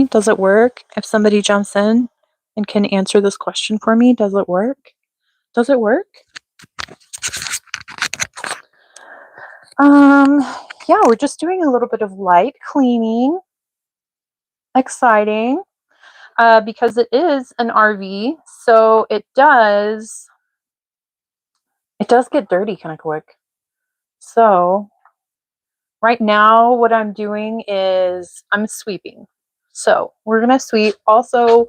Does it work? If somebody jumps in and can answer this question for me, does it work? Does it work? Yeah, we're just doing a little bit of light cleaning. Exciting. Because it is an RV, so it does get dirty kind of quick. So right now what I'm doing is I'm sweeping. So we're gonna sweep. Also,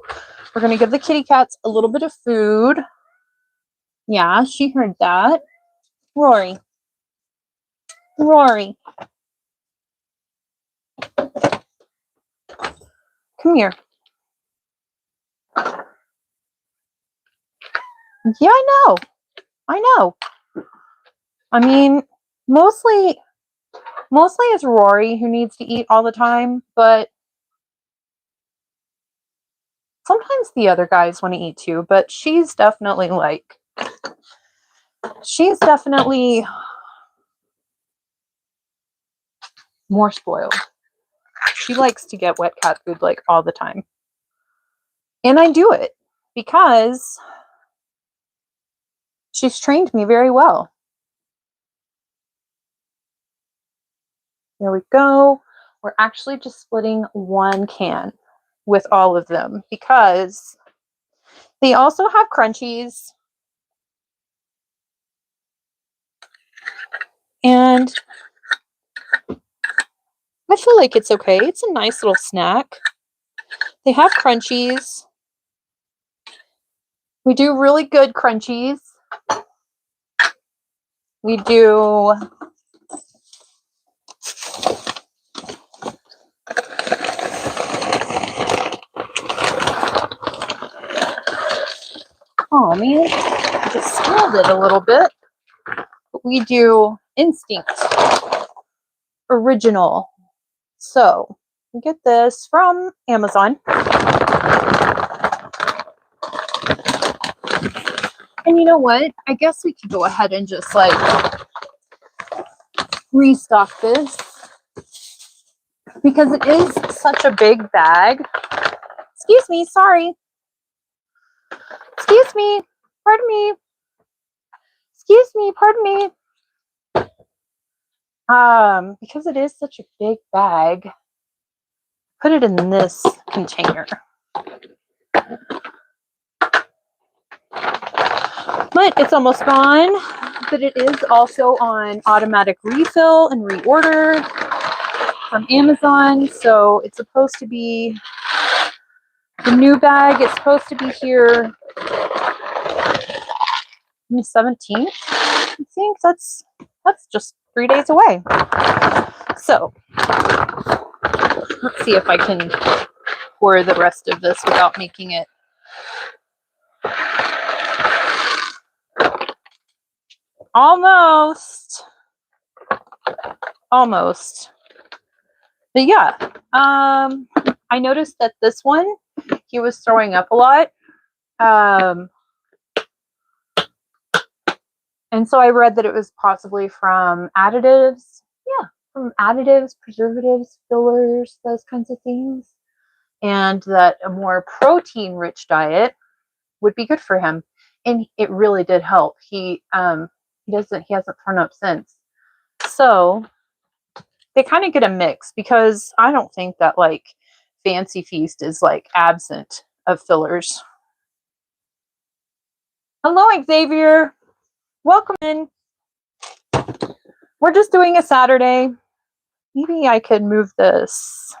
we're gonna give the kitty cats a little bit of food. Yeah, she heard that. Rory. Rory. Come here. Yeah, I know. I know. I mean, mostly it's Rory who needs to eat all the time, but sometimes the other guys want to eat too, but she's definitely more spoiled. She likes to get wet cat food like all the time. And I do it because she's trained me very well. There we go. We're actually just splitting one can with all of them because they also have crunchies. And I feel like it's okay. It's a nice little snack. They have crunchies. We do really good crunchies. We do oh man, I just spilled it a little bit. But we do Instinct Original. So we get this from Amazon. And you know what? I guess we could go ahead and just like restock this because it is such a big bag. Excuse me, sorry. Excuse me, pardon me. Excuse me, pardon me. Because it is such a big bag, put it in this container. But it's almost gone. But it is also on automatic refill and reorder from Amazon. So it's supposed to be the new bag. It's supposed to be here on the 17th. I think that's just 3 days away. So let's see if I can pour the rest of this without making it almost. But yeah, I noticed that this one, he was throwing up a lot. And so I read that it was possibly from additives. Yeah, from additives, preservatives, fillers, those kinds of things. And that a more protein-rich diet would be good for him. And it really did help. He hasn't thrown up since. So they kind of get a mix because I don't think that like Fancy Feast is like absent of fillers. Hello, Xavier. Welcome in. We're just doing a Saturday. Maybe I could move this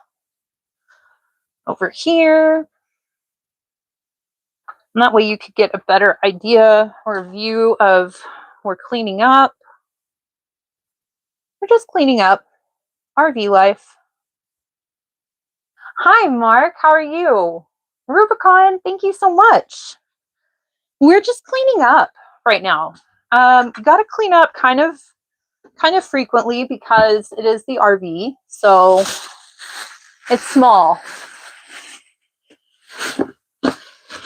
over here. And that way you could get a better idea or view of we're cleaning up. We're just cleaning up. RV life. Hi, Mark. How are you? Rubicon, thank you so much. We're just cleaning up right now. Got to clean up kind of frequently because it is the RV, so it's small.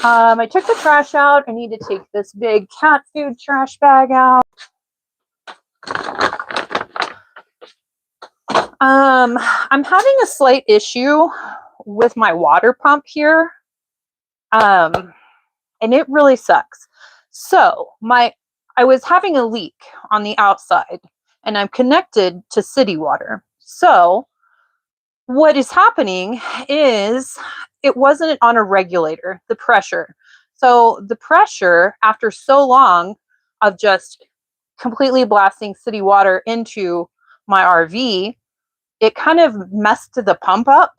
I took the trash out. I need to take this big cat food trash bag out. I'm having a slight issue with my water pump here, and it really sucks. So I was having a leak on the outside, and I'm connected to city water. So what is happening is it wasn't on a regulator, the pressure. So the pressure, after so long of just completely blasting city water into my RV, it kind of messed the pump up.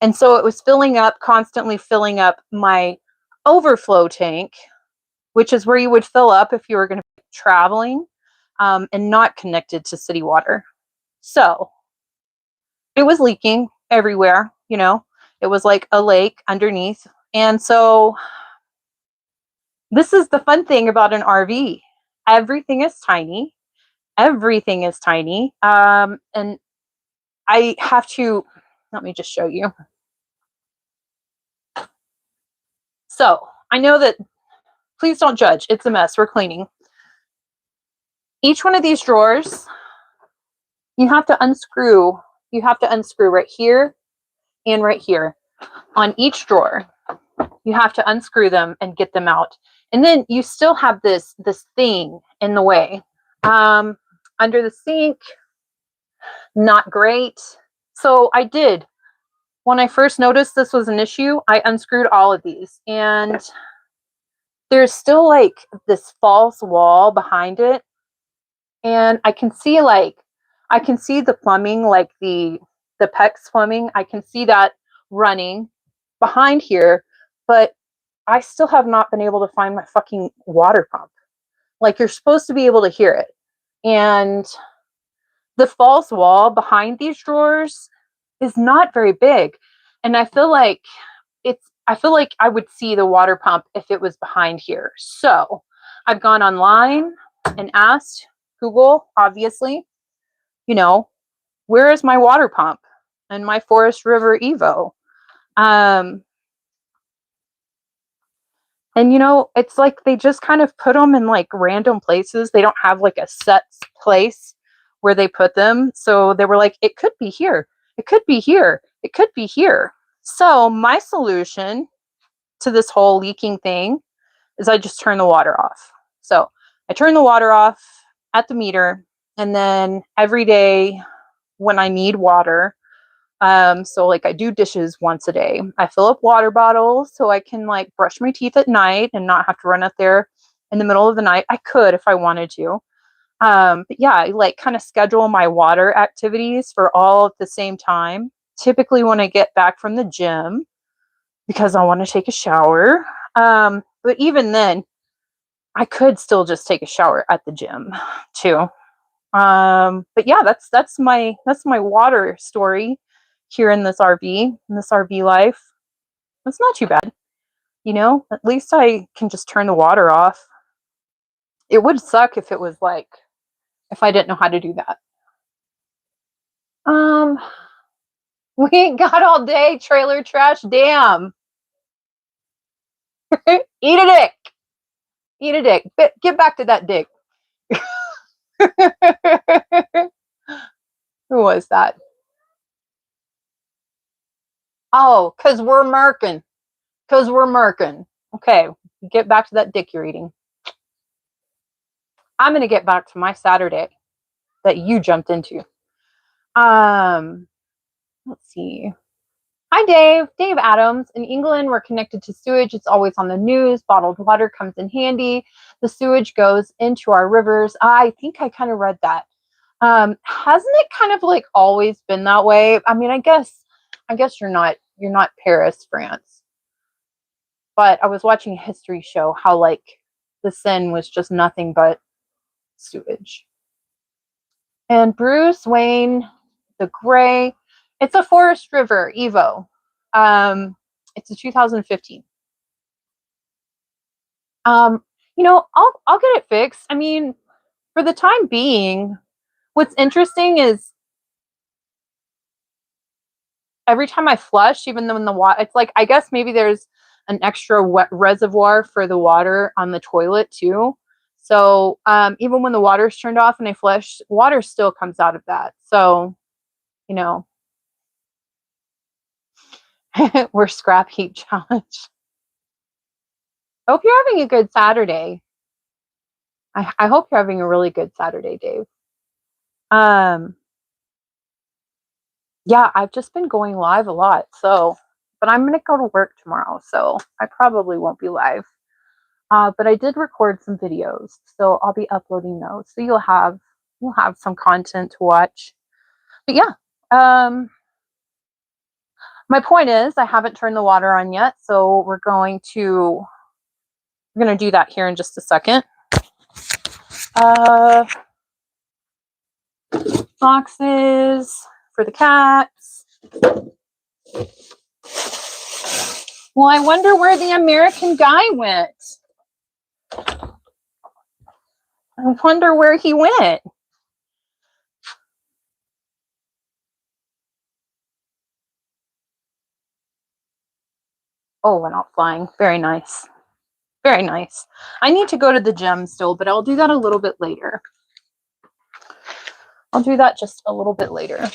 And so it was filling up, constantly filling up my overflow tank, which is where you would fill up if you were going to be traveling, and not connected to city water. So it was leaking everywhere, it was like a lake underneath. And so this is the fun thing about an RV. Everything is tiny. Everything is tiny. And I have to, let me just show you. So I know that, please don't judge. It's a mess. We're cleaning. Each one of these drawers, you have to unscrew. You have to unscrew right here and right here. On each drawer, you have to unscrew them and get them out. And then you still have this thing in the way. Under the sink, not great. So I did. When I first noticed this was an issue, I unscrewed all of these. And there's still like this false wall behind it. And I can see the plumbing, like the PEX plumbing. I can see that running behind here, but I still have not been able to find my fucking water pump. Like, you're supposed to be able to hear it. And the false wall behind these drawers is not very big. And I feel like I would see the water pump if it was behind here. So I've gone online and asked Google, obviously, where is my water pump and my Forest River Evo? And it's like they just kind of put them in like random places. They don't have like a set place where they put them. So they were like, it could be here. It could be here. It could be here. So my solution to this whole leaking thing is I just turn the water off. So I turn the water off at the meter, and then every day when I need water, so like I do dishes once a day. I fill up water bottles so I can like brush my teeth at night and not have to run up there in the middle of the night. I could if I wanted to. But yeah, I like kind of schedule my water activities for all at the same time. Typically when I get back from the gym, because I want to take a shower. But even then, I could still just take a shower at the gym too. But yeah, that's my water story here in this RV life. It's not too bad. At least I can just turn the water off. It would suck if it was like, if I didn't know how to do that. We ain't got all day, trailer trash. Damn. Eat a dick. Eat a dick. Get back to that dick. Who was that? Oh, because we're Merkin. Because we're Merkin. Okay, get back to that dick you're eating. I'm going to get back to my Saturday that you jumped into. Let's see. Hi, Dave. Dave Adams. In England, we're connected to sewage. It's always on the news. Bottled water comes in handy. The sewage goes into our rivers. I think I kind of read that. Hasn't it kind of like always been that way? I mean, I guess you're not Paris, France. But I was watching a history show how like the Seine was just nothing but sewage. And Bruce Wayne, the gray, it's a Forest River Evo. It's a 2015. I'll get it fixed. I mean, for the time being, what's interesting is every time I flush, even though in the water, it's like, I guess maybe there's an extra wet reservoir for the water on the toilet too. So even when the water's turned off and I flush, water still comes out of that. So, We're scrap heap challenge. Hope you're having a good Saturday. I hope you're having a really good Saturday, Dave. Yeah, I've just been going live a lot. So, but I'm going to go to work tomorrow. So I probably won't be live. But I did record some videos. So I'll be uploading those. So you'll have some content to watch. But yeah, my point is I haven't turned the water on yet. So we're going to do that here in just a second. Boxes for the cats. Well, I wonder where the American guy went. I wonder where he went. Oh, went out flying. Very nice. Very nice. I need to go to the gym still, but I'll do that a little bit later. I'll do that just a little bit later.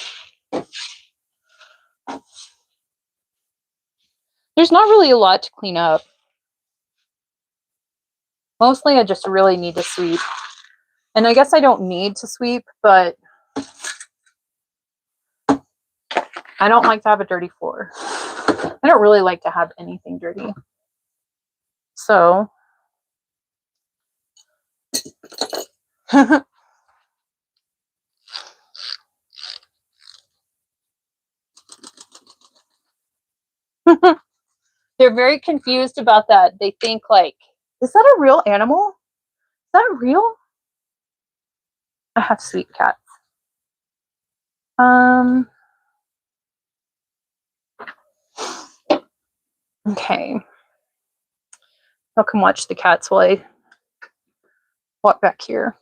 There's not really a lot to clean up. Mostly I just really need to sweep. And I guess I don't need to sweep, but I don't like to have a dirty floor. I don't really like to have anything dirty. So they're very confused about that. They think like, is that a real animal? Is that real? I have sweet cats. Okay. I'll come watch the cats while I walk back here.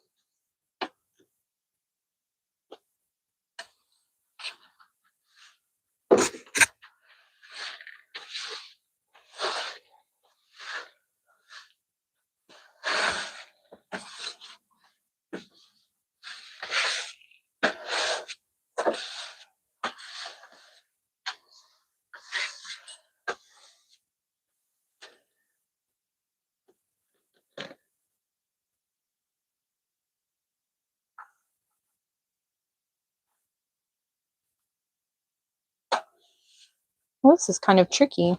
Well, this is kind of tricky.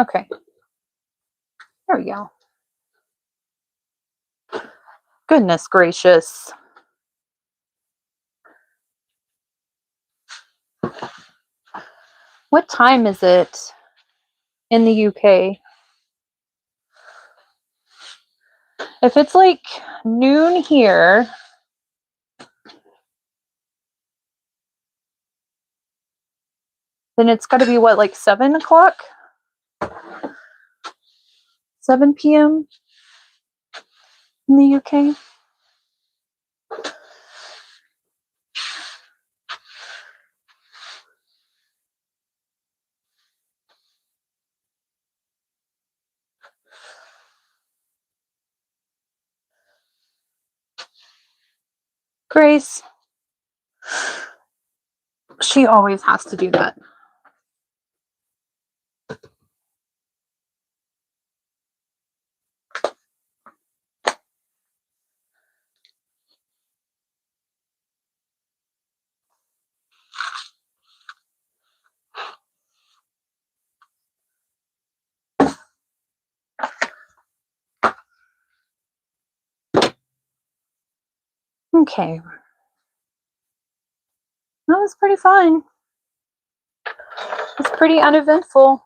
Okay. There we go. Goodness gracious. What time is it in the UK? If it's like noon here, then it's got to be what, like 7 o'clock? 7 p.m. in the UK? Grace. She always has to do that. Okay. That was pretty fun. It's pretty uneventful.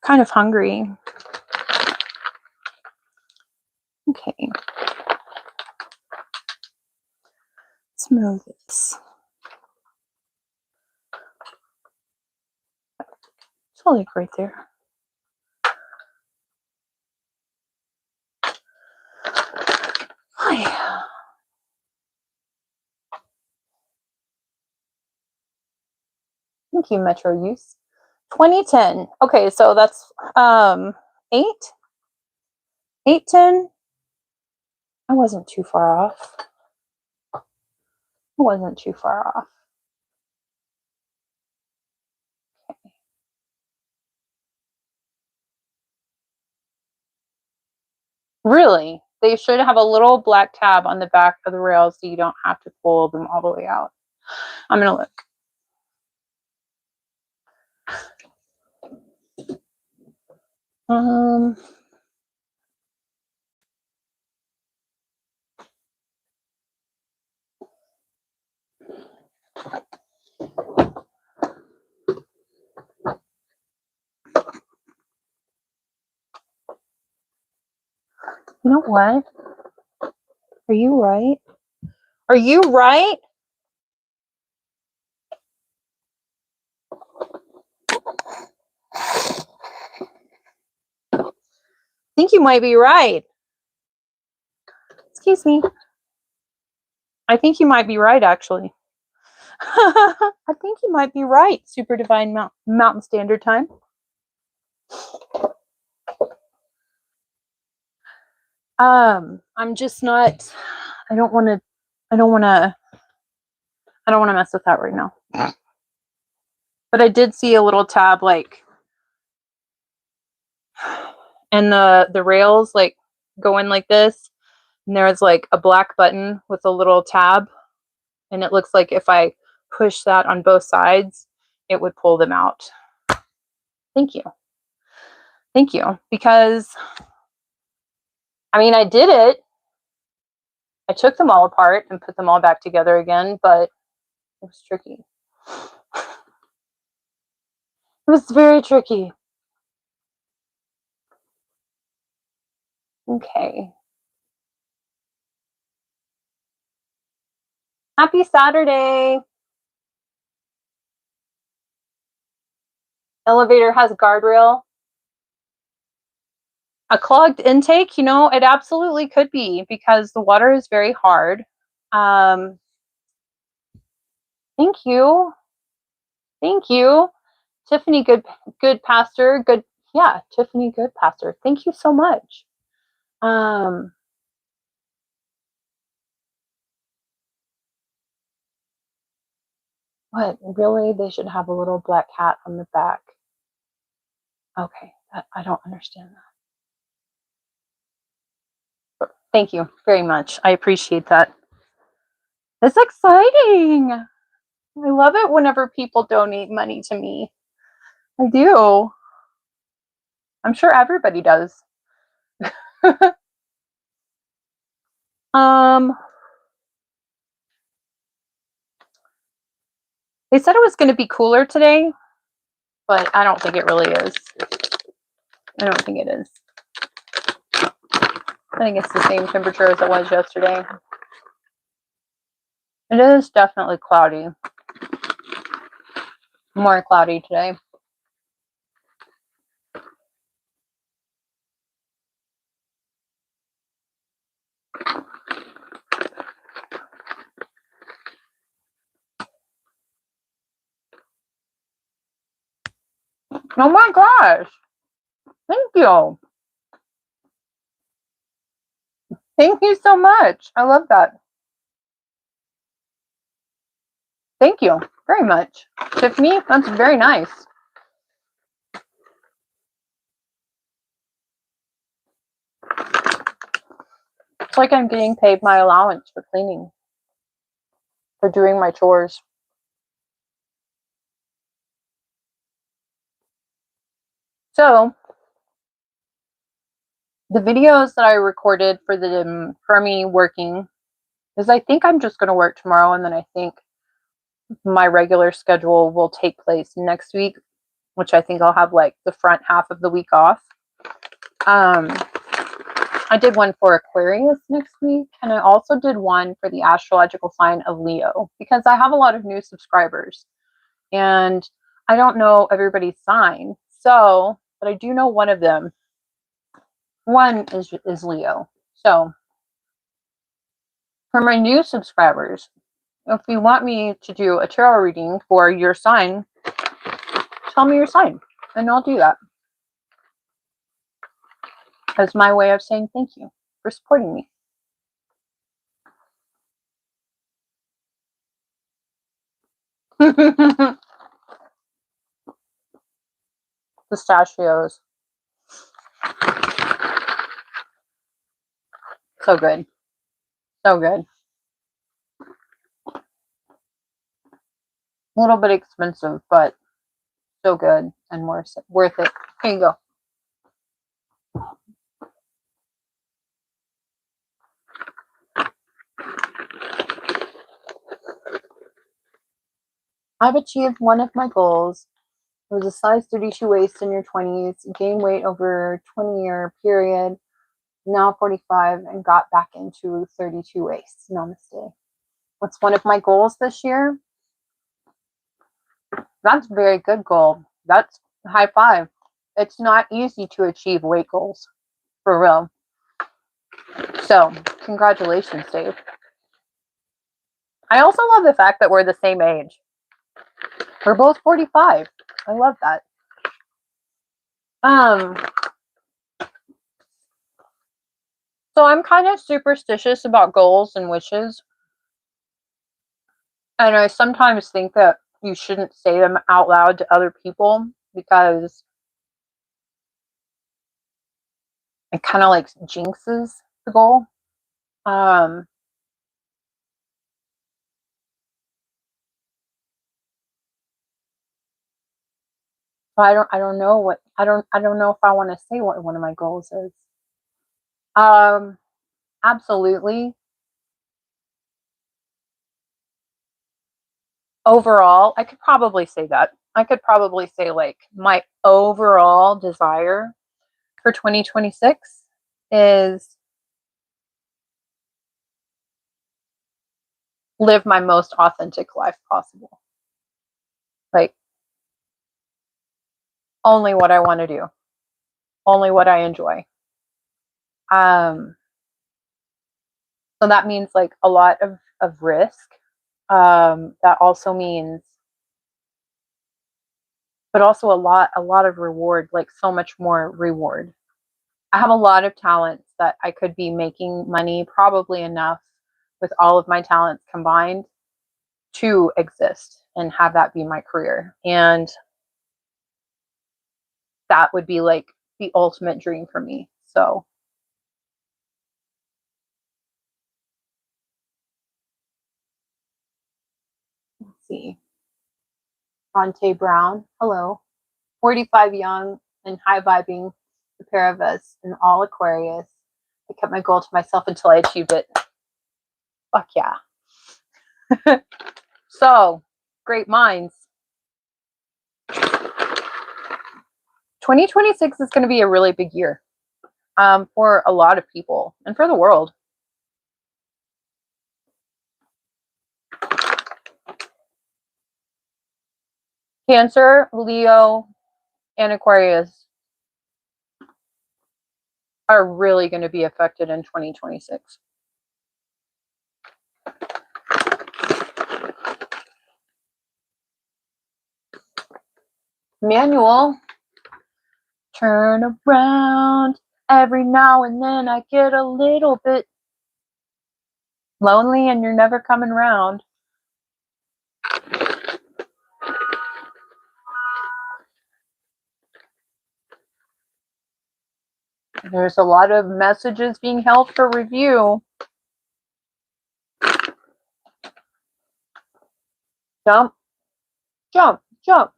Kind of hungry. Okay. Let's move this. It's all like right there. Hi. Thank you, Metro Use. 2010. Okay, so that's 8? 8, 10? I wasn't too far off. I wasn't too far off. Okay. Really? They should have a little black tab on the back of the rails so you don't have to pull them all the way out. I'm going to look. You know what? Are you right? Are you right? I think you might be right. Excuse me. I think you might be right, actually. I think you might be right, Super Divine Mountain Standard Time. I'm just not, I don't want to mess with that right now. But I did see a little tab, like, and the rails, like, go in like this, and there's, like, a black button with a little tab, and it looks like if I push that on both sides, it would pull them out. Thank you. Thank you. Because, I mean, I did it. I took them all apart and put them all back together again, but it was tricky. It was very tricky. Okay. Happy Saturday. Elevator has guardrail. A clogged intake, you know, it absolutely could be because the water is very hard. Thank you. Thank you. Tiffany, good pastor. Good. Yeah, Tiffany, good pastor. Thank you so much. What? Really? They should have a little black hat on the back. Okay. I don't understand that. Thank you very much. I appreciate that. It's exciting. I love it whenever people donate money to me. I do. I'm sure everybody does. They said it was going to be cooler today, but I don't think it really is. I don't think it is. I think it's the same temperature as it was yesterday. It is definitely cloudy. More cloudy today. Oh my gosh. Thank you. Thank you so much. I love that. Thank you very much. Tiffany, that's very nice. It's like I'm getting paid my allowance for cleaning, for doing my chores. So, the videos that I recorded for me working, because I think I'm just going to work tomorrow, and then I think my regular schedule will take place next week, which I think I'll have like the front half of the week off. I did one for Aquarius next week, and I also did one for the astrological sign of Leo, because I have a lot of new subscribers and I don't know everybody's sign. So, but I do know one of them. One is Leo. So, for my new subscribers, if you want me to do a tarot reading for your sign, tell me your sign and I'll do that. As my way of saying thank you for supporting me. Pistachios. So good. So good. A little bit expensive, but so good and worth it. Here you go. I've achieved one of my goals. It was a size 32 waist in your 20s, gained weight over a 20-year period, now 45, and got back into 32 waist. Namaste. What's one of my goals this year? That's a very good goal. That's high five. It's not easy to achieve weight goals, for real. So, congratulations, Dave. I also love the fact that we're the same age. We're both 45. I love that. So I'm kind of superstitious about goals and wishes. And I sometimes think that you shouldn't say them out loud to other people because it kind of like jinxes the goal. So I don't know what I don't know if I want to say what one of my goals is. Absolutely. Overall, I could probably say that. I could probably say like my overall desire for 2026 is live my most authentic life possible. Like only what I want to do, only what I enjoy. So that means like a lot of risk. That also means, but also a lot of reward, like so much more reward. I have a lot of talents that I could be making money, probably enough with all of my talents combined to exist and have that be my career. And that would be like the ultimate dream for me. So let's see. Ronte Brown, hello. 45 young and high vibing, the pair of us, and all Aquarius. I kept my goal to myself until I achieved it. Fuck yeah. So, great minds. 2026 is going to be a really big year for a lot of people and for the world. Cancer, Leo, and Aquarius are really going to be affected in 2026. Manual, turn around. Every now and then I get a little bit lonely and you're never coming around. There's a lot of messages being held for review. Jump, jump, jump.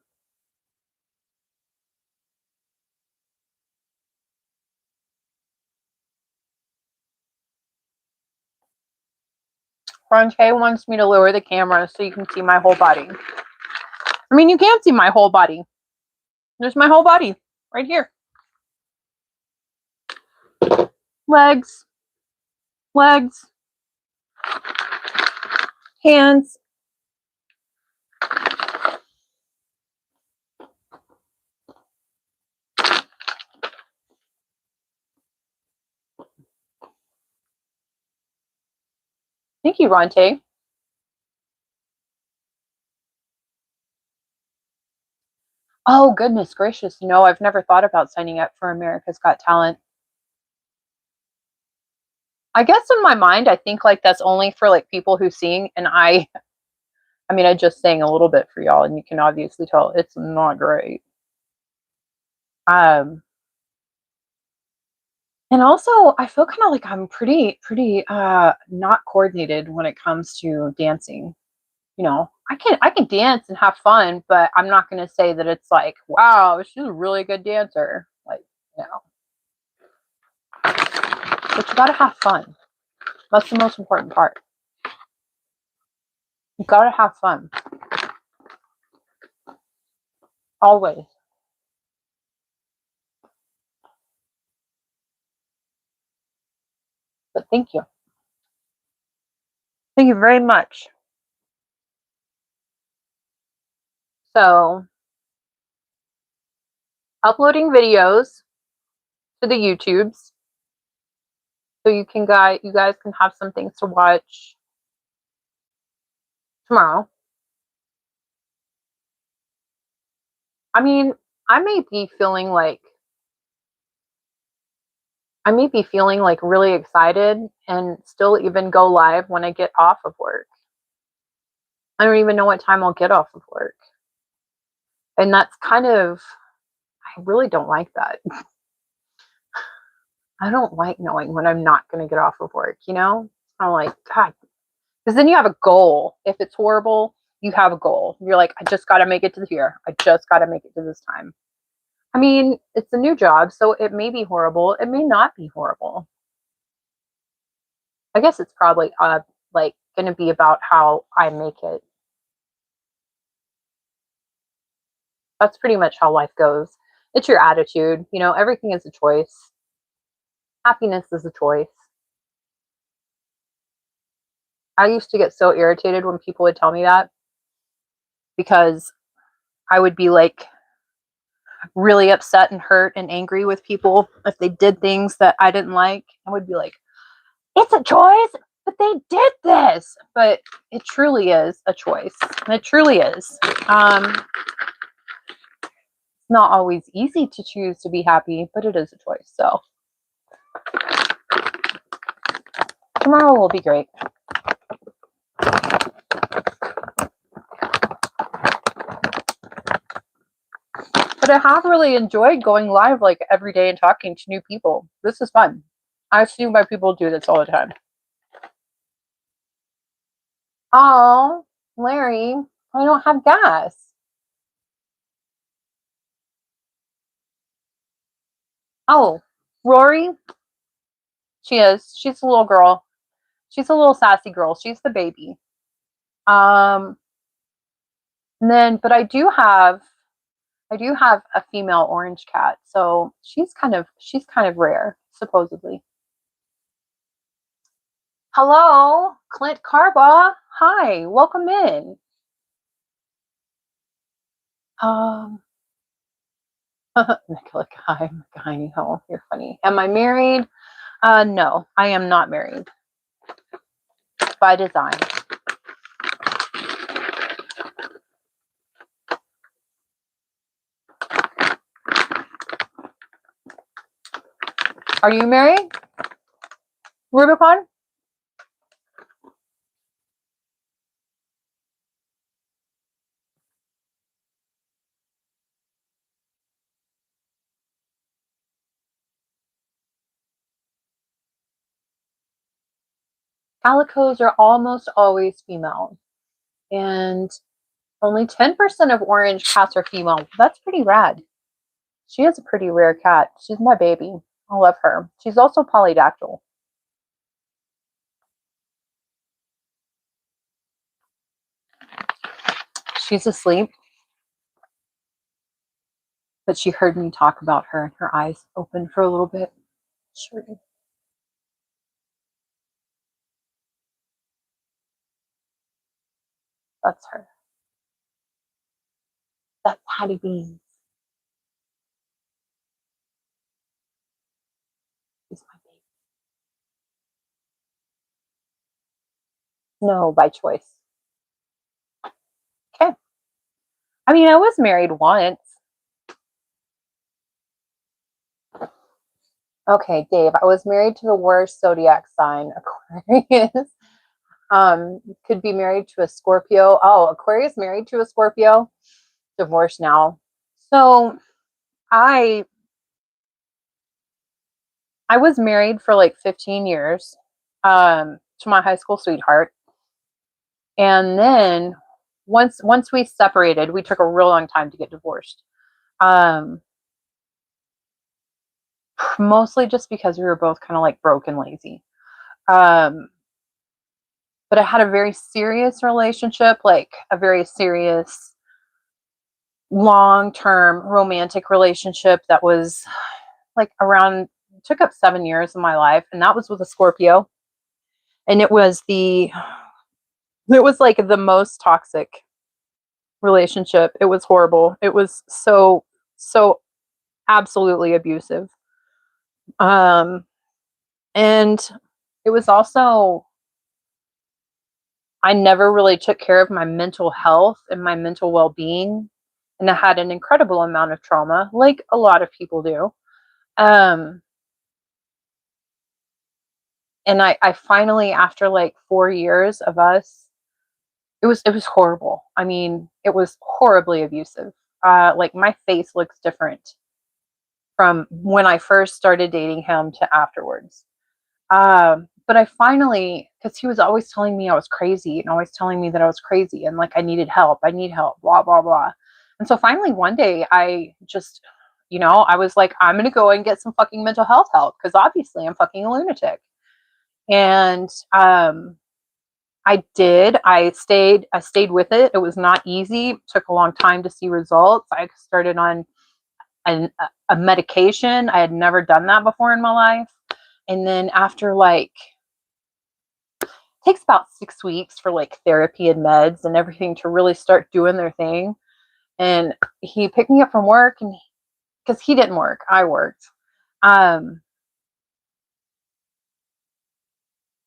Ronche wants me to lower the camera so you can see my whole body. I mean, you can't see my whole body. There's my whole body right here. Legs, legs, hands. Thank you, Ronte. Oh, goodness gracious. No, I've never thought about signing up for America's Got Talent. I guess in my mind, I think like that's only for like people who sing, and I mean, I just sang a little bit for y'all, and you can obviously tell it's not great. And also, I feel kind of like I'm pretty not coordinated when it comes to dancing. You know, I can dance and have fun, but I'm not going to say that it's like, wow, she's a really good dancer. Like, you know, but you got to have fun. That's the most important part. You got to have fun. Always. But thank you. Thank you very much. So, uploading videos to the YouTubes so you guys can have some things to watch tomorrow. I mean, I may be feeling like really excited and still even go live when I get off of work. I don't even know what time I'll get off of work. And that's kind of, I really don't like that. I don't like knowing when I'm not going to get off of work, you know? I'm like, God, because then you have a goal. If it's horrible, you have a goal. You're like, I just got to make it to here. I just got to make it to this time. I mean, it's a new job, so it may be horrible. It may not be horrible. I guess it's probably like going to be about how I make it. That's pretty much how life goes. It's your attitude. You know, everything is a choice. Happiness is a choice. I used to get so irritated when people would tell me that because I would be like really upset and hurt and angry with people if they did things that I didn't like. I would be like, it's a choice, but they did this. But it truly is a choice. It truly is. It's not always easy to choose to be happy, but it is a choice. So tomorrow will be great. But I have really enjoyed going live like every day and talking to new people. This is fun. I see my people do this all the time. Oh, Larry, I don't have gas. Oh, Rory, she is. She's a little girl. She's a little sassy girl. She's the baby. Um, and then, but I do have a female orange cat, so she's kind of rare, supposedly. Hello, Clint Carbaugh. Hi, welcome in. Um, Nicola Guy, oh, you're funny. Am I married? No, I am not married by design. Are you married, Rubicon? Calicos are almost always female, and only 10% of orange cats are female. That's pretty rad. She is a pretty rare cat. She's my baby. I love her. She's also polydactyl. She's asleep, but she heard me talk about her and her eyes opened for a little bit. Sure. That's her. That's Patty Beans. She's my baby. No, by choice. Okay. I mean, I was married once. Okay, Dave, I was married to the worst zodiac sign, Aquarius. Could be married to a Scorpio. Oh, Aquarius married to a Scorpio, divorced now. So I I was married for like 15 years to my high school sweetheart. And then once we separated, we took a real long time to get divorced. Um, Mostly just because we were both kind of like broke and lazy. Um, but I had a very serious relationship, like a very serious long-term romantic relationship that was like around took up 7 years of my life, and that was with a Scorpio. And it was like the most toxic relationship. It was horrible. It was so absolutely abusive. Um and it was also, I never really took care of my mental health and my mental well-being, and I had an incredible amount of trauma like a lot of people do. Um and I finally, after like 4 years of us, it was horrible. I mean, it was horribly abusive. Like my face looks different from when I first started dating him to afterwards. But I finally, because he was always telling me I was crazy and always telling me that I was crazy and like I needed help, blah, blah, blah. And so finally one day I just, I was like, I'm going to go and get some fucking mental health help because obviously I'm fucking a lunatic. And I did. I stayed with it. It was not easy. It took a long time to see results. I started on a medication. I had never done that before in my life. And then after like, takes about 6 weeks for like therapy and meds and everything to really start doing their thing. And he picked me up from work, and because he didn't work, I worked. Um,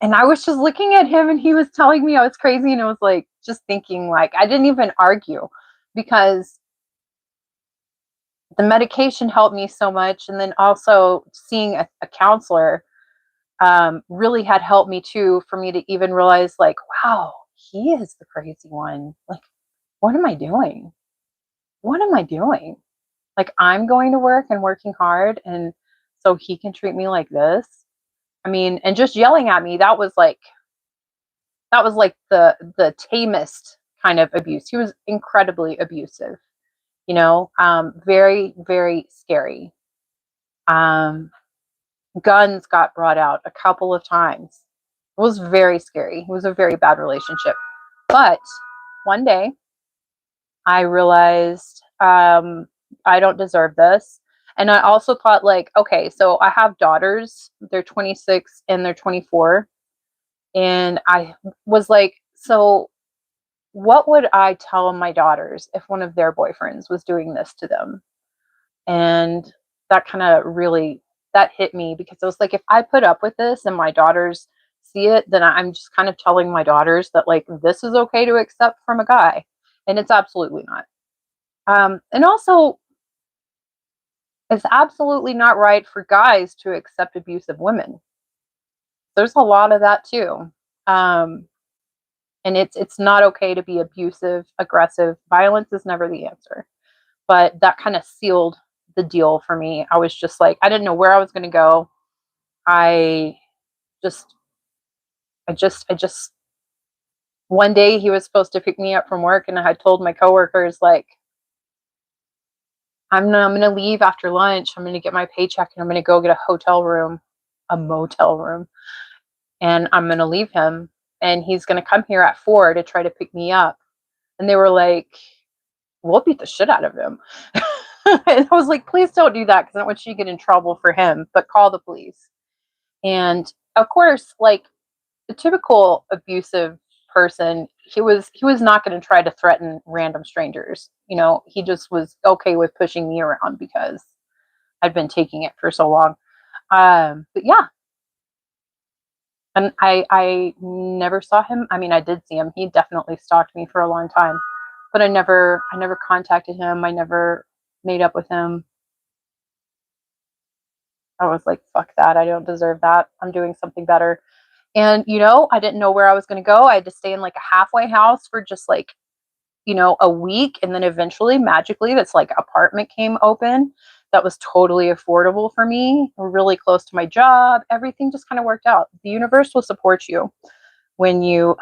and I was just looking at him, and he was telling me I was crazy, and I was like, just thinking, like, I didn't even argue because the medication helped me so much. And then also seeing a counselor really had helped me too, for me to even realize, like, wow, he is the crazy one. Like, what am I doing? What am I doing? Like, I'm going to work and working hard, and so he can treat me like this. I mean, and just yelling at me, that was like the tamest kind of abuse. He was incredibly abusive, very, very scary. Um, Guns got brought out a couple of times. It was very scary. It was a very bad relationship. But one day I realized I don't deserve this. And I also thought, like, okay, so I have daughters. They're 26 and they're 24. And I was like, so what would I tell my daughters if one of their boyfriends was doing this to them? And that kind of really, that hit me, because I was like, if I put up with this and my daughters see it, then I'm just kind of telling my daughters that, like, this is okay to accept from a guy, and it's absolutely not. And also, it's absolutely not right for guys to accept abusive women. There's a lot of that too. Um, and it's not okay to be abusive, aggressive. Violence is never the answer. But that kind of sealed the deal for me. I was just like, I didn't know where I was going to go. I just, I just, one day he was supposed to pick me up from work, and I had told my coworkers, like, I'm going to leave after lunch. I'm going to get my paycheck, and I'm going to go get a hotel room, a motel room, and I'm going to leave him. And he's going to come here at 4 to try to pick me up. And they were like, we'll beat the shit out of him. And I was like, please don't do that, because I don't want you to get in trouble for him, but call the police. And of course, like the typical abusive person, he was not going to try to threaten random strangers. He just was okay with pushing me around because I'd been taking it for so long. But yeah, and I never saw him. I mean, I did see him. He definitely stalked me for a long time, but I never contacted him. I never made up with him. I was like, fuck that. I don't deserve that. I'm doing something better. And, you know, I didn't know where I was going to go. I had to stay in like a halfway house for just like, you know, a week. And then eventually, magically, this like apartment came open that was totally affordable for me, really close to my job. Everything just kind of worked out. The universe will support you when you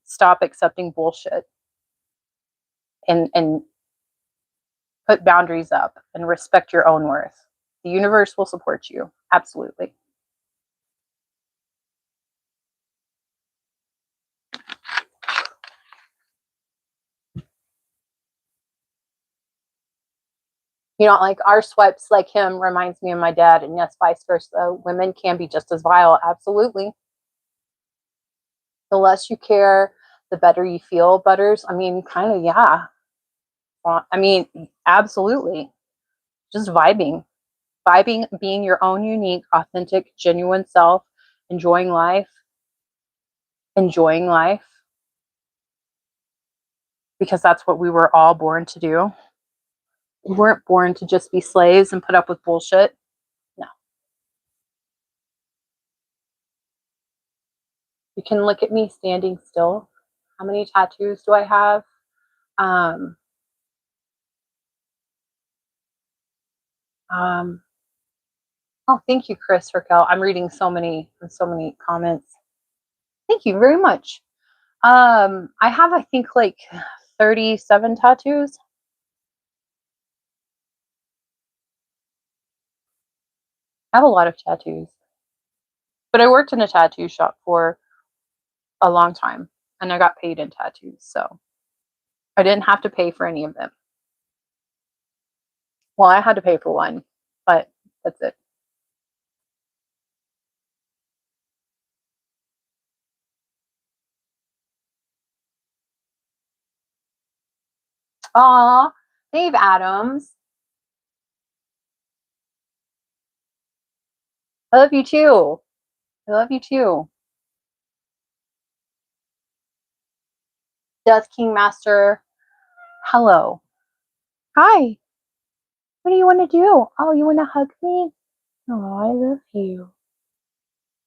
stop accepting bullshit and put boundaries up and respect your own worth. The universe will support you. Absolutely. You know, like our swipes like him reminds me of my dad, and yes, vice versa. Women can be just as vile. Absolutely. The less you care, the better you feel, Butters. I mean, kind of, yeah. I mean, absolutely. Just vibing. Vibing, being your own unique, authentic, genuine self, enjoying life, because that's what we were all born to do. We weren't born to just be slaves and put up with bullshit. No. You can look at me standing still. How many tattoos do I have? Um, um, oh, thank you, Chris Raquel. I'm reading so many comments. Thank you very much. I have, I think, like 37 tattoos. I have a lot of tattoos. But I worked in a tattoo shop for a long time and I got paid in tattoos. So I didn't have to pay for any of them. Well, I had to pay for one, but that's it. Aw, Dave Adams. I love you too. I love you too. Death King Master. Hello. Hi. What do you want to do? Oh, you want to hug me? Oh, I love you.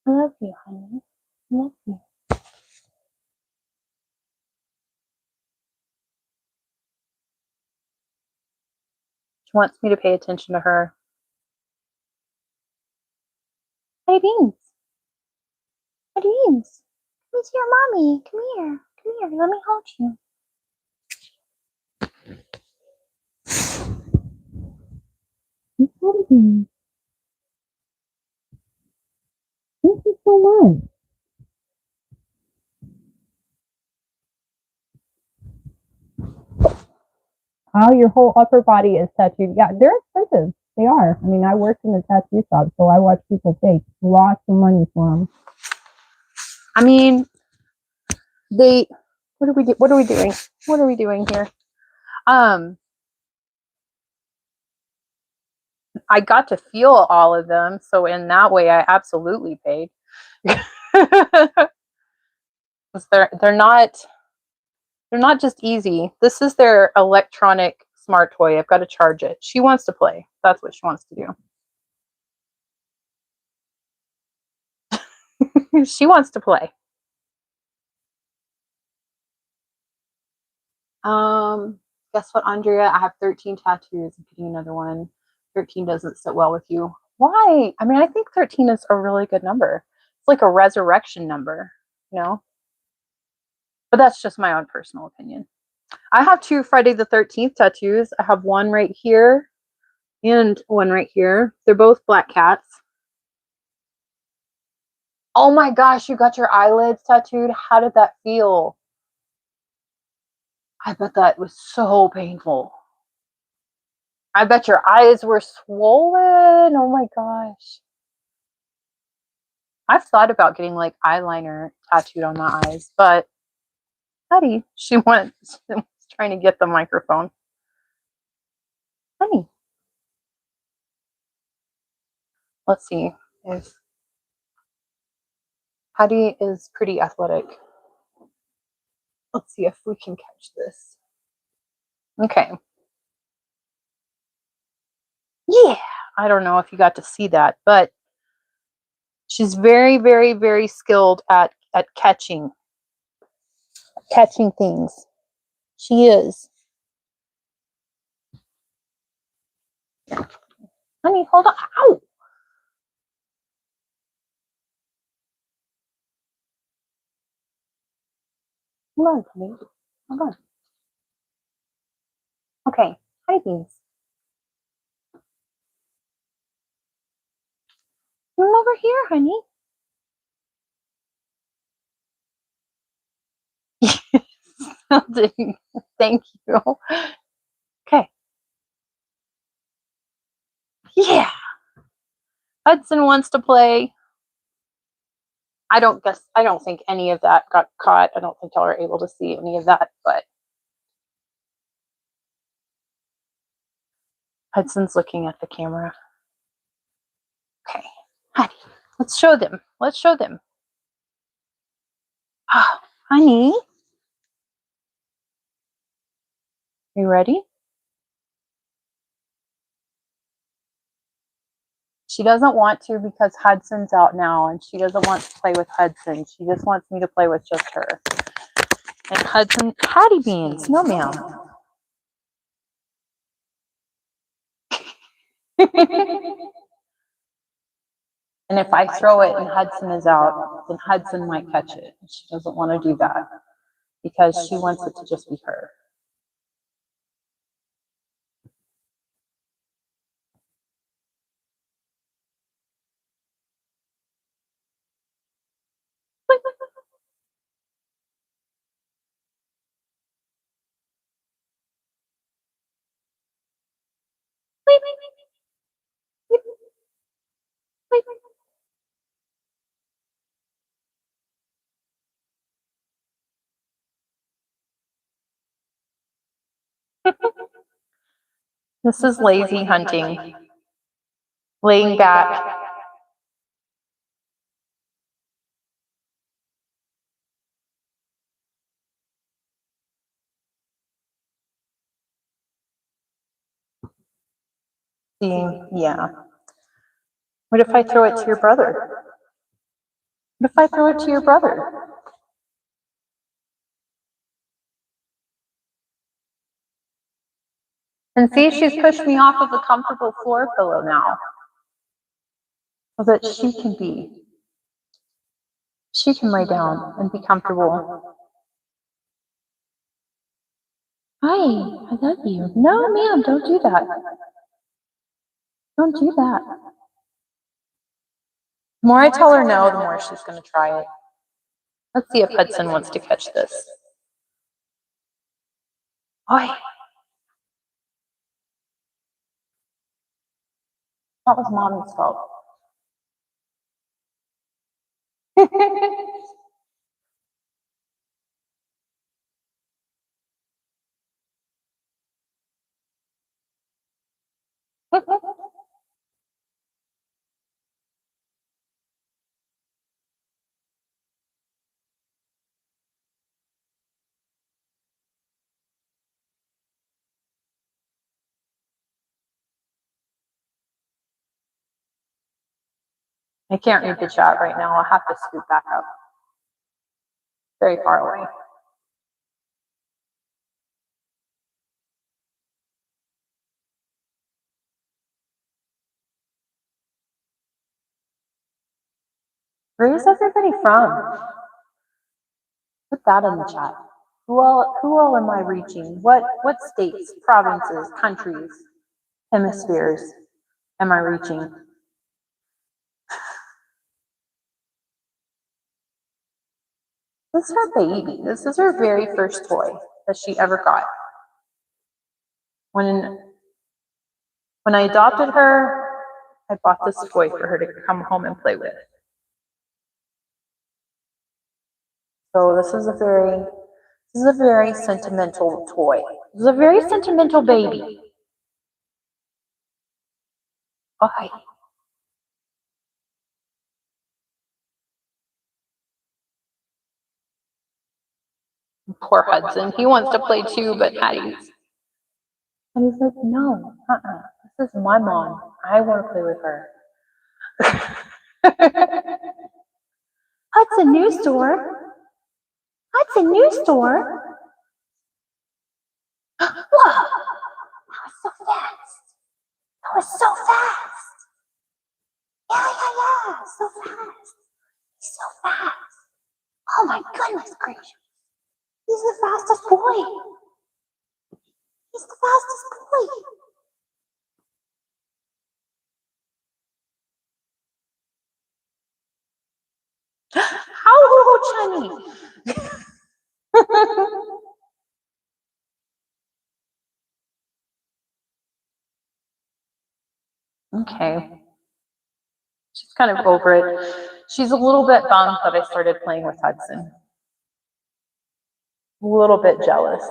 I love you, honey. I love you. She wants me to pay attention to her. Hey, Beans. Hey, Beans. Come here, mommy. Come here. Come here. Let me hold you. Thank you so much. Oh, your whole upper body is tattooed. Yeah, they're expensive. They are. I mean, I worked in a tattoo shop, so I watch people pay lots of money for them. I mean, they. What are we What are we doing? What are we doing here? I got to feel all of them, so in that way, I absolutely paid. They're not just easy. This is their electronic smart toy. I've got to charge it. She wants to play. That's what she wants to do. She wants to play. Guess what, Andrea? I have 13 tattoos. I'm getting another one. 13 doesn't sit well with you. Why? I mean, I think 13 is a really good number. It's like a resurrection number, you know? But that's just my own personal opinion. I have 2 Friday the 13th tattoos. I have one right here and one right here. They're both black cats. Oh my gosh, you got your eyelids tattooed. How did that feel? I bet that was so painful. I bet your eyes were swollen. Oh my gosh. I've thought about getting like eyeliner tattooed on my eyes, but Honey, she wants trying to get the microphone. Honey. Let's see if Hattie is pretty athletic. Let's see if we can catch this. Okay. Yeah. I don't know if you got to see that, but she's very, very, very skilled at catching things. She is. Honey, hold on. Ow! Hold on, honey. Hold on. Okay. Hi, beans. Come over here, honey. Thank you. Okay. Yeah. Hudson wants to play. I don't think any of that got caught. I don't think y'all are able to see any of that, but Hudson's looking at the camera. Okay. Honey, let's show them. Let's show them. Oh, honey. You ready? She doesn't want to because Hudson's out now and she doesn't want to play with Hudson. She just wants me to play with just her. And Hudson, Patty Beans, no ma'am. And if I throw it and Hudson is out, then Hudson might catch it. She doesn't want to do that because she wants it to just be her. This is lazy hunting. Laying back. Yeah. What if I throw it to your brother? What if I throw it to your brother? And see, she's pushed me off of a comfortable floor pillow now. So that she can lay down and be comfortable. Hi, I love you. No, ma'am, don't do that. Don't do that. The more I tell her no, the more she's going to try it. Let's see if Hudson wants to catch this. Oi. That was Mommy's fault. I can't read the chat right now. I'll have to scoot back up. Very far away. Where is everybody from? Put that in the chat. Who all am I reaching? What states, provinces, countries, hemispheres am I reaching? This is her baby. This is her very first toy that she ever got. When I adopted her, I bought this toy for her to come home and play with. So this is a very sentimental toy. This is a very sentimental baby. Oh, hi. Poor Hudson. He wants to play too, but Hattie's like, no, this is my mom. I want to play with her. What's a new store? What's a new store? Whoa! That was so fast. That was so fast. Yeah. So fast. He's so fast. Oh my goodness gracious. He's the fastest boy. He's the fastest boy. How, Chunny? Okay. She's kind of over it. She's a little bit bummed that I started playing with Hudson. A little bit jealous.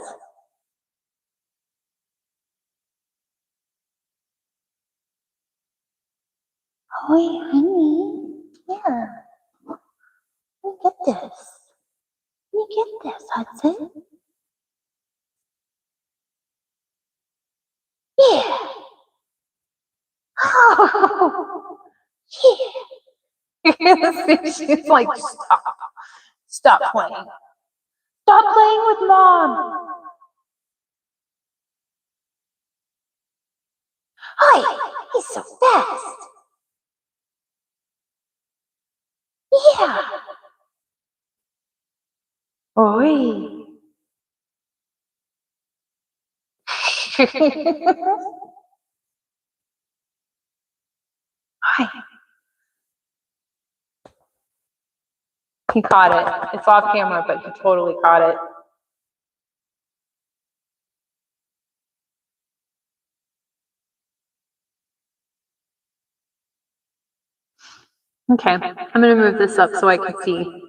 Oh, honey. Here. Look at this. Look at this, Hudson. Yeah. Oh, yeah. She's like, stop. Stop playing. Stop playing with Mom. Hi, he's so fast. Yeah. Oi. Hi. He caught it. It's off camera, but he totally caught it. Okay, I'm going to move this up so I can see.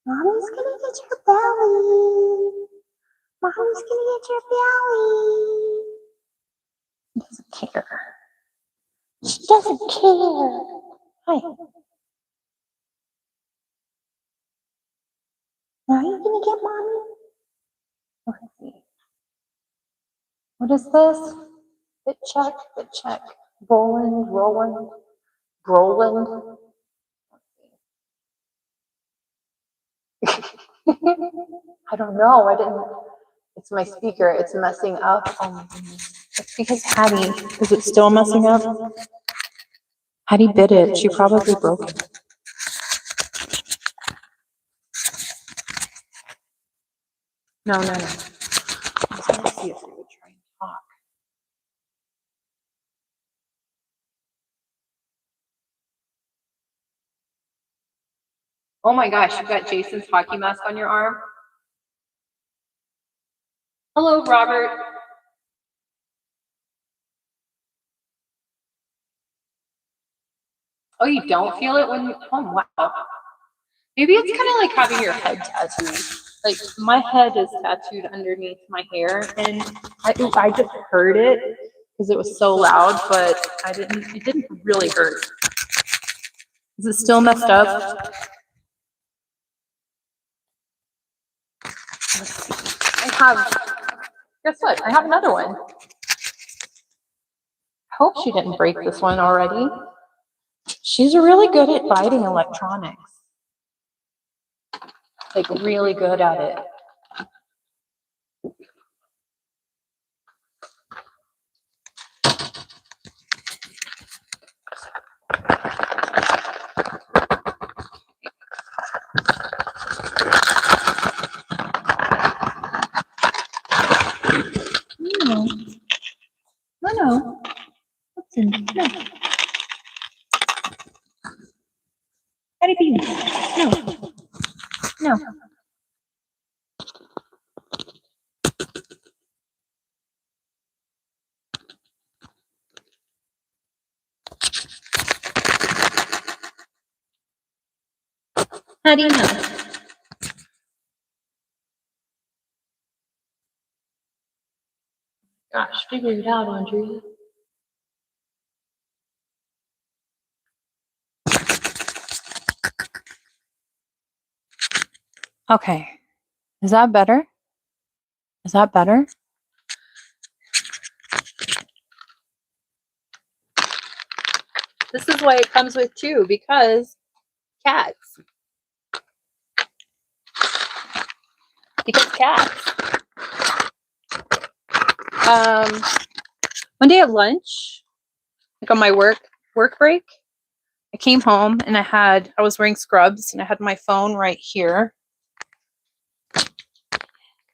Mommy's going to get your belly. Mommy's going to get your belly. She doesn't care. She doesn't care. Hi. Are you going to get Mommy? Let's see. What is this? Bit check. Roland. I don't know. I didn't. It's my speaker. It's messing up. Oh my goodness. It's because Hattie. Is it still messing up? Hattie bit it. She probably broke it. No. I was going to see if we would try and talk. Oh my gosh, you got Jason's hockey mask on your arm? Hello, Robert. Oh, you don't feel it when you, oh wow. Maybe it's kind of like having your head tattooed. Like my head is tattooed underneath my hair, and I just heard it because it was so loud, but it didn't really hurt. Is it still messed up? Guess what? I have another one. Hope she didn't break this one already. She's really good at biting electronics. Like really good at it. No. What's in? No. Hattie Bean. No. Hattie, no. Gosh, figure it out, Andrea. Okay. Is that better? Is that better? This is why it comes with two, because cats. Because cats. One day at lunch, like on my work break, I came home and I was wearing scrubs and I had my phone right here.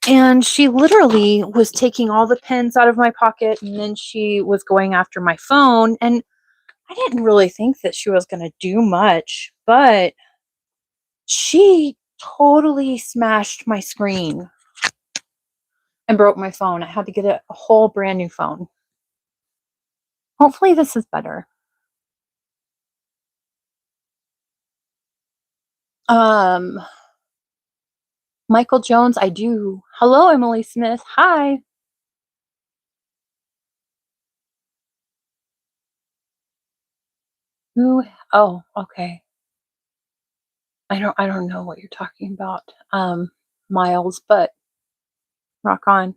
And she literally was taking all the pins out of my pocket, and then she was going after my phone. And I didn't really think that she was going to do much, but she totally smashed my screen and broke my phone. I had to get a whole brand new phone. Hopefully this is better. Michael Jones, I do. Hello, Emily Smith. Hi. Who? Oh, okay. I don't know what you're talking about, Miles, but rock on.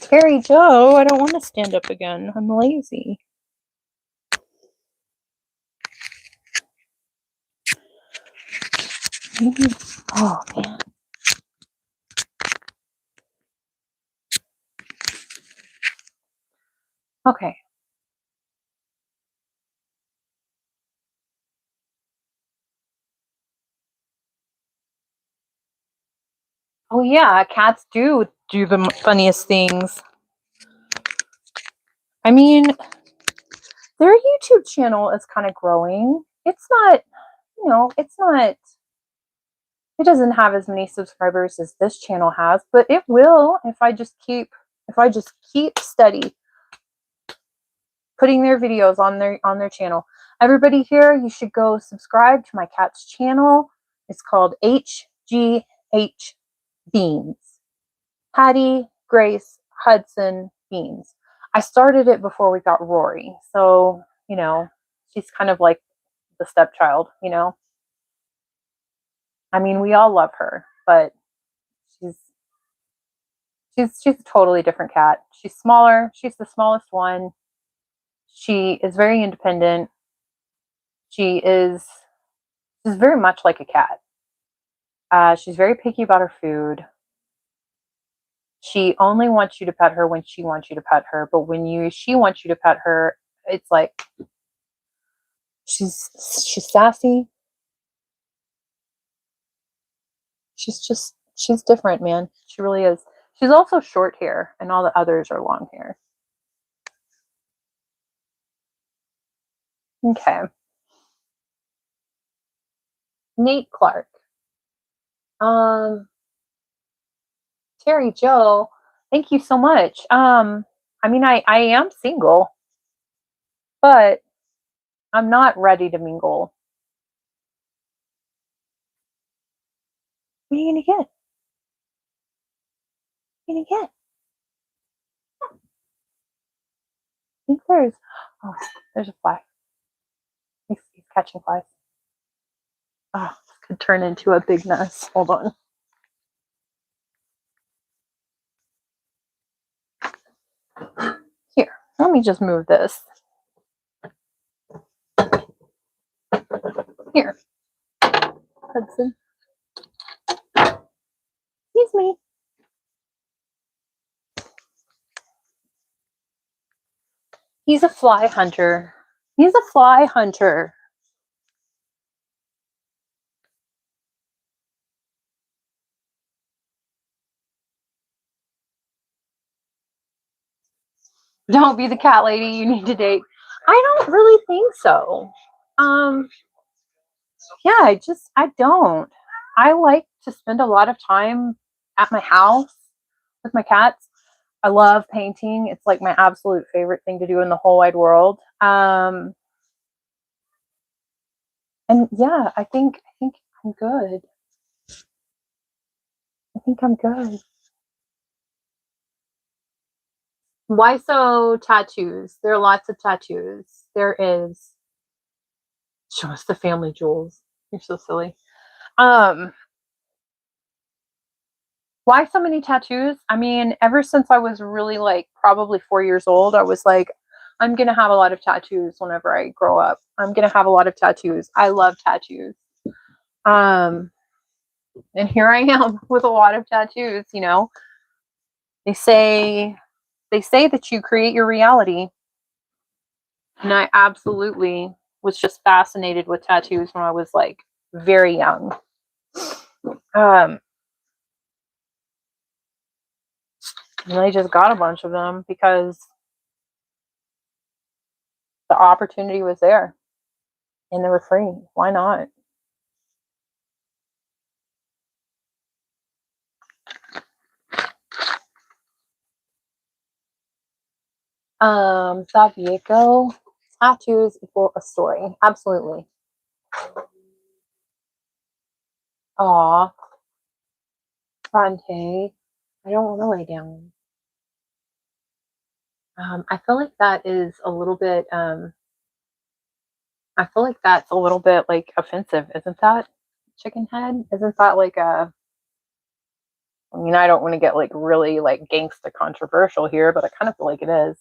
Carrie Joe, I don't want to stand up again. I'm lazy. Oh, man. Okay. Oh, yeah, cats do the funniest things. I mean, their YouTube channel is kind of growing. It's not, it doesn't have as many subscribers as this channel has, but it will if I just keep steady putting their videos on their channel. Everybody here, you should go subscribe to my cat's channel. It's called HGH Beans. Hattie Grace Hudson Beans. I started it before we got Rory, so she's kind of like the stepchild. I mean, we all love her, but she's a totally different cat. She's smaller. She's the smallest one. She is very independent. She's very much like a cat. She's very picky about her food. She only wants you to pet her when she wants you to pet her, but when she wants you to pet her, it's like she's sassy. She's different, man. She really is. She's also short hair, and all the others are long hair. Okay. Nate Clark. Terry Joe, thank you so much. I mean, I am single, but I'm not ready to mingle. What are you gonna get? What are you gonna get? I think there's a fly. He's catching flies. Oh, this could turn into a big mess. Hold on. Here, let me just move this. Here, Hudson. Excuse me. He's a fly hunter. He's a fly hunter. Don't be the cat lady you need to date. I don't really think so. Yeah, I don't. I like to spend a lot of time at my house with my cats. I love painting. It's like my absolute favorite thing to do in the whole wide world. And yeah, I think I'm good. I think I'm good. Why so tattoos? There are lots of tattoos. There is. Show us the family jewels. You're so silly. Um, why so many tattoos? I mean, ever since I was really like probably 4 years old, I was like, I'm gonna have a lot of tattoos whenever I grow up. I'm gonna have a lot of tattoos. I love tattoos. Um, and here I am with a lot of tattoos, you know. They say that you create your reality. And I absolutely was just fascinated with tattoos when I was like very young. Um, and I just got a bunch of them because the opportunity was there and they were free. Why not? Savieko, tattoos equal a story. Absolutely. Aw, Fronte. I don't want to lay down. I feel like that is a little bit, I feel like that's a little bit like offensive, isn't that? Chicken head? Isn't that like a, I mean, I don't want to get like really like gangsta controversial here, but I kind of feel like it is.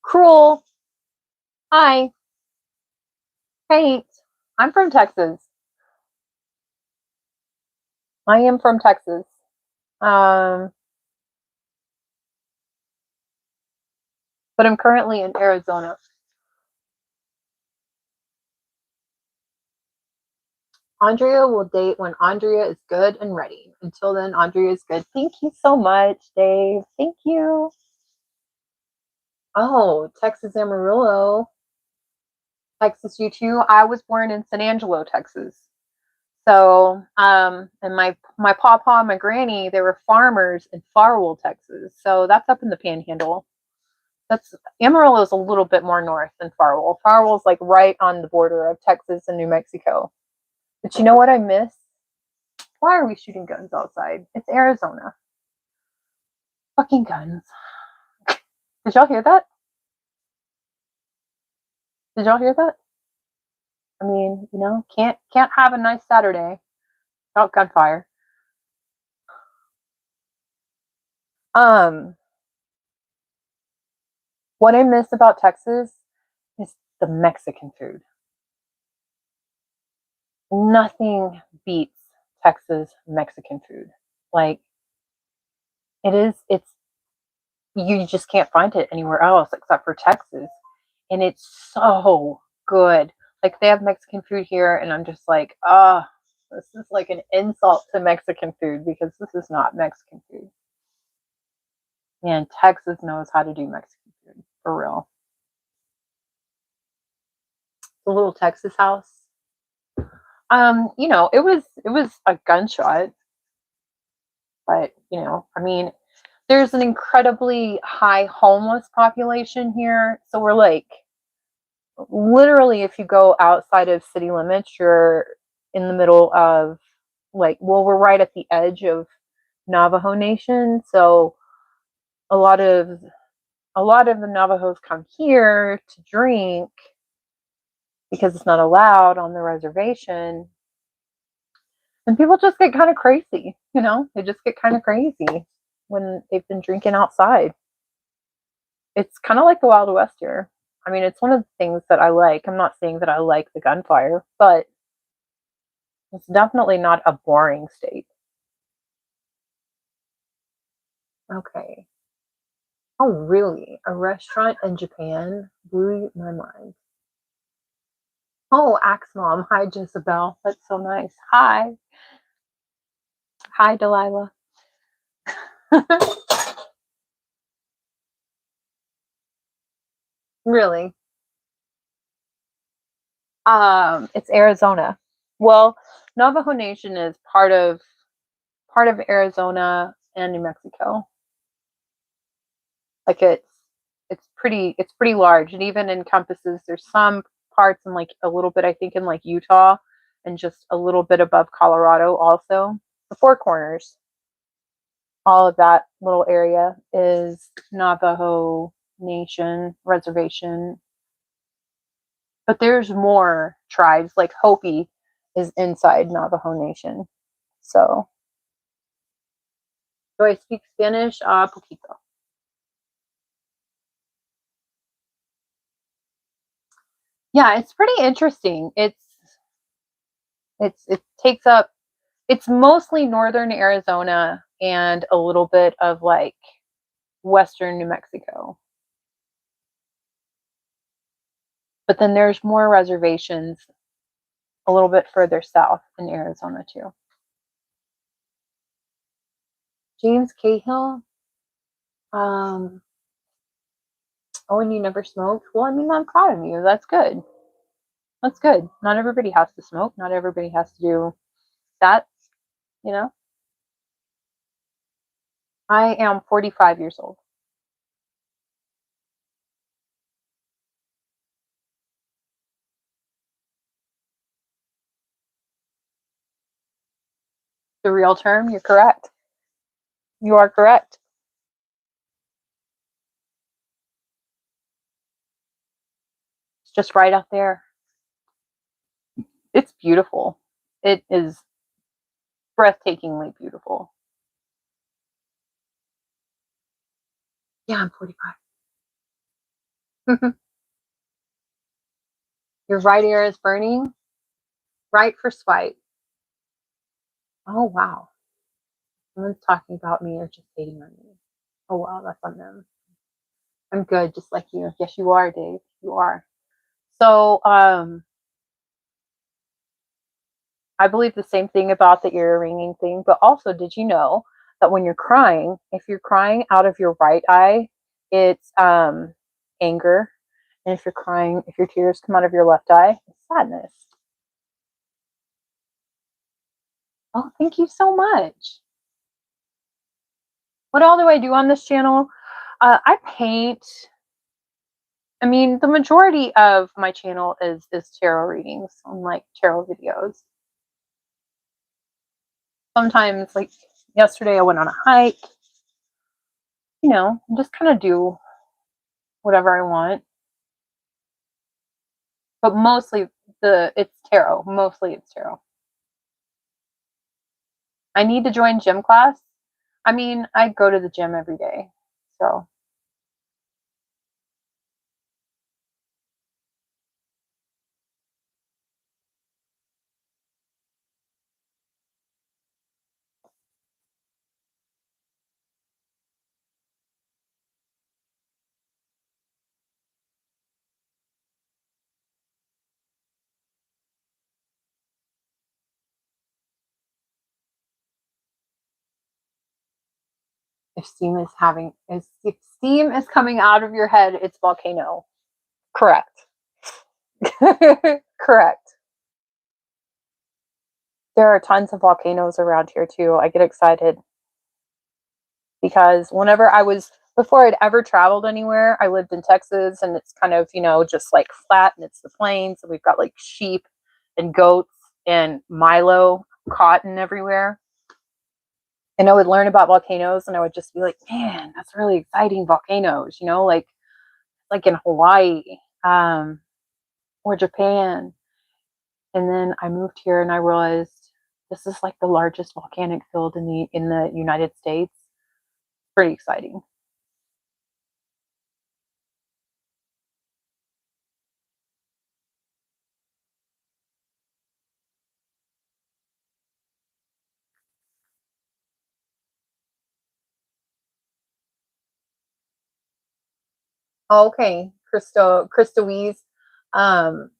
Cruel. Hi. Paint. I'm from Texas. I am from Texas. Um, but I'm currently in Arizona. Andrea will date when Andrea is good and ready. Until then, Andrea is good. Thank you so much, Dave. Thank you. Oh, Texas Amarillo. Texas, you too. I was born in San Angelo, Texas. So, and my papa and my granny, they were farmers in Farwell, Texas. So that's up in the Panhandle. That's Amarillo is a little bit more north than Farwell. Farwell's like right on the border of Texas and New Mexico. But you know what I miss? Why are we shooting guns outside? It's Arizona. Fucking guns. Did y'all hear that? Did y'all hear that? I mean, you know, can't have a nice Saturday without gunfire. Um, what I miss about Texas is the Mexican food. Nothing beats Texas Mexican food. Like it's you just can't find it anywhere else except for Texas. And it's so good. Like they have Mexican food here and I'm just like, oh, this is like an insult to Mexican food because this is not Mexican food. And Texas knows how to do Mexican food for real. The little Texas house. You know, it was a gunshot, but you know, I mean, there's an incredibly high homeless population here. So we're like literally if you go outside of city limits, you're in the middle of like well, we're right at the edge of Navajo Nation. So a lot of a lot of the Navajos come here to drink because it's not allowed on the reservation. And people just get kind of crazy, you know? They just get kind of crazy when they've been drinking outside. It's kind of like the Wild West here. I mean, it's one of the things that I like. I'm not saying that I like the gunfire, but it's definitely not a boring state. Okay. Oh, really? A restaurant in Japan blew my mind. Oh, Axe Mom. Hi, Jezebel. That's so nice. Hi. Hi, Delilah. Really? It's Arizona. Well, Navajo Nation is part of Arizona and New Mexico. Like it's pretty large. It even encompasses there's some parts in like a little bit I think in like Utah and just a little bit above Colorado also. The Four Corners, all of that little area is Navajo Nation reservation. But there's more tribes, like Hopi is inside Navajo Nation. So, do I speak Spanish? Poquito. Yeah, it's pretty interesting. It takes up, it's mostly northern Arizona and a little bit of like western New Mexico. But then there's more reservations a little bit further south in Arizona too. James Cahill. Oh, and you never smoked? Well, I mean, I'm proud of you. That's good. That's good. Not everybody has to smoke. Not everybody has to do that, you know? I am 45 years old. The real term, you're correct. You are correct. It's just right out there. It's beautiful. It is breathtakingly beautiful. Yeah, I'm 45. Your right ear is burning. Right for spite. Oh, wow. Someone's talking about me or just hating on me. Oh, wow, that's on them. I'm good, just like you. Yes, you are, Dave. You are. So, I believe the same thing about the ear ringing thing, but also, did you know that when you're crying, if you're crying out of your right eye, it's anger, and if you're crying, if your tears come out of your left eye, it's sadness. Oh, thank you so much. What all do I do on this channel? I paint. I mean, the majority of my channel is tarot readings on like tarot videos. Sometimes, like yesterday, I went on a hike. You know, just kind of do whatever I want. But mostly it's tarot. Mostly it's tarot. I need to join gym class. I mean, I go to the gym every day. So, if steam is coming out of your head, it's volcano. Correct. Correct. There are tons of volcanoes around here too. I get excited because before I'd ever traveled anywhere, I lived in Texas and it's kind of, just like flat and it's the plains and we've got like sheep and goats and Milo, cotton everywhere. And I would learn about volcanoes and I would just be like, man, that's really exciting volcanoes, like in Hawaii, or Japan. And then I moved here and I realized this is like the largest volcanic field in the United States. Pretty exciting. Okay, Krista Wees. Um,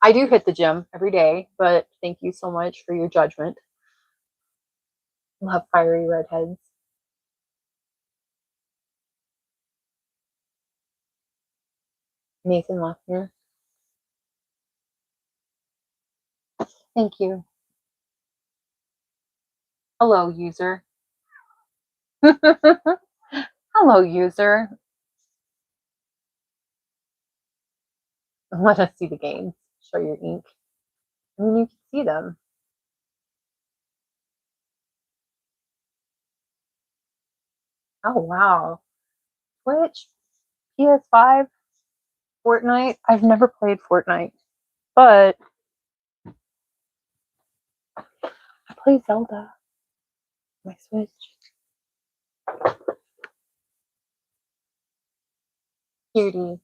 I do hit the gym every day, but thank you so much for your judgment. Love fiery redheads. Nathan Leffner. Thank you. Hello, user. Hello, user. Let us see the games. Show your ink. I mean, you can see them. Oh, wow. Twitch, PS5, Fortnite. I've never played Fortnite. But I play Zelda. My Switch. Here, D.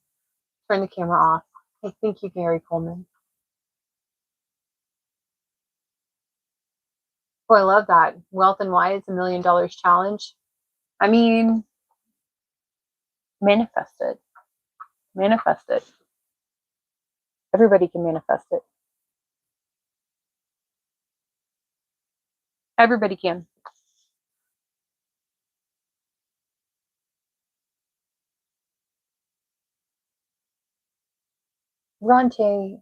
Turn the camera off. Hey, thank you, Gary Coleman. Oh, I love that. Wealth and Why is $1 million challenge. I mean, manifest it. Manifest it. Everybody can manifest it. Everybody can. Ronte.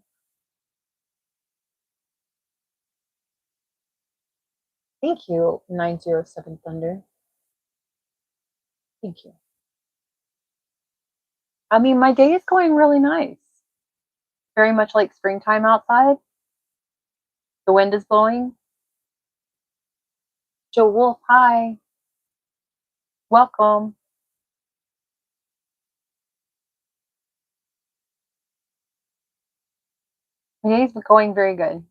Thank you, 907 Thunder. Thank you. I mean, my day is going really nice. Very much like springtime outside. The wind is blowing. Joe Wolf, hi. Welcome. My day's going very good.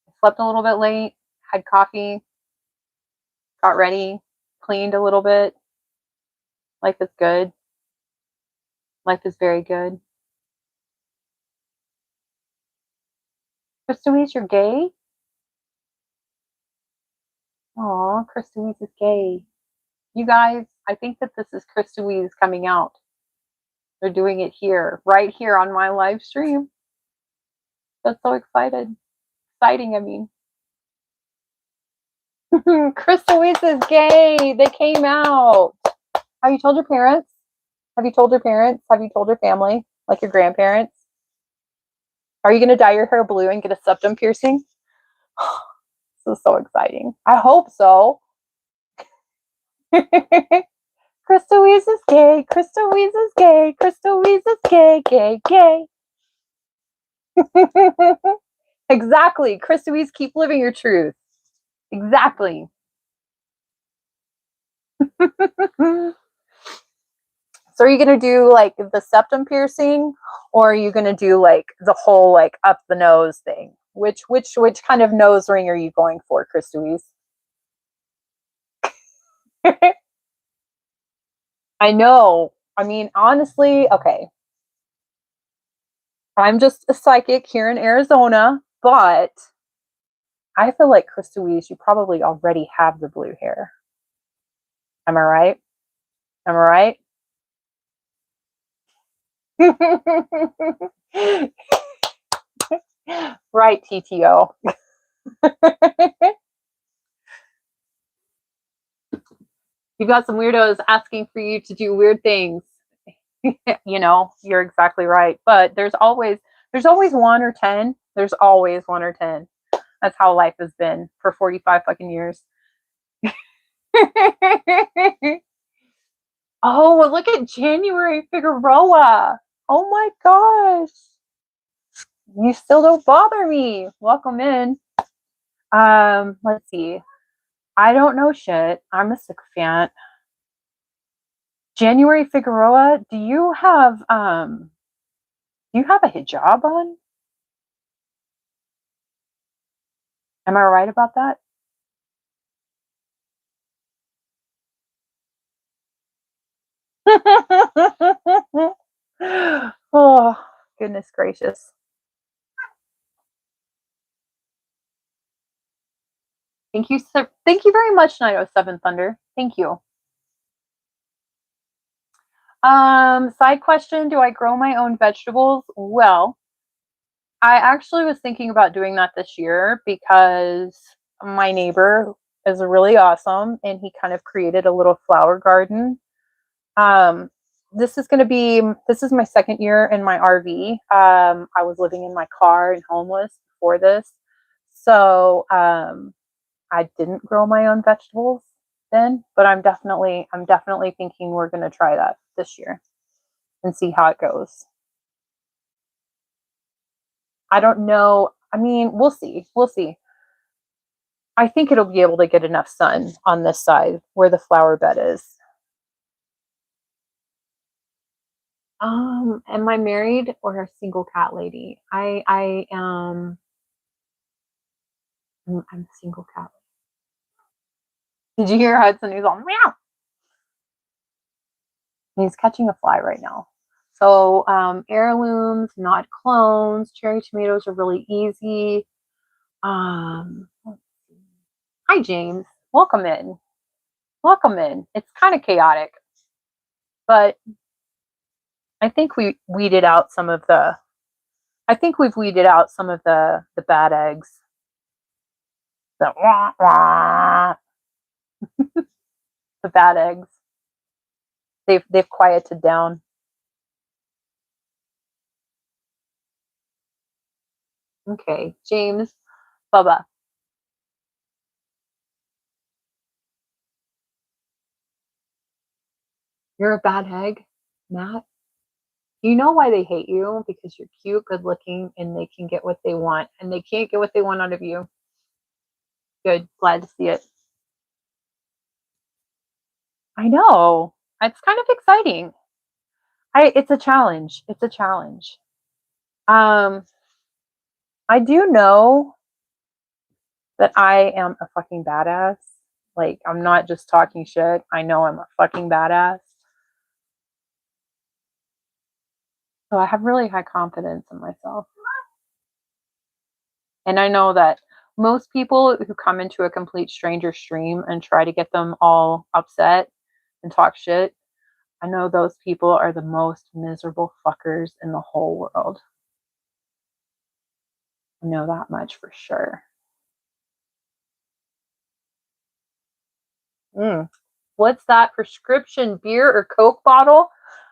I slept a little bit late, had coffee, got ready, cleaned a little bit. Life is good. Life is very good. Chris Louise, you're gay? Aw, Chris Louise is gay. You guys, I think that this is Chris Louise coming out. They're doing it here, right here on my live stream. That's so exciting, I mean. Chris Louise is gay. They came out. Have you told your parents? Have you told your parents? Have you told your family? Like your grandparents? Are you going to dye your hair blue and get a septum piercing? This is so exciting. I hope so. Chris Louise is gay. Chris Louise is gay. Chris Louise is gay. Gay, gay. Exactly. Chris Louise, keep living your truth. Exactly. So are you going to do like the septum piercing, or are you going to do like the whole like up the nose thing? Which kind of nose ring are you going for, Chris Louise? I know. I mean, honestly, okay. I'm just a psychic here in Arizona, but I feel like Chris Louise, you probably already have the blue hair. Am I right? Am I right? Right, TTO. You've got some weirdos asking for you to do weird things. You know, you're exactly right. But there's always one or 10. There's always one or 10. That's how life has been for 45 fucking years. Oh, look at January Figueroa. Oh my gosh. You still don't bother me. Welcome in. Let's see. I don't know shit. I'm a sycophant. January Figueroa, do you have a hijab on? Am I right about that? Oh, goodness gracious. Thank you, sir. Thank you very much, 907 Thunder. Thank you. Side question, do I grow my own vegetables? Well, I actually was thinking about doing that this year because my neighbor is really awesome and he kind of created a little flower garden. This is my second year in my RV. I was living in my car and homeless before this. So, I didn't grow my own vegetables then, but I'm definitely thinking we're going to try that this year and see how it goes. I don't know. I mean, we'll see. We'll see. I think it'll be able to get enough sun on this side where the flower bed is. Am I married or a single cat lady? I am. I'm a single cat. Did you hear Hudson? He's all meow. He's catching a fly right now. So heirlooms, not clones. Cherry tomatoes are really easy. Hi James, welcome in. Welcome in. It's kind of chaotic, but I think we weeded out some of the. I think we've weeded out some of the bad eggs. The wah, wah, the bad eggs. They've quieted down. Okay, James, Bubba. You're a bad egg, Matt. You know why they hate you? Because you're cute, good looking, and they can get what they want, and they can't get what they want out of you. Good, glad to see it. I know. It's kind of exciting. It's a challenge. It's a challenge. Um, I do know that I am a fucking badass. Like, I'm not just talking shit. I know I'm a fucking badass. So I have really high confidence in myself. And I know that most people who come into a complete stranger stream and try to get them all upset and talk shit, I know those people are the most miserable fuckers in the whole world. I know that much for sure. What's that, prescription beer or Coke bottle?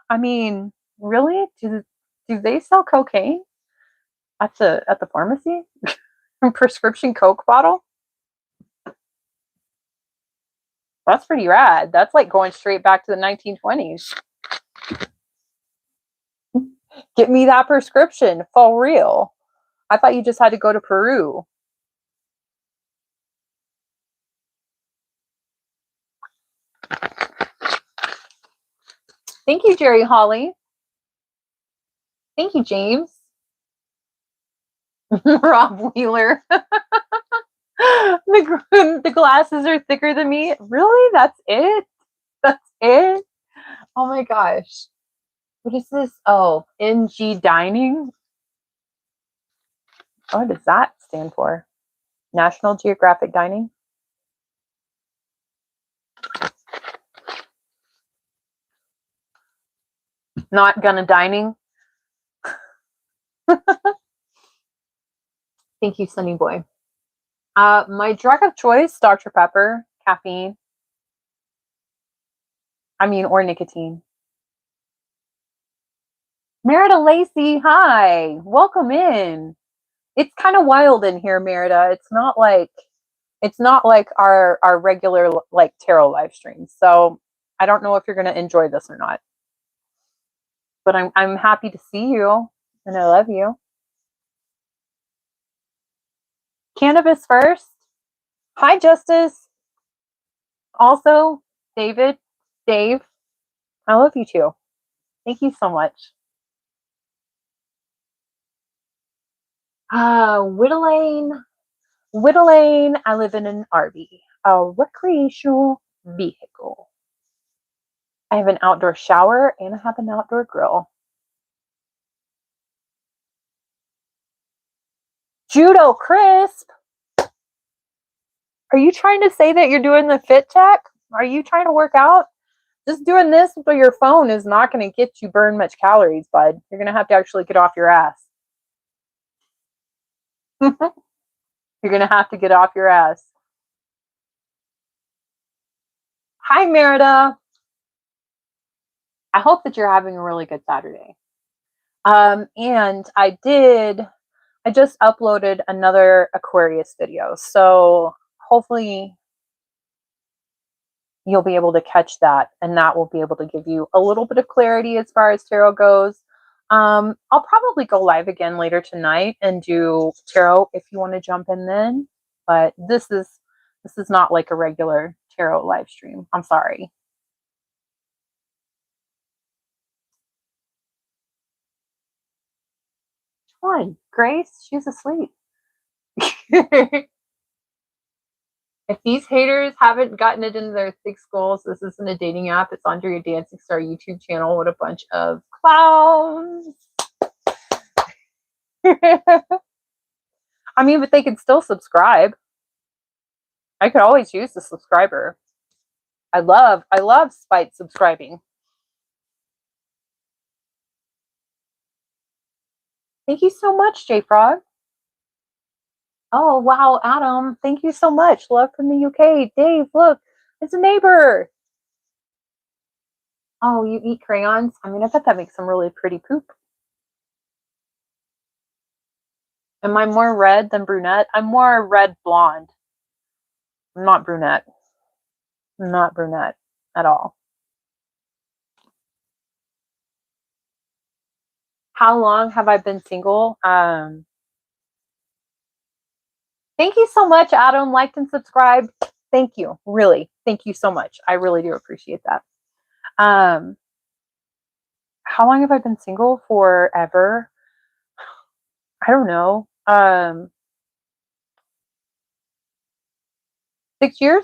I mean, really? Do they sell cocaine at the pharmacy? Prescription Coke bottle? That's pretty rad. That's like going straight back to the 1920s. Get me that prescription for real. I thought you just had to go to Peru. Thank you, Jerry Holly. Thank you, James. Rob Wheeler. The glasses are thicker than me. Really? That's it? That's it? Oh my gosh. What is this? Oh, NG Dining. What does that stand for? National Geographic Dining? Not gonna dining? Thank you, Sunny Boy. My drug of choice, Dr. Pepper, caffeine. Or nicotine. Merida Lacey, hi. Welcome in. It's kind of wild in here, Merida. It's not like our regular like tarot live streams. So I don't know if you're gonna enjoy this or not. But I'm happy to see you and I love you. Cannabis first. Hi, Justice. Also, David, Dave. I love you too. Thank you so much. Whittlane. I live in an RV, a recreational vehicle. I have an outdoor shower and I have an outdoor grill. Judo Crisp. Are you trying to say that you're doing the fit check? Are you trying to work out? Just doing this with your phone is not going to get you burn much calories, bud. You're going to have to actually get off your ass. You're going to have to get off your ass. Hi, Merida. I hope that you're having a really good Saturday. And I just uploaded another Aquarius video. So hopefully you'll be able to catch that, and that will be able to give you a little bit of clarity as far as tarot goes. I'll probably go live again later tonight and do tarot if you want to jump in then. But this is not like a regular tarot live stream. I'm sorry. on, Grace, she's asleep. If these haters haven't gotten it into their thick skulls, this isn't a dating app. It's Andrea Dancing Star YouTube channel. What a bunch of clowns. I mean, but they can still subscribe. I could always use the subscriber. I love spite subscribing. Thank you so much, J-Frog. Oh, wow, Adam. Thank you so much. Love from the UK. Dave, look, it's a neighbor. Oh, you eat crayons? I mean, I bet that makes some really pretty poop. Am I more red than brunette? I'm more red blonde. I'm not brunette. I'm not brunette at all. How long have I been single? Thank you so much, Adam. Liked and subscribed. Thank you. Really. Thank you so much. I really do appreciate that. How long have I been single? Forever. I don't know. 6 years?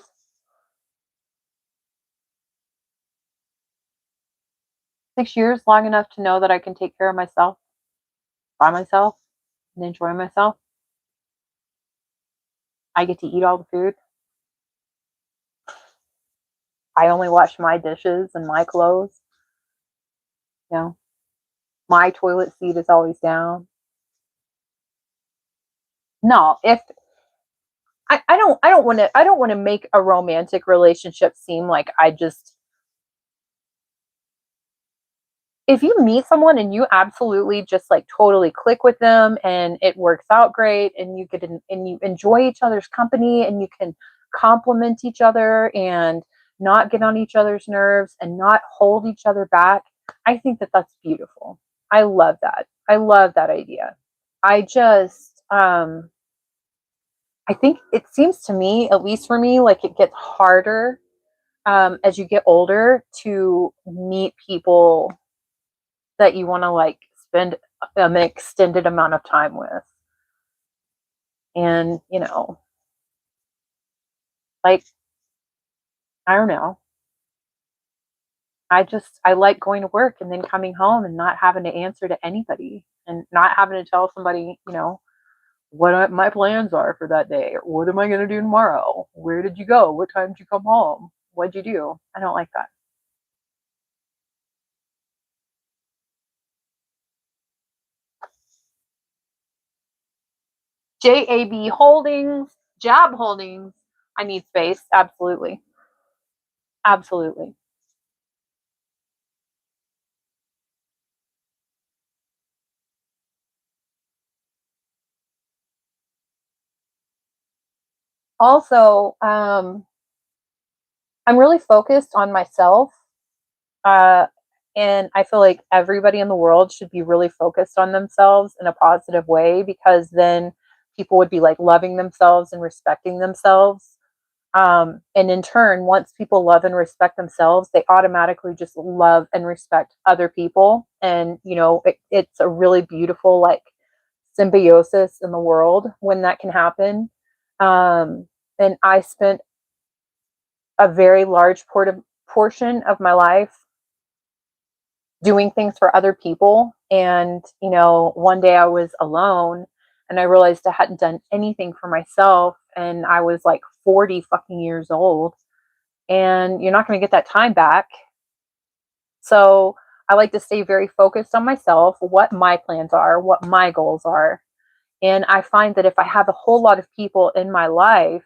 6 years, long enough to know that I can take care of myself by myself and enjoy myself. I get to eat all the food. I only wash my dishes and my clothes. You know, my toilet seat is always down. No, if I don't want to make a romantic relationship seem like I just, if you meet someone and you absolutely just like totally click with them and it works out great and you get in, and you enjoy each other's company and you can compliment each other and not get on each other's nerves and not hold each other back, I think that that's beautiful. I love that. I love that idea. I just I think it seems to me, at least for me, like it gets harder as you get older to meet people that you want to like spend an extended amount of time with. And, you know, like, I don't know. I like going to work and then coming home and not having to answer to anybody and not having to tell somebody, you know, what my plans are for that day or what am I going to do tomorrow? Where did you go? What time did you come home? What'd you do? I don't like that. JAB Holdings, Jab Holdings. I need space. Absolutely. Absolutely. Also, I'm really focused on myself. Uh, and I feel like everybody in the world should be really focused on themselves in a positive way because then people would be like loving themselves and respecting themselves. And in turn, once people love and respect themselves, they automatically just love and respect other people. And, you know, it's a really beautiful, like, symbiosis in the world when that can happen. And I spent a very large portion of my life doing things for other people. And, you know, one day I was alone and I realized I hadn't done anything for myself. And I was like 40 fucking years old. And you're not going to get that time back. So I like to stay very focused on myself, what my plans are, what my goals are. And I find that if I have a whole lot of people in my life,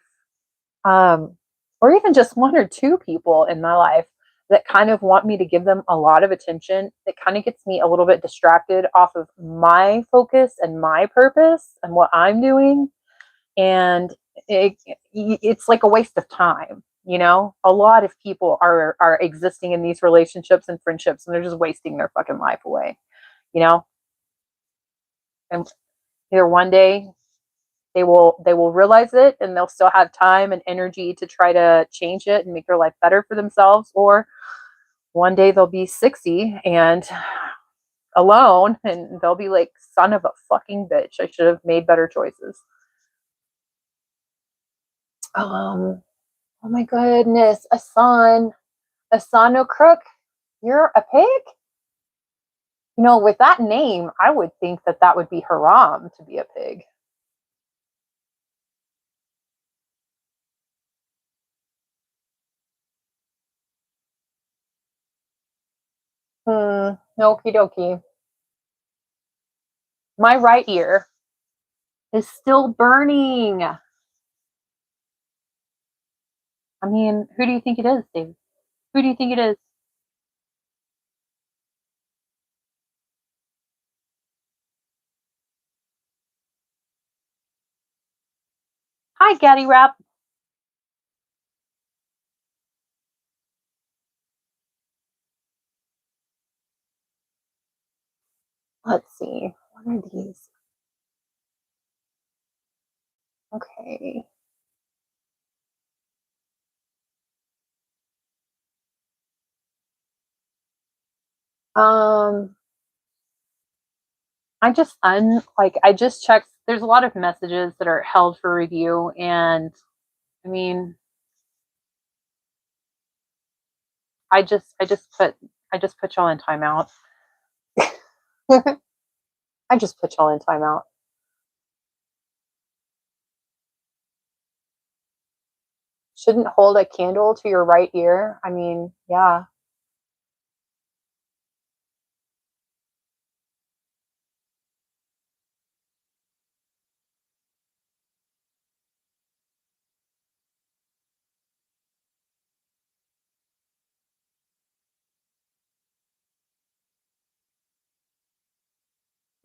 or even just one or two people in my life that kind of want me to give them a lot of attention, it kind of gets me a little bit distracted off of my focus and my purpose and what I'm doing. And it's like a waste of time. You know, a lot of people are existing in these relationships and friendships and they're just wasting their fucking life away, you know. And either one day they will realize it and they'll still have time and energy to try to change it and make their life better for themselves, or one day they'll be 60 and alone, and they'll be like, son of a fucking bitch, I should have made better choices. Oh my goodness, Asano Crook, you're a pig? You know, with that name, I would think that that would be haram to be a pig. Okie dokie. My right ear is still burning. I mean, who do you think it is, Dave? Who do you think it is? Hi, Gaddy Rap. Let's see. What are these? Okay. I just checked. There's a lot of messages that are held for review, and I mean, I just put y'all in timeout. I just put y'all in timeout. Shouldn't hold a candle to your right ear. I mean, yeah.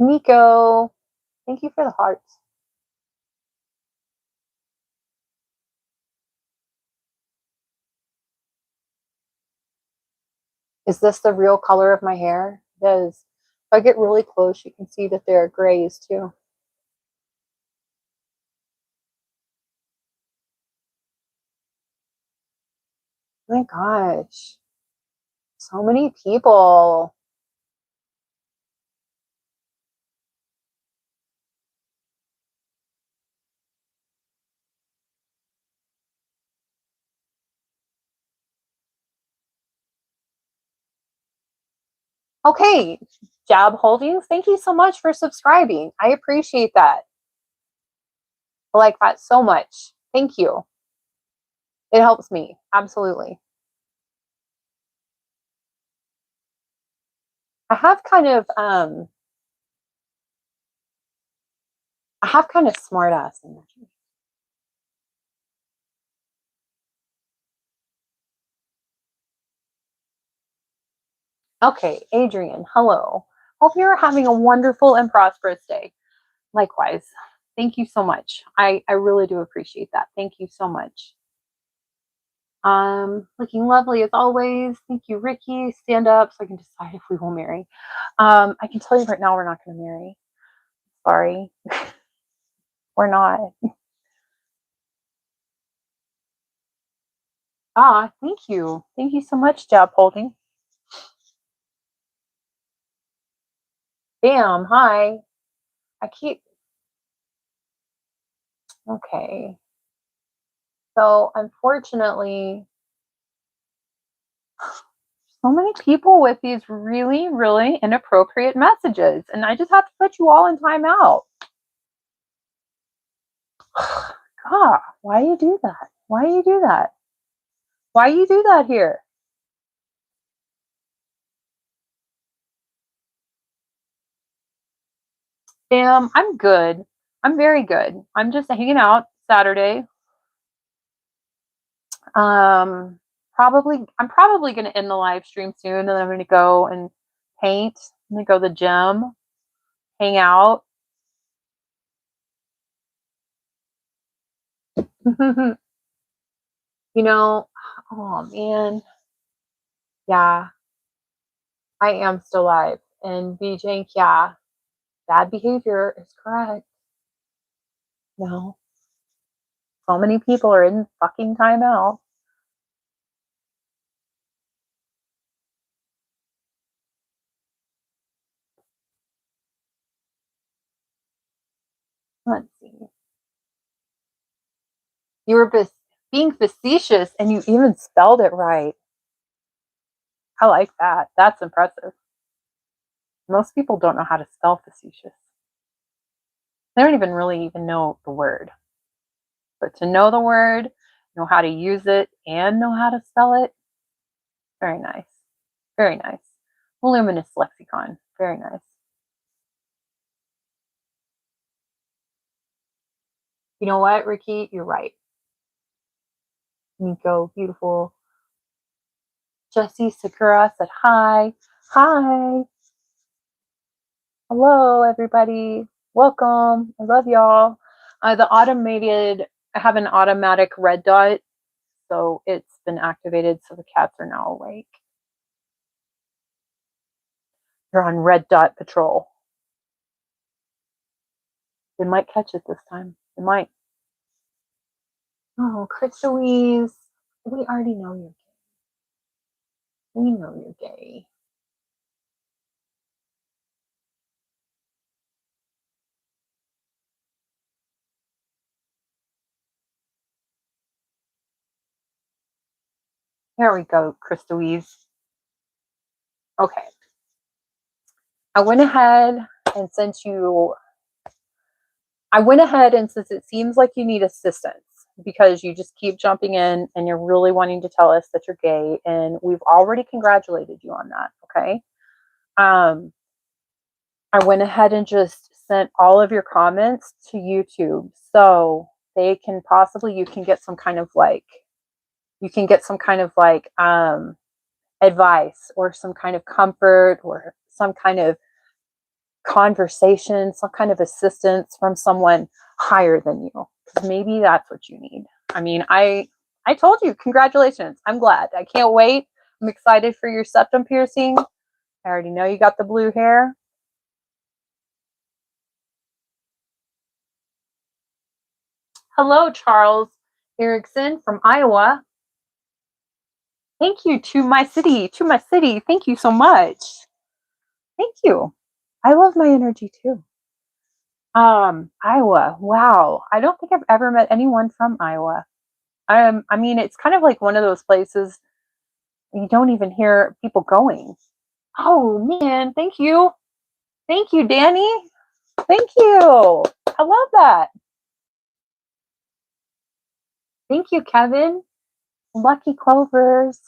Nico, thank you for the hearts. Is this the real color of my hair? It is. If I get really close, you can see that there are grays too. Oh my gosh. So many people. Okay, Jab Holdings, thank you so much for subscribing. I appreciate that. I like that so much. Thank you. It helps me. Absolutely. I have kind of smart ass energy. Okay, Adrian, hello. Hope you're having a wonderful and prosperous day. Likewise. Thank you so much. I really do appreciate that. Thank you so much. Looking lovely as always. Thank you, Ricky. Stand up so I can decide if we will marry. I can tell you right now we're not going to marry. Sorry. We're not. Thank you. Thank you so much, Jab Holding. Bam, hi. I keep okay. So unfortunately, so many people with these really, really inappropriate messages, and I just have to put you all in timeout. God, why you do that? Why you do that? Why you do that here? I'm good. I'm very good. I'm just hanging out Saturday. I'm probably gonna end the live stream soon, and then I'm gonna go and paint. I'm gonna go to the gym, hang out. You know, oh man, yeah, I am still alive. And BJ, yeah, bad behavior is correct. No, so many people are in fucking timeout. You were being facetious and you even spelled it right. I like that. That's impressive. Most people don't know how to spell facetious. They don't even really even know the word. But to know the word, know how to use it, and know how to spell it, very nice. Very nice. Voluminous lexicon. Very nice. You know what, Ricky? You're right. Nico, beautiful. Jesse Sakura said hi. Hi. Hello, everybody. Welcome. I love y'all. I have an automatic red dot, so it's been activated, so the cats are now awake. They're on red dot patrol. They might catch it this time. They might. Oh, Crystalise, we already know you're gay. We know you're gay. There we go, Crystalise. Okay. I went ahead and since it seems like you need assistance because you just keep jumping in and you're really wanting to tell us that you're gay, and we've already congratulated you on that, okay? I went ahead and just sent all of your comments to YouTube so they can you can get some kind of advice or some kind of comfort or some kind of conversation, some kind of assistance from someone higher than you. Maybe that's what you need. I mean, I told you, congratulations. I'm glad. I can't wait. I'm excited for your septum piercing. I already know you got the blue hair. Hello, Charles Erickson from Iowa. Thank you to my city. Thank you so much. Thank you. I love my energy too. Iowa. Wow. I don't think I've ever met anyone from Iowa. I mean, it's kind of like one of those places you don't even hear people going. Oh man, thank you. Thank you, Danny. Thank you. I love that. Thank you, Kevin. Lucky Clovers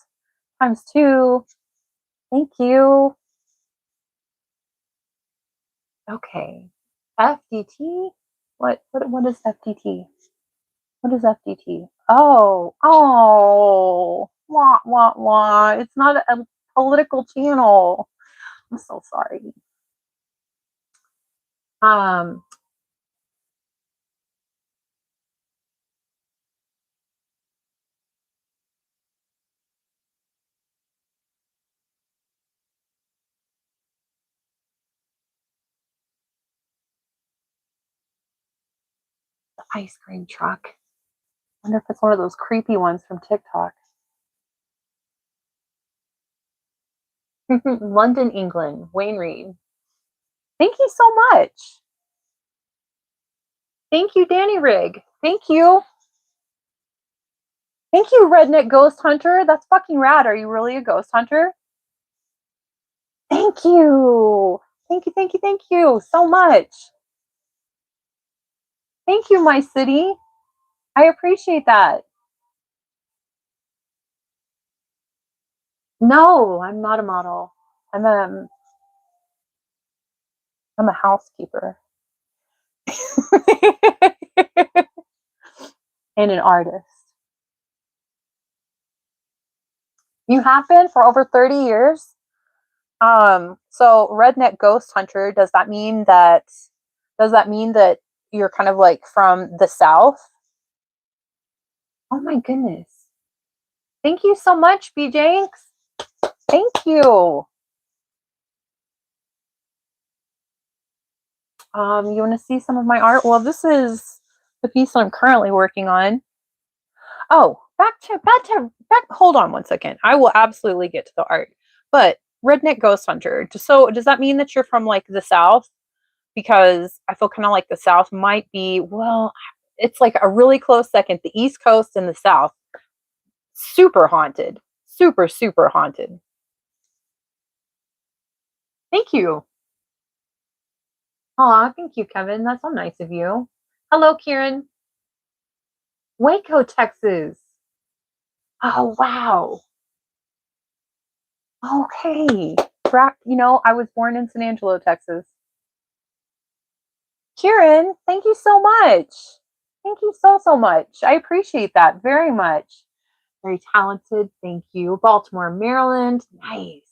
times 2. Thank you. Okay. FDT? What is FDT? What is FDT? Oh, wah, wah, wah. It's not a political channel. I'm so sorry. Um, the ice cream truck. I wonder if it's one of those creepy ones from TikTok. London, England. Wayne Reed. Thank you so much. Thank you, Danny Rig. Thank you. Thank you, Redneck Ghost Hunter. That's fucking rad. Are you really a ghost hunter? Thank you. Thank you so much. Thank you, my city. I appreciate that. No, I'm not a model. I'm a housekeeper. And an artist. You have been for over 30 years? So redneck ghost hunter, does that mean that you're kind of like from the South? Oh my goodness. Thank you so much, B Jenks. Thank you. You want to see some of my art? Well, this is the piece I'm currently working on. Oh, back. Hold on one second. I will absolutely get to the art. But redneck ghost hunter. So does that mean that you're from like the South? Because I feel kind of like the South might be, well, it's like a really close second. The East Coast and the South, super haunted. Super, super haunted. Thank you. Aw, thank you, Kevin. That's so nice of you. Hello, Kieran. Waco, Texas. Oh, wow. Okay. I was born in San Angelo, Texas. Kieran, thank you so much. Thank you so, so much. I appreciate that very much. Very talented. Thank you. Baltimore, Maryland. Nice.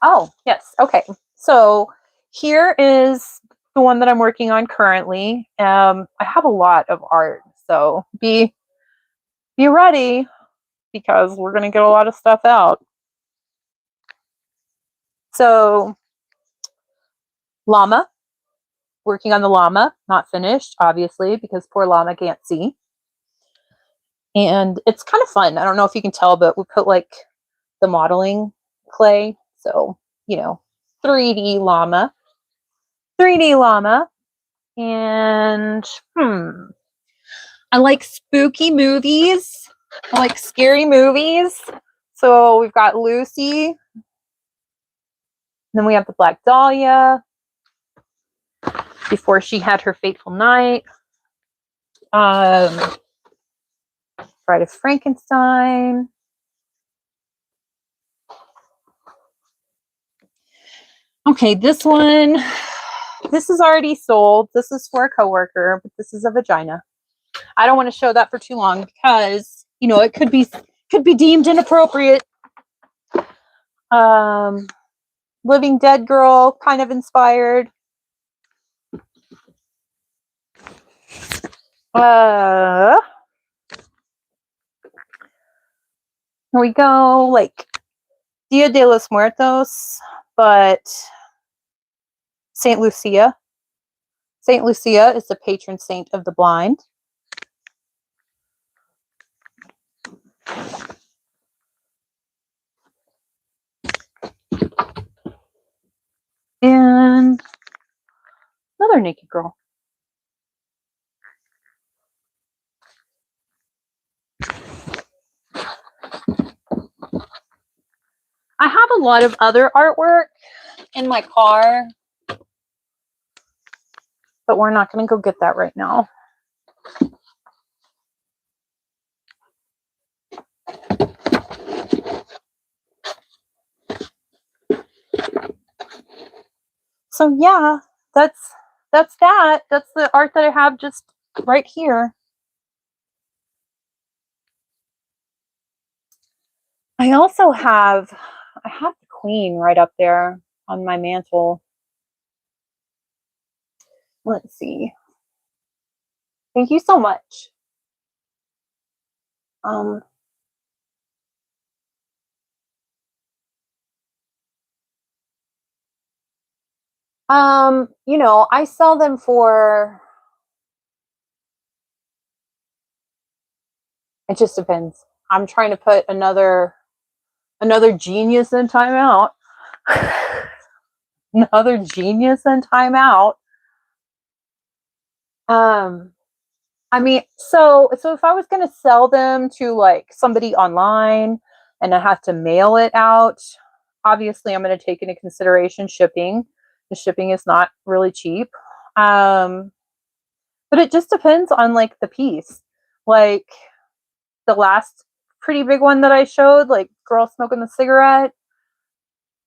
Oh, yes. Okay. So here is the one that I'm working on currently. I have a lot of art, so be ready because we're going to get a lot of stuff out. So llama, working on the llama, not finished, obviously, because poor llama can't see. And it's kind of fun. I don't know if you can tell, but we put like the modeling clay. So, 3D llama. 3D llama. And I like spooky movies. I like scary movies. So we've got Lucy. Then we have the Black Dahlia. Before she had her fateful night. Bride of Frankenstein. Okay, this one. This is already sold. This is for a coworker, but this is a vagina. I don't want to show that for too long because it could be deemed inappropriate. Living Dead girl, kind of inspired. Here we go, like Dia de los Muertos, but Saint Lucia. Saint Lucia is the patron saint of the blind. And another naked girl. I have a lot of other artwork in my car, but we're not going to go get that right now. So yeah, that's that. That's the art that I have just right here. I have the Queen right up there on my mantle. Let's see. Thank you so much. I sell them for, it just depends. I'm trying to put another genius in timeout. Another genius in timeout. I mean, so if I was going to sell them to like somebody online and I have to mail it out, obviously I'm going to take into consideration shipping. The shipping is not really cheap. But it just depends on like the piece. Like the last pretty big one that I showed, like girl smoking the cigarette,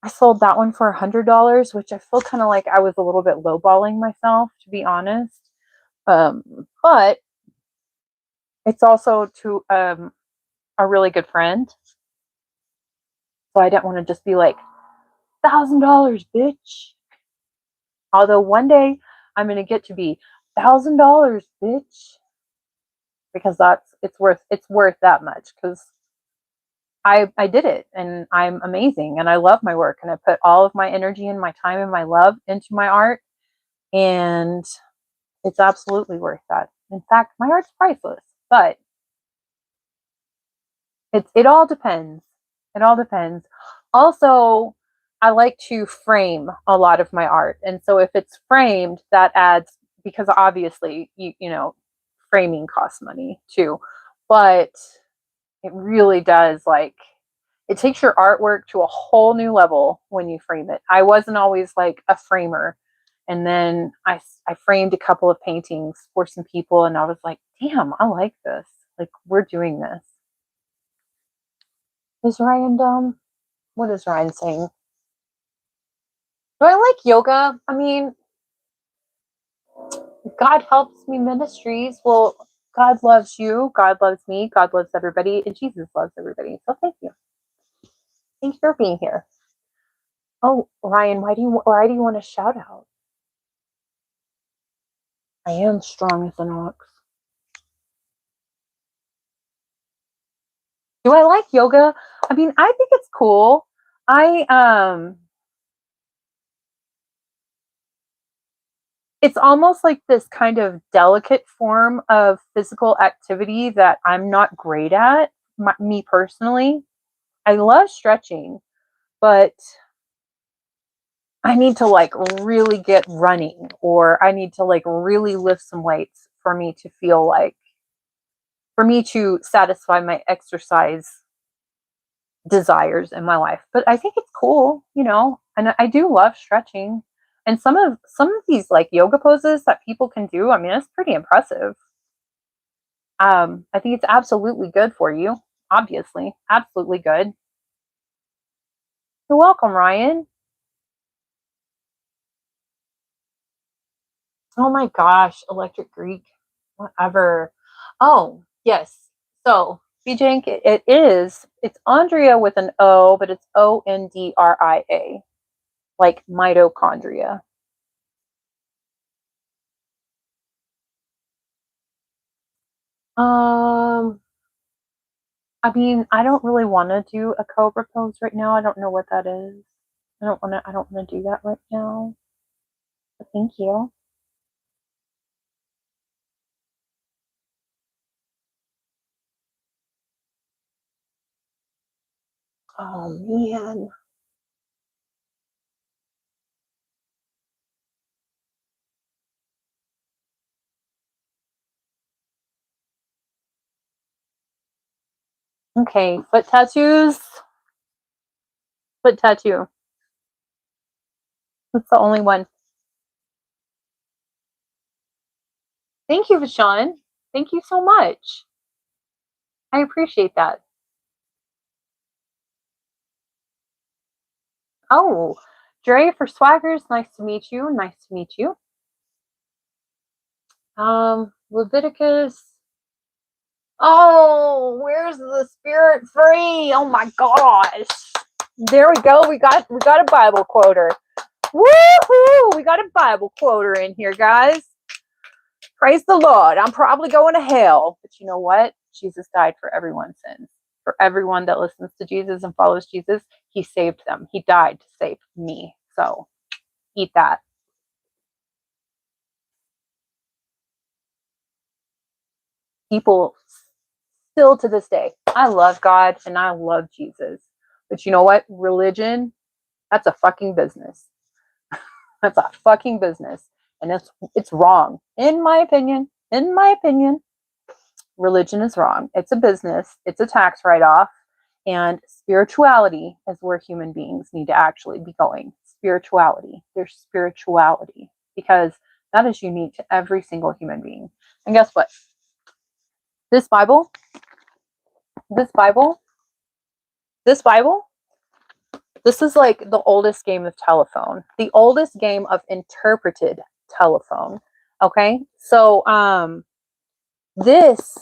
I sold that one for $100, which I feel kind of like I was a little bit lowballing myself, to be honest. But it's also to a really good friend. So I didn't want to just be like, $1,000, bitch. Although one day I'm going to get to be $1,000, bitch. Because it's worth that much. Because I did it and I'm amazing and I love my work and I put all of my energy and my time and my love into my art. And it's absolutely worth that. In fact, my art's priceless, but it all depends. It all depends. Also, I like to frame a lot of my art. And so if it's framed, that adds, because obviously, framing costs money too, but it really does, like, it takes your artwork to a whole new level when you frame it. I wasn't always like a framer. And then I framed a couple of paintings for some people, and I was like, damn, I like this. Like, we're doing this. Is Ryan dumb? What is Ryan saying? Do I like yoga? I mean, God helps me ministries. Well, God loves you. God loves me. God loves everybody. And Jesus loves everybody. So thank you. Thank you for being here. Oh, Ryan, why do you want a shout out? I am strong as an ox. Do I like yoga? I mean, I think it's cool. It's almost like this kind of delicate form of physical activity that I'm not great at, me personally. I love stretching, but I need to like really get running, or I need to like really lift some weights for me to feel like, for me to satisfy my exercise desires in my life. But I think it's cool, and I do love stretching. And some of these like yoga poses that people can do, I mean, it's pretty impressive. I think it's absolutely good for you. Obviously, absolutely good. You're welcome, Ryan. Oh my gosh, Electric Greek, whatever. Oh yes. So BJ, it's Andrea with an O, but it's Ondria, like mitochondria. Um, I mean, I don't really want to do a cobra pose right now. I don't know what that is. I don't want to do that right now. But thank you. Oh man. Okay, foot tattoos. Foot tattoo. That's the only one. Thank you, Vashon. Thank you so much. I appreciate that. Oh, Dre for Swaggers, nice to meet you. Nice to meet you. Leviticus. Oh, where's the spirit free? Oh my gosh. There we go. We got a Bible quoter. Woohoo! We got a Bible quoter in here, guys. Praise the Lord. I'm probably going to hell. But you know what? Jesus died for everyone's sins. For everyone that listens to Jesus and follows Jesus, he saved them. He died to save me. So eat that. People still to this day, I love God and I love Jesus. But you know what? Religion, that's a fucking business. That's a fucking business. And it's wrong. In my opinion. In my opinion, religion is wrong. It's a business. It's a tax write-off. And spirituality is where human beings need to actually be going. Spirituality. There's spirituality. Because that is unique to every single human being. And guess what? This Bible, this Bible, this Bible, this is like the oldest game of telephone, the oldest game of interpreted telephone. Okay. So this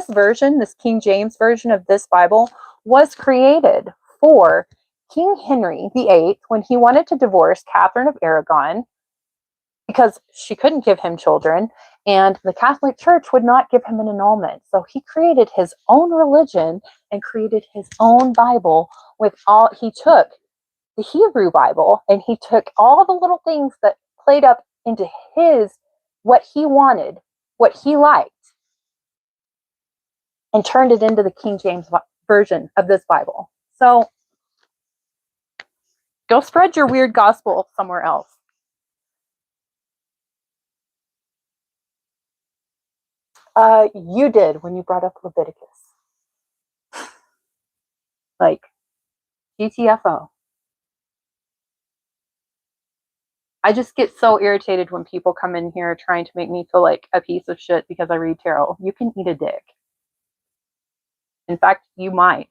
version, this King James version of this Bible was created for King Henry VIII when he wanted to divorce Catherine of Aragon because she couldn't give him children and the Catholic Church would not give him an annulment. So he created his own religion and created his own Bible with all, he took the Hebrew Bible and he took all the little things that played up into his, what he wanted, what he liked, and turned it into the King James version of this Bible. So go spread your weird gospel somewhere else. You did when you brought up Leviticus. Like, GTFO. I just get so irritated when people come in here trying to make me feel like a piece of shit because I read tarot. You can eat a dick. In fact, you might.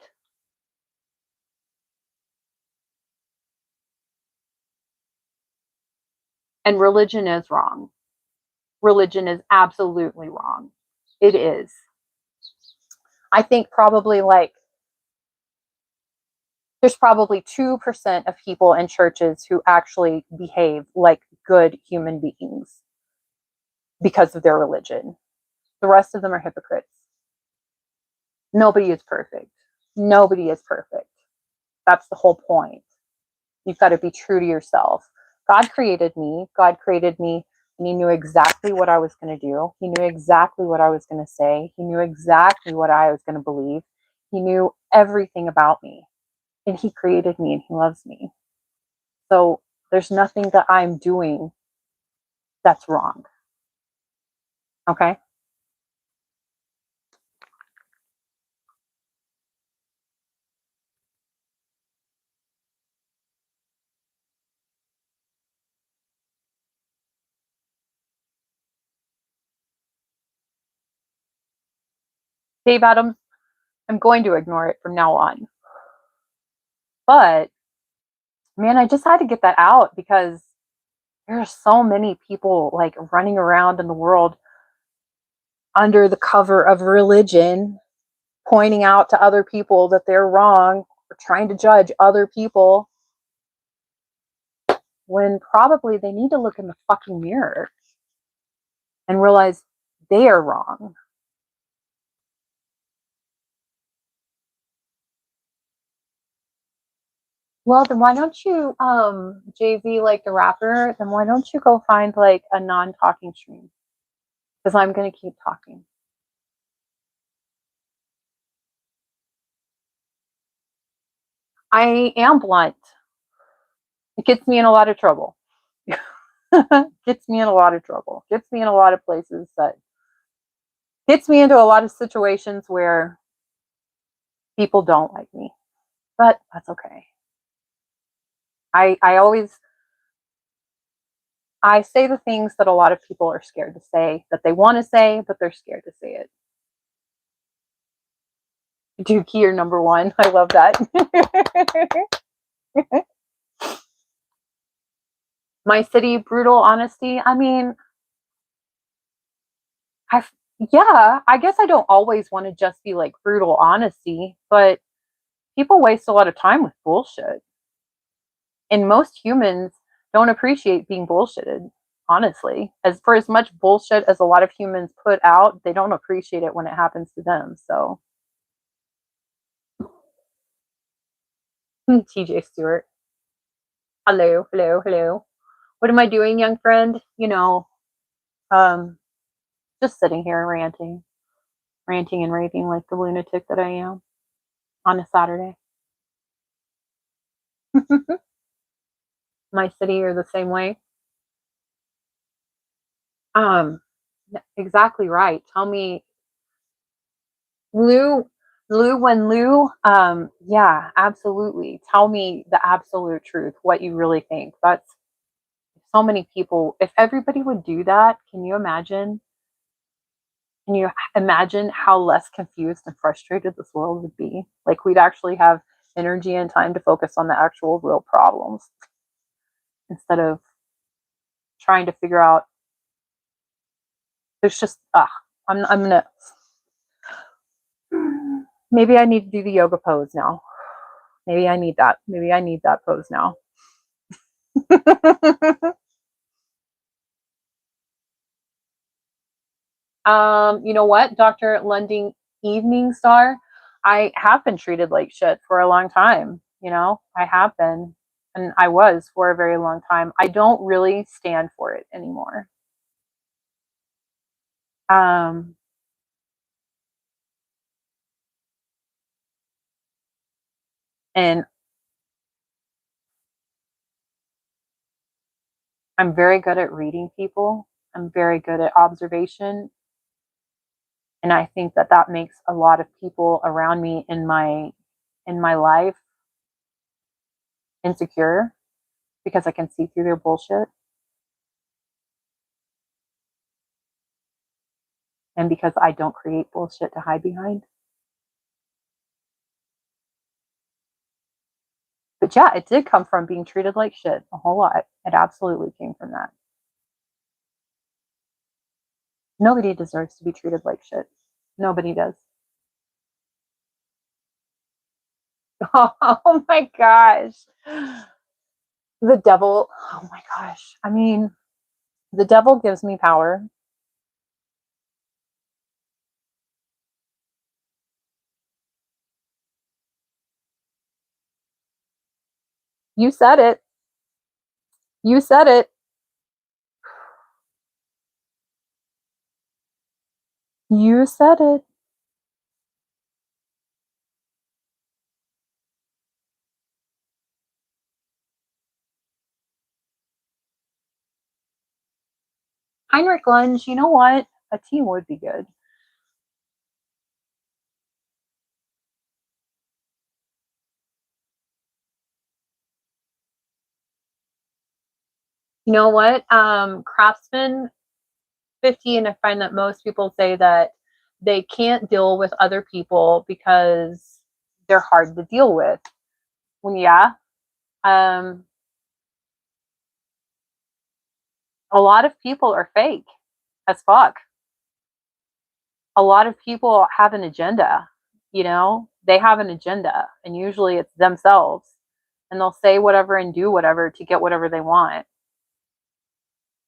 And religion is wrong. Religion is absolutely wrong. It is. I think probably there's probably 2% of people in churches who actually behave like good human beings because of their religion. The rest of them are hypocrites. Nobody is perfect. Nobody is perfect. That's the whole point. You've got to be true to yourself. God created me. God created me, and He knew exactly what I was going to do. He knew exactly what I was going to say. He knew exactly what I was going to believe. He knew everything about me, and He created me, and He loves me. So there's nothing that I'm doing that's wrong. Okay? Dave Adams, I'm going to ignore it from now on. But man, I just had to get that out because there are so many people like running around in the world under the cover of religion, pointing out to other people that they're wrong or trying to judge other people when probably they need to look in the fucking mirror and realize they are wrong. Well, then why don't you, JV, like the rapper, then why don't you go find like a non-talking stream? Because I'm going to keep talking. I am blunt. It gets me in a lot of trouble. Gets me in a lot of trouble. Gets me in a lot of places that gets me into a lot of situations where people don't like me. But that's okay. I always I say the things that a lot of people are scared to say, that they want to say, but they're scared to say it. Dookie, you're number one. I love that. My city, brutal honesty. I mean, I yeah, I guess I don't always want to just be like brutal honesty, but people waste a lot of time with bullshit. And most humans don't appreciate being bullshitted, honestly. As much bullshit as a lot of humans put out, they don't appreciate it when it happens to them. So TJ Stewart. Hello, hello, hello. What am I doing, young friend? Um, just sitting here ranting and raving like the lunatic that I am on a Saturday. My city are the same way. Um, exactly right. Tell me, Lou, yeah, absolutely. Tell me the absolute truth, what you really think. That's so many people. If everybody would do that, can you imagine? Can you imagine how less confused and frustrated this world would be? Like we'd actually have energy and time to focus on the actual real problems instead of trying to figure out. There's just I'm gonna maybe I need to do the yoga pose now. Maybe I need that. Maybe I need that pose now. You know what, Dr. Lunding Evening Star? I have been treated like shit for a long time. I have been, and I was for a very long time. I don't really stand for it anymore. Um, and I'm very good at reading people. I'm very good at observation. And I think that that makes a lot of people around me in my life insecure, because I can see through their bullshit. And because I don't create bullshit to hide behind. But yeah, it did come from being treated like shit a whole lot. It absolutely came from that. Nobody deserves to be treated like shit. Nobody does. Oh my gosh. The devil, oh my gosh. I mean, the devil gives me power. You said it. You said it. You said it. Heinrich Lunge, you know what? A team would be good. You know what? Craftsman 50, and I find that most people say that they can't deal with other people because they're hard to deal with. When yeah, um, a lot of people are fake as fuck. A lot of people have an agenda, they have an agenda, and usually it's themselves, and they'll say whatever and do whatever to get whatever they want.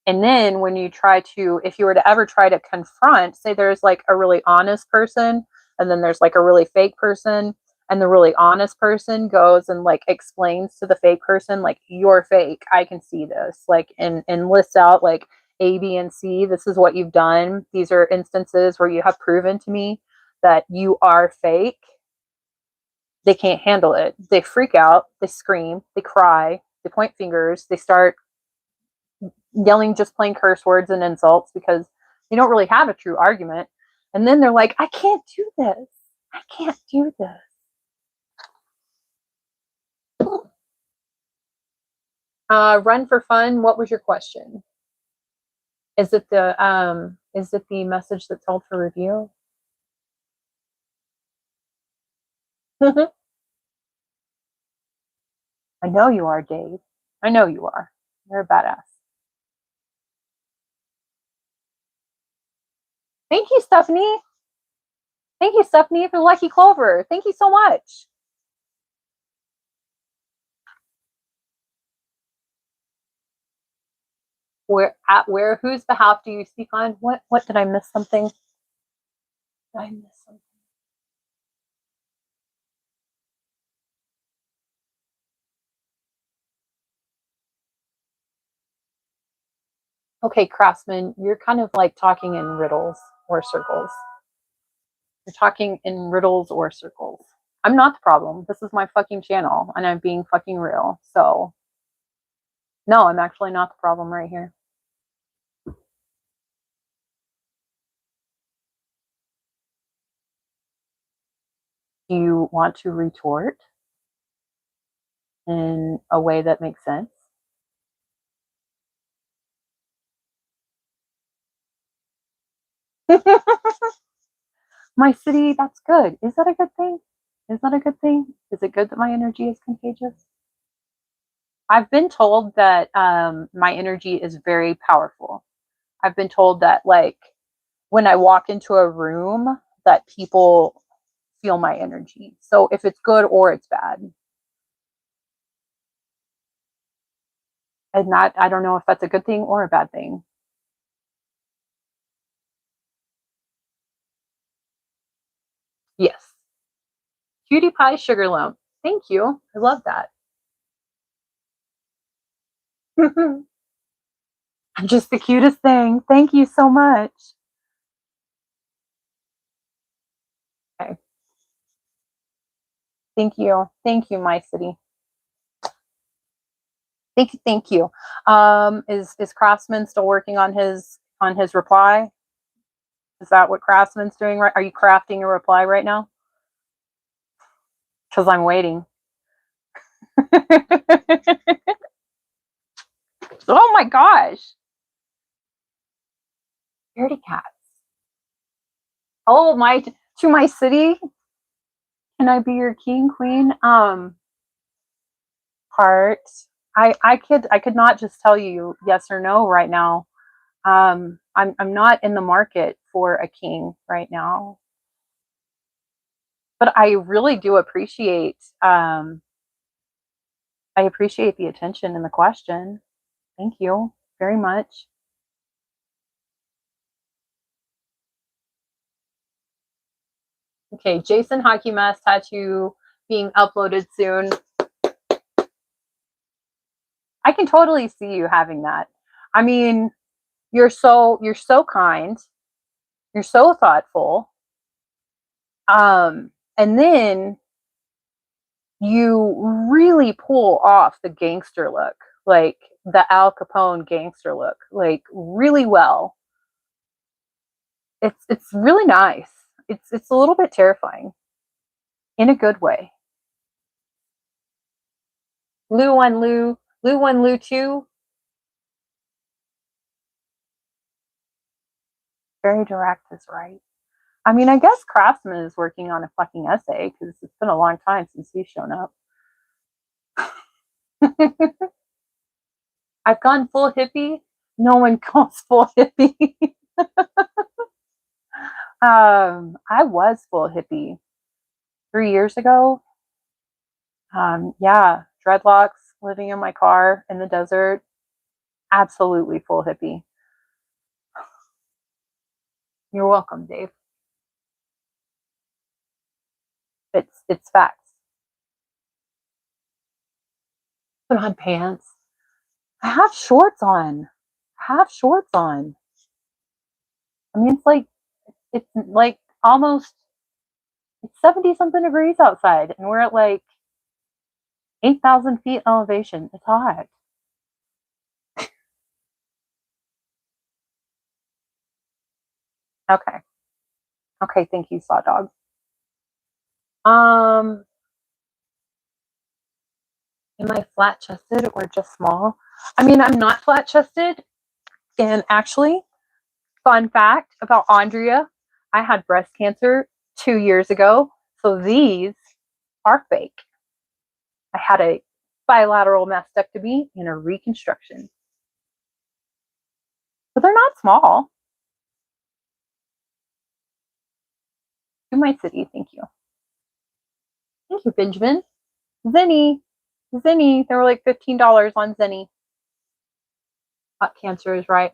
And then when you try to, if you were to ever try to confront, say there's like a really honest person, and then there's like a really fake person, and the really honest person goes and like explains to the fake person, like, you're fake, I can see this, like, and lists out like A, B, and C. This is what you've done. These are instances where you have proven to me that you are fake. They can't handle it. They freak out. They scream. They cry. They point fingers. They start yelling just plain curse words and insults because they don't really have a true argument. And then they're like, I can't do this. I can't do this. Run for fun. What was your question? Is it the message that's held for review? I know you are, Dave. I know you are. You're a badass. Thank you, Stephanie. Thank you, Stephanie, for Lucky Clover. Thank you so much. Where whose behalf do you speak on? What did I miss something? Did I miss something? Okay, Craftsman, you're kind of like talking in riddles or circles. You're talking in riddles or circles. I'm not the problem. This is my fucking channel, and I'm being fucking real. So, no, I'm actually not the problem right here. Do you want to retort in a way that makes sense? My city, that's good. Is that a good thing? Is that a good thing? Is it good that my energy is contagious? I've been told that my energy is very powerful. I've been told that, like, when I walk into a room, that people feel my energy. So if it's good or it's bad. And that, I don't know if that's a good thing or a bad thing. Yes. Cutie pie sugar lump. Thank you. I love that. I'm just the cutest thing. Thank you so much. Okay. Thank you. Thank you, my city. Thank you. Is Craftsman still working on his reply? Is that what Craftsman's doing? Right? Are you crafting a reply right now? Because I'm waiting. Oh my gosh. Scaredy cats. Oh my, to my city. Can I be your king, queen? Heart. I could not just tell you yes or no right now. I'm not in the market for a king right now. But I really do appreciate I appreciate the attention and the question. Thank you very much. Okay, Jason Hockey Mask tattoo being uploaded soon. I can totally see you having that. I mean, you're so kind. You're so thoughtful. And then you really pull off the gangster look, like the Al Capone gangster look, like really well. It's really nice. It's a little bit terrifying in a good way. Lou 1, Lou 1, Lou 2. Very direct is right. I mean, I guess Craftsman is working on a fucking essay because it's been a long time since he's shown up. I've gone full hippie. No one goes full hippie. I was full hippie 3 years ago. Yeah, dreadlocks, living in my car in the desert. Absolutely full hippie. You're welcome, Dave. It's facts. Put on pants. I have shorts on. I have shorts on. I mean, it's like almost it's 70 something degrees outside, and we're at like 8,000 feet elevation. It's hot. Okay. Okay. Thank you, Saw Dog. Um, am I flat chested or just small? I mean, I'm not flat chested. And actually, fun fact about Andrea, I had breast cancer 2 years ago. So these are fake. I had a bilateral mastectomy and a reconstruction. But they're not small. To my city, thank you. Thank you, Benjamin. Zenny. Zenny. They were like $15 on Zenny. Hot cancer is right.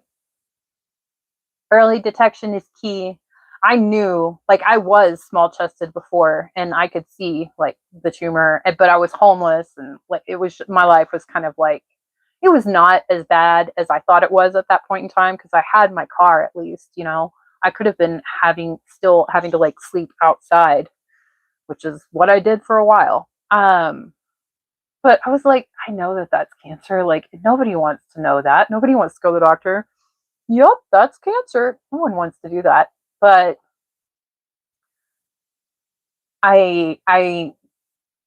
Early detection is key. I knew, like, I was small chested before and I could see like the tumor, but I was homeless and like it was my life was kind of like it was not as bad as I thought it was at that point in time because I had my car at least, you know. I could have been still having to like sleep outside, which is what I did for a while. But I was like, I know that that's cancer. Like nobody wants to know that. Nobody wants to go to the doctor. Yep, that's cancer. No one wants to do that. But I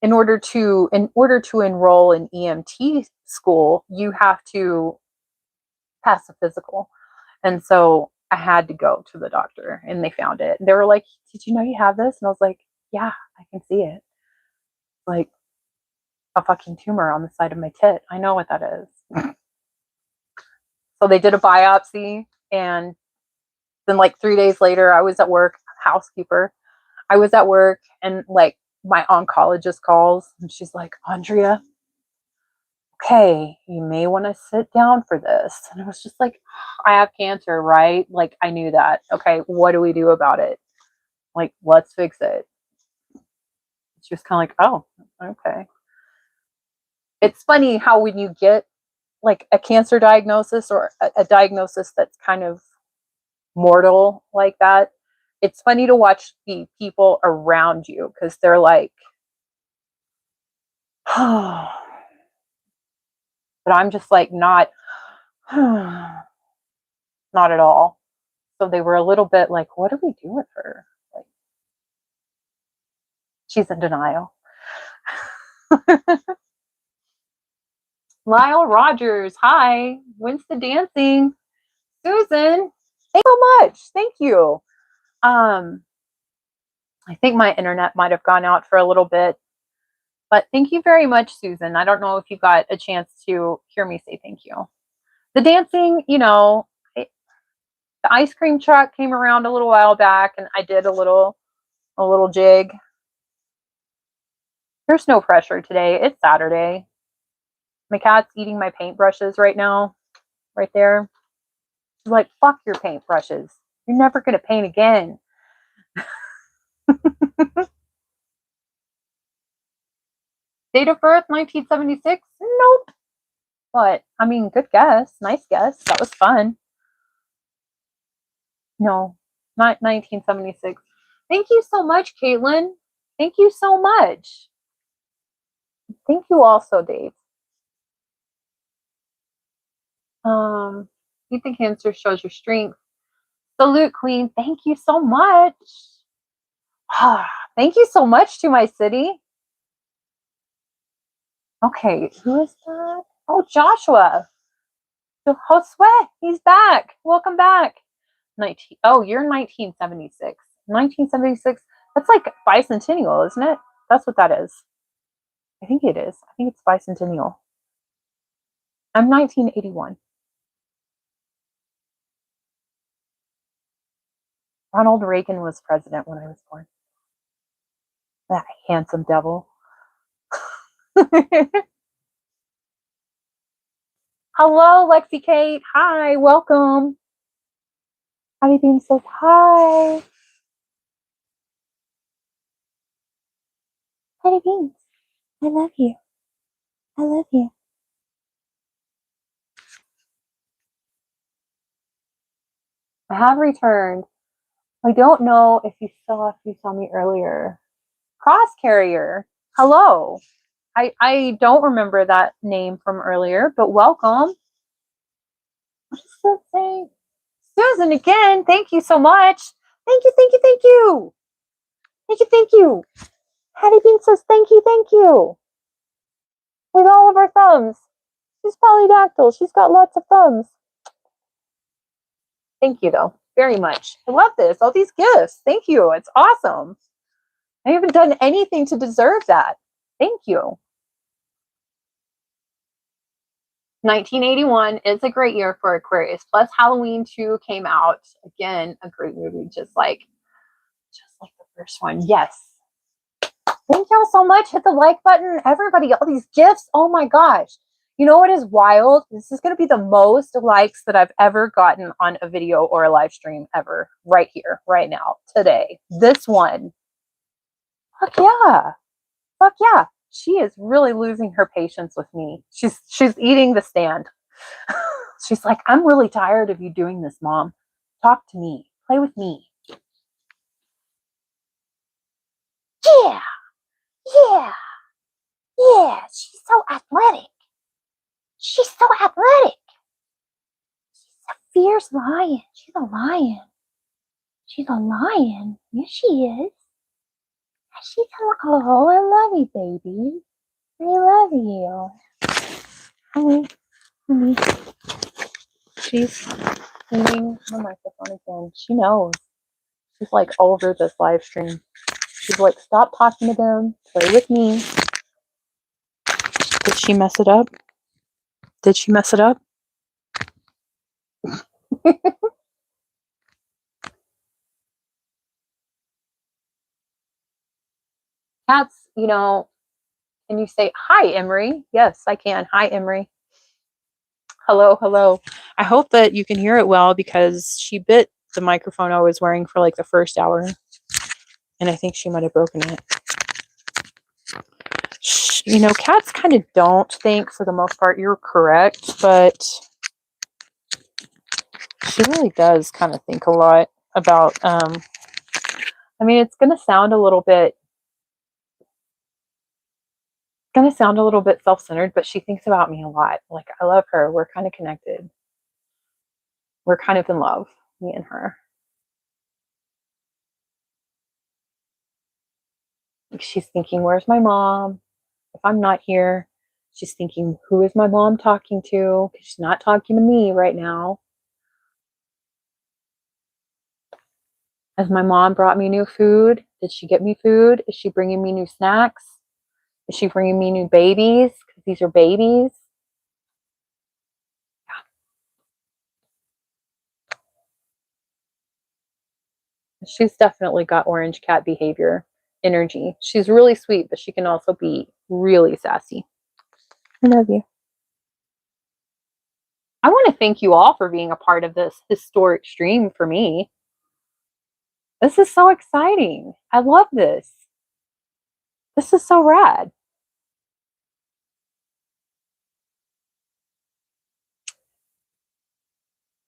in order to enroll in EMT school, you have to pass a physical. And so I had to go to the doctor and they found it. They were like, "Did you know you have this?" And I was like, "Yeah, I can see it. Like a fucking tumor on the side of my tit. I know what that is." So they did a biopsy and then like 3 days later I was at work, housekeeper. I was at work and like my oncologist calls and she's like, "Andrea, okay, you may want to sit down for this." And I was just like, "I have cancer, right?" Like I knew that. Okay, what do we do about it? Like, let's fix it. She was kind of like, "Oh, okay." It's funny how when you get like a cancer diagnosis or a diagnosis that's kind of mortal like that, it's funny to watch the people around you because they're like, oh, but I'm just like, not, not at all. So they were a little bit like, what do we do with her? Like, she's in denial. Lyle Rogers, hi. When's the dancing? Susan, thank you so much. Thank you. I think my internet might have gone out for a little bit, but thank you very much, Susan. I don't know if you got a chance to hear me say thank you. The dancing, the ice cream truck came around a little while back, and I did a little jig. There's no pressure today. It's Saturday. My cat's eating my paintbrushes right now, right there. She's like, fuck your paintbrushes. You're never going to paint again. Date of birth, 1976? Nope. But, I mean, good guess. Nice guess. That was fun. No, not 1976. Thank you so much, Caitlin. Thank you so much. Thank you also, Dave. You think cancer shows your strength. Salute, Queen. Thank you so much. Thank you so much to my city. Okay, who is that? Oh, Joshua. Josue, he's back. Welcome back. You're 1976. 1976. That's like bicentennial, isn't it? That's what that is. I think it is. I think it's bicentennial. I'm 1981. Ronald Reagan was president when I was born. That handsome devil. Hello, Lexi Kate. Hi, welcome. Abby Bean says hi. Abby Beans, I love you. I love you. I have returned. I don't know if you saw me earlier. Cross Carrier. Hello. I don't remember that name from earlier, but welcome. What does that say? Susan again. Thank you so much. Thank you, thank you, thank you. Thank you, thank you. Hattie Bean says thank you, thank you. With all of our thumbs. She's polydactyl. She's got lots of thumbs. Thank you, though, very much. I love this. All these gifts. Thank you. It's awesome. I haven't done anything to deserve that. Thank you. 1981 is a great year for Aquarius. Plus Halloween 2 came out. Again, a great movie, just like the first one. Yes. Thank y'all so much. Hit the like button. Everybody, all these gifts. Oh my gosh. You know what is wild? This is going to be the most likes that I've ever gotten on a video or a live stream ever. Right here, right now, today. This one. Fuck yeah. Fuck yeah. She is really losing her patience with me. She's eating the stand. She's like, I'm really tired of you doing this, Mom. Talk to me. Play with me. Yeah. Yeah. Yeah. She's so athletic. She's so athletic. She's a fierce lion. She's a lion. She's a lion. Yes, she is. She's a, oh, I love you, baby. I love you. Honey, honey. She's cleaning her microphone again. She knows. She's like over this live stream. She's like, stop talking to them. Play with me. Did she mess it up? Did she mess it up? Cats, can you say, hi, Emery? Yes, I can. Hi, Emery. Hello, hello. I hope that you can hear it well because she bit the microphone I was wearing for like the first hour. And I think she might have broken it. Cats kind of don't think, for the most part, you're correct, but she really does kind of think a lot about, it's going to sound a little bit self-centered, but she thinks about me a lot. Like, I love her. We're kind of connected. We're kind of in love, me and her. She's thinking, where's my mom? If I'm not here, she's thinking, who is my mom talking to? Because she's not talking to me right now. Has my mom brought me new food? Did she get me food? Is she bringing me new snacks? Is she bringing me new babies? Because these are babies. She's definitely got orange cat behavior energy. She's really sweet, but she can also be really sassy. I love you. I want to thank you all for being a part of this historic stream for me. This is so exciting. I love this. This is so rad.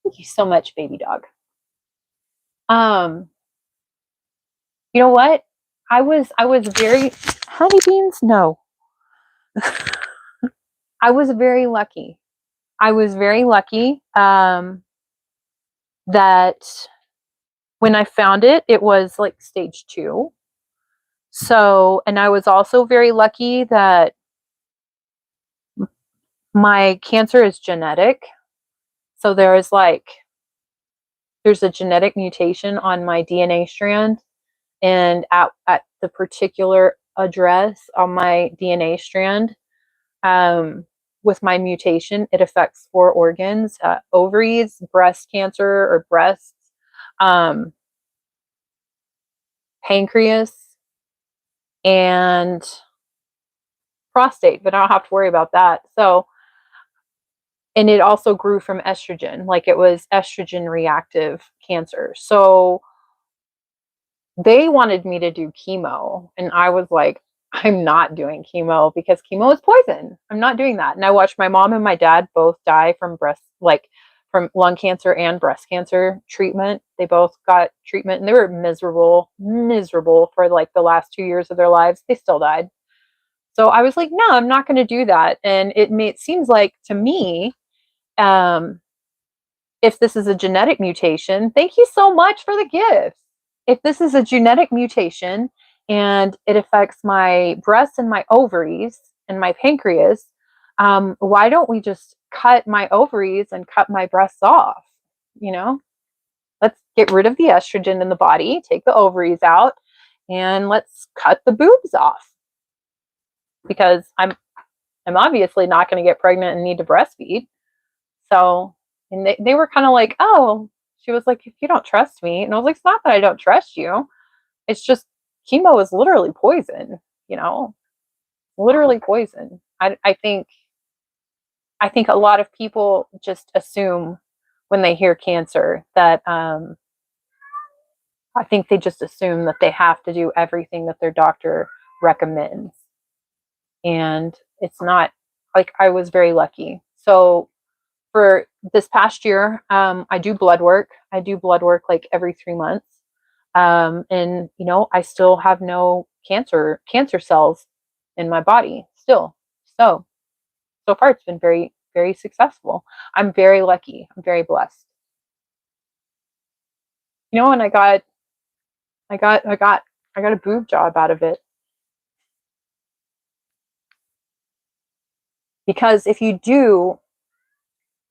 Thank you so much, baby dog. You know what? I was very honeybeans? No. I was very lucky. I was very lucky that when I found it, it was like stage 2. So, and I was also very lucky that my cancer is genetic. So there's a genetic mutation on my DNA strand, and at the particular address on my DNA strand, with my mutation, it affects 4 organs: ovaries, breast cancer or breasts, pancreas, and prostate, but I don't have to worry about that. So, and it also grew from estrogen, like it was estrogen reactive cancer. So they wanted me to do chemo, and I was like, I'm not doing chemo because chemo is poison. I'm not doing that. And I watched my mom and my dad both die from from lung cancer and breast cancer treatment. They both got treatment and they were miserable for like the last 2 years of their lives. They still died. So I was like, no, I'm not going to do that. And it seems like to me, um, if this is a genetic mutation, thank you so much for the gift. If this is a genetic mutation and it affects my breasts and my ovaries and my pancreas, why don't we just cut my ovaries and cut my breasts off? You know, let's get rid of the estrogen in the body, take the ovaries out, and let's cut the boobs off. Because I'm obviously not going to get pregnant and need to breastfeed. So, and they were kind of like, oh, she was like, if you don't trust me. And I was like, it's not that I don't trust you. It's just chemo is literally poison, literally poison. I think a lot of people just assume when they hear cancer that, I think they just assume that they have to do everything that their doctor recommends. And it's not. Like, I was very lucky. So for this past year, I do blood work. I do blood work like every 3 months. And I still have no cancer cells in my body still. So far it's been very, very successful. I'm very lucky. I'm very blessed. And I got a boob job out of it. Because if you do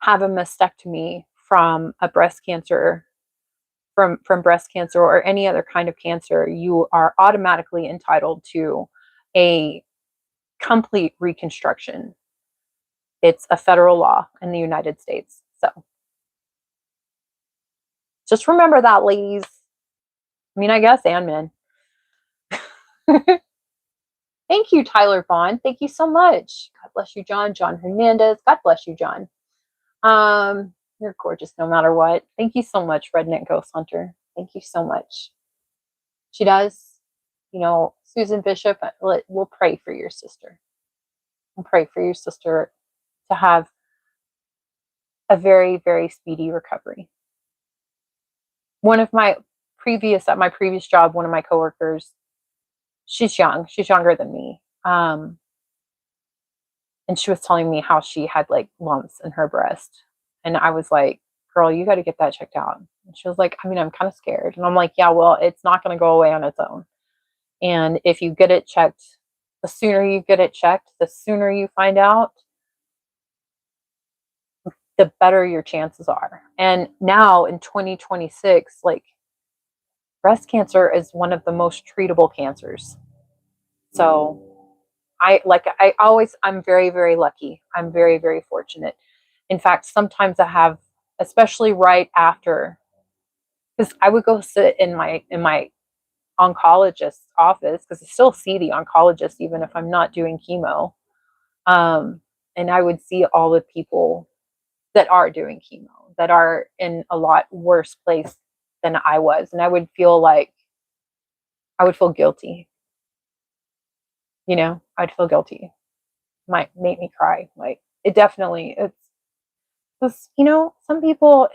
have a mastectomy from a breast cancer, from breast cancer or any other kind of cancer, you are automatically entitled to a complete reconstruction. It's a federal law in the United States. So just remember that, ladies. I mean, I guess, and men. Thank you, Tyler Bond. Thank you so much. God bless you, John. John Hernandez. God bless you, John. You're gorgeous no matter what. Thank you so much, Redneck Ghost Hunter. Thank you so much. She does. Susan Bishop, we'll pray for your sister. And pray for your sister to have a very, very speedy recovery. At my previous job, one of my coworkers, she's younger than me. And she was telling me how she had like lumps in her breast. And I was like, girl, you got to get that checked out. And she was like, I mean, I'm kind of scared. And I'm like, yeah, well, it's not going to go away on its own. And if you get it checked, the sooner you get it checked, the sooner you find out, the better your chances are. And now in 2026, like, breast cancer is one of the most treatable cancers. So I'm very, very lucky. I'm very, very fortunate. In fact, sometimes I have, especially right after, because I would go sit in my oncologist's office, because I still see the oncologist even if I'm not doing chemo. And I would see all the people that are doing chemo, that are in a lot worse place than I was. And I would feel guilty. I'd feel guilty. Might make me cry. Like, it's some people,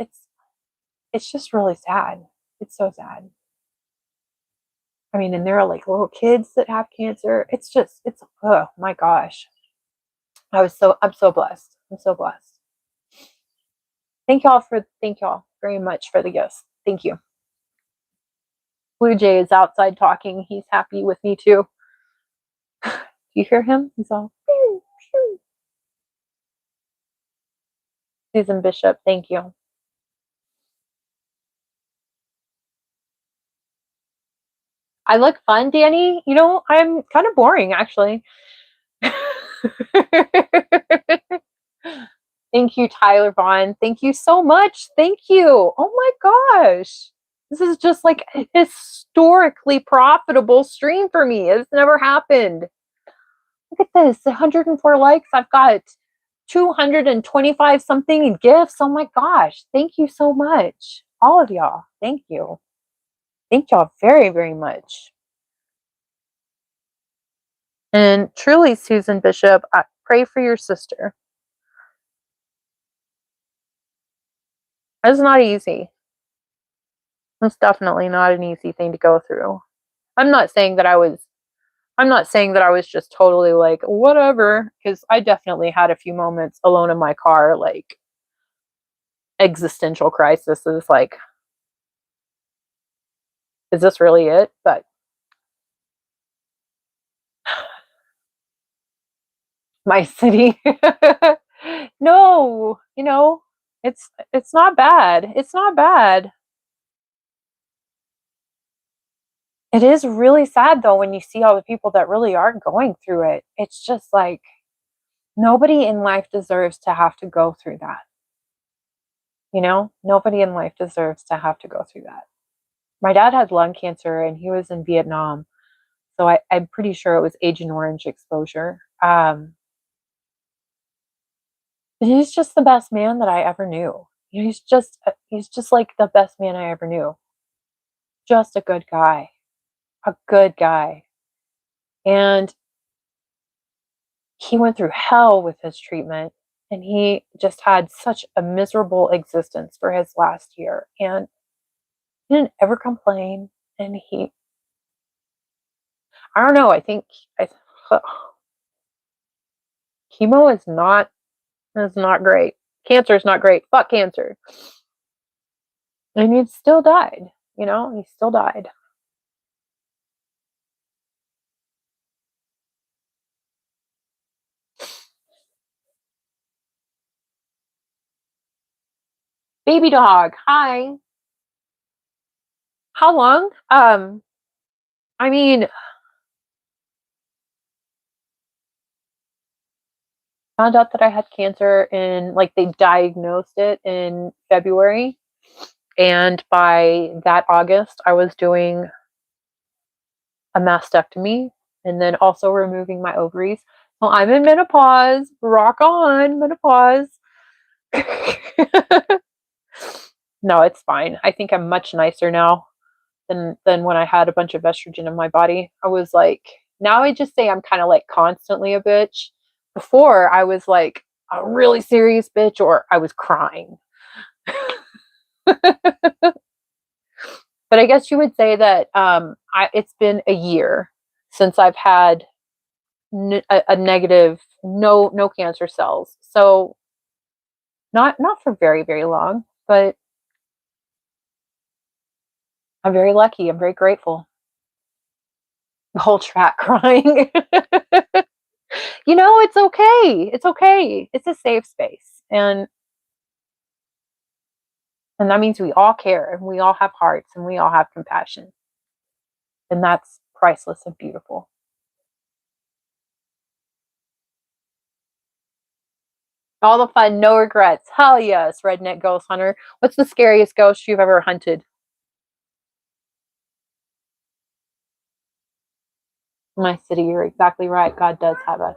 it's just really sad. It's so sad. I mean, and there are like little kids that have cancer. Oh my gosh. I'm so blessed. I'm so blessed. Thank y'all very much for the gifts. Thank you. Blue Jay is outside talking. He's happy with me too. Do you hear him? He's all pew, pew. Susan Bishop, thank you. I look fun, Danny. I'm kind of boring actually. Thank you, Tyler Vaughn. Thank you so much. Thank you. Oh my gosh. This is just like a historically profitable stream for me. It's never happened. Look at this, 104 likes. I've got 225 something in gifts. Oh my gosh. Thank you so much. All of y'all. Thank you. Thank y'all very, very much. And truly, Susan Bishop, I pray for your sister. It's not easy. It's definitely not an easy thing to go through. I'm not saying that I was just totally like, whatever, because I definitely had a few moments alone in my car, like existential crisis is like, is this really it? But my city, no, it's not bad. It's not bad. It is really sad though when you see all the people that really are going through it. It's just like, nobody in life deserves to have to go through that. Nobody in life deserves to have to go through that. My dad had lung cancer and he was in Vietnam. So I'm pretty sure it was Agent Orange exposure. He's just the best man that I ever knew. He's just like the best man I ever knew. Just a good guy. A good guy. And he went through hell with his treatment, and he just had such a miserable existence for his last year, and he didn't ever complain. And I don't know, I think chemo is not great. Cancer is not great. Fuck cancer. And he still died. He still died. Baby dog, hi. How long? I mean, found out that I had cancer they diagnosed it in February. And by that August, I was doing a mastectomy and then also removing my ovaries. Well, I'm in menopause. Rock on, menopause. No, it's fine. I think I'm much nicer now than when I had a bunch of estrogen in my body. I was like, now I just say I'm kind of like constantly a bitch. Before I was like a really serious bitch, or I was crying. But I guess you would say that it's been a year since I've had a negative, no cancer cells. So not for very, very long, but I'm very lucky. I'm very grateful. The whole track crying. It's okay. It's okay. It's a safe space. And that means we all care and we all have hearts and we all have compassion. And that's priceless and beautiful. All the fun, no regrets. Hell yes, redneck ghost hunter. What's the scariest ghost you've ever hunted? My city, you're exactly right. God does have us.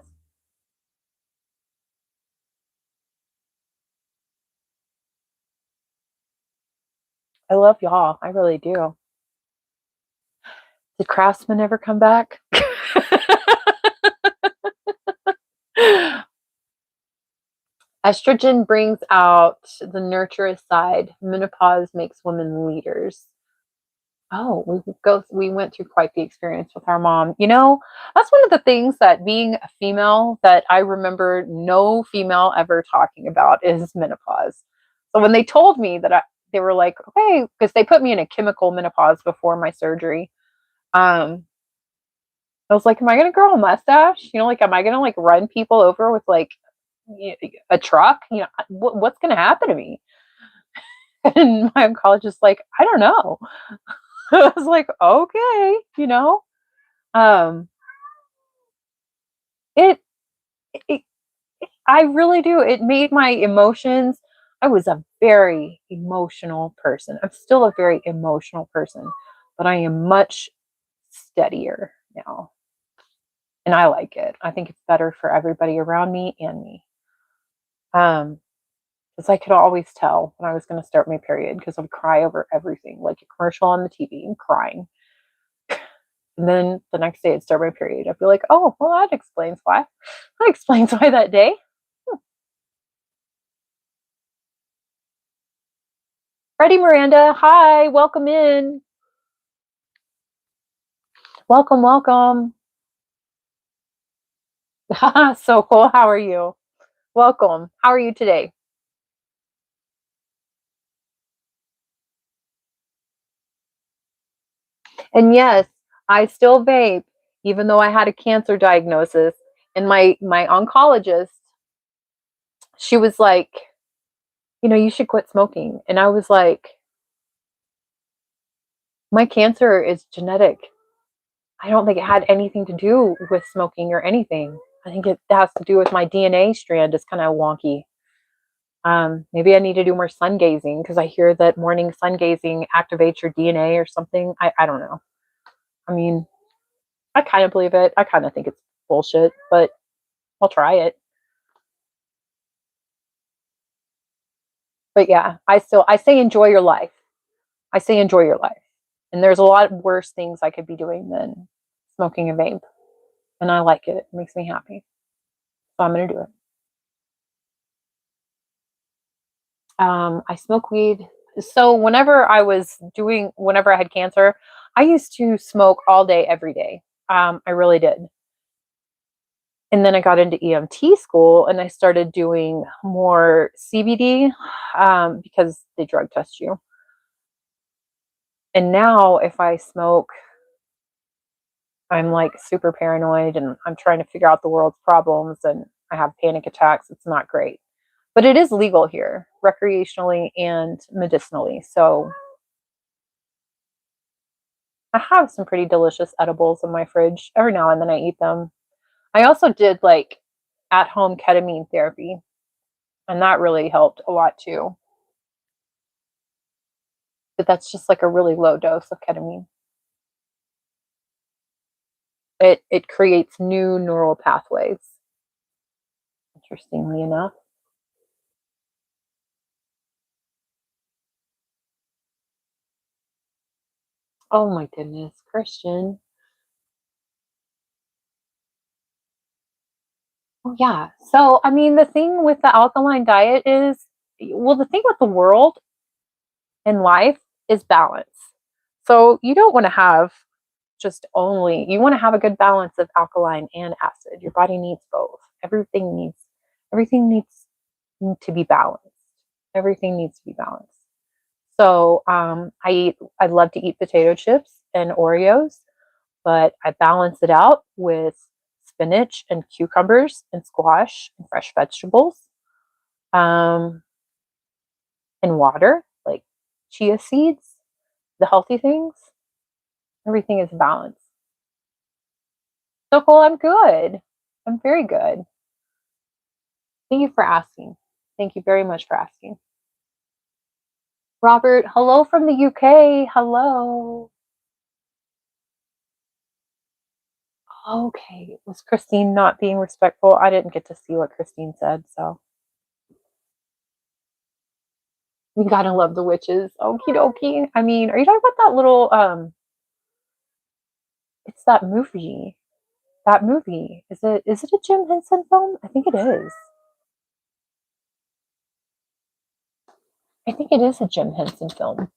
I love y'all. I really do. Did Craftsman ever come back? Estrogen brings out the nurturous side. Menopause makes women leaders. Oh, we went through quite the experience with our mom. That's one of the things that being a female that I remember no female ever talking about is menopause. So when they told me that they were like, okay, because they put me in a chemical menopause before my surgery. I was like, am I gonna grow a mustache? Like, am I gonna like run people over with like a truck? What's gonna happen to me? And my oncologist like, I don't know. I was like, okay. Um, it, it, I really do. It made my emotions. I was a very emotional person. I'm still a very emotional person, but I am much steadier now. And I like it. I think it's better for everybody around me and me. Because I could always tell when I was going to start my period because I would cry over everything, like a commercial on the TV and crying. And then the next day I'd start my period. I'd be like, oh, well, that explains why. That explains why that day. Freddie Miranda, hi, welcome in. Welcome, welcome. So cool. How are you? Welcome. How are you today? And yes, I still vape, even though I had a cancer diagnosis. And my oncologist, she was like, you should quit smoking. And I was like, my cancer is genetic. I don't think it had anything to do with smoking or anything. I think it has to do with my DNA strand is kind of wonky. Maybe I need to do more sun gazing because I hear that morning sun gazing activates your DNA or something. I don't know. I mean, I kind of believe it. I kind of think it's bullshit, but I'll try it. But yeah, I say enjoy your life. I say enjoy your life. And there's a lot worse things I could be doing than smoking a vape. And I like it. It makes me happy. So I'm going to do it. I smoke weed. So whenever I had cancer, I used to smoke all day, every day. I really did. And then I got into EMT school and I started doing more CBD because they drug test you. And now if I smoke, I'm like super paranoid and I'm trying to figure out the world's problems and I have panic attacks. It's not great. But it is legal here, recreationally and medicinally. So I have some pretty delicious edibles in my fridge. Every now and then I eat them. I also did like at home ketamine therapy, and that really helped a lot too. But that's just like a really low dose of ketamine. It creates new neural pathways, interestingly enough. Oh my goodness, Christian. Oh yeah. So I mean the thing with the alkaline diet is well the thing with the world and life is balance. So you don't want to have you want to have a good balance of alkaline and acid. Your body needs both. Everything needs to be balanced. Everything needs to be balanced. So I love to eat potato chips and Oreos. but I balance it out with spinach and cucumbers and squash and fresh vegetables, and water, like chia seeds, the healthy things. Everything is balanced. So cool. I'm good. I'm very good. Thank you for asking. Thank you very much for asking. Robert, hello from the UK. Hello. Okay. Was Christine not being respectful? I didn't get to see what Christine said, so. You gotta love the witches. Okie dokie. I mean, are you talking about that little, it's that movie. That movie. Is it a Jim Henson film? I think it is. I think it is a Jim Henson film.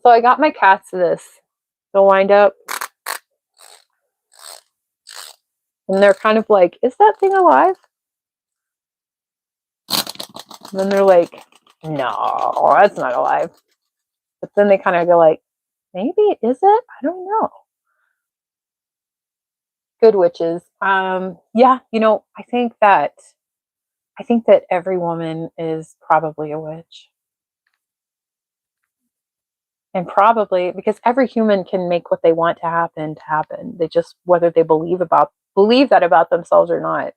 So I got my cats this. They'll wind up. And they're kind of like, is that thing alive? And then they're like, no, that's not alive. But then they kind of go like, maybe, is it? I don't know. Good witches. Yeah, I think that every woman is probably a witch. And probably because every human can make what they want to happen. They just, whether they believe that about themselves or not.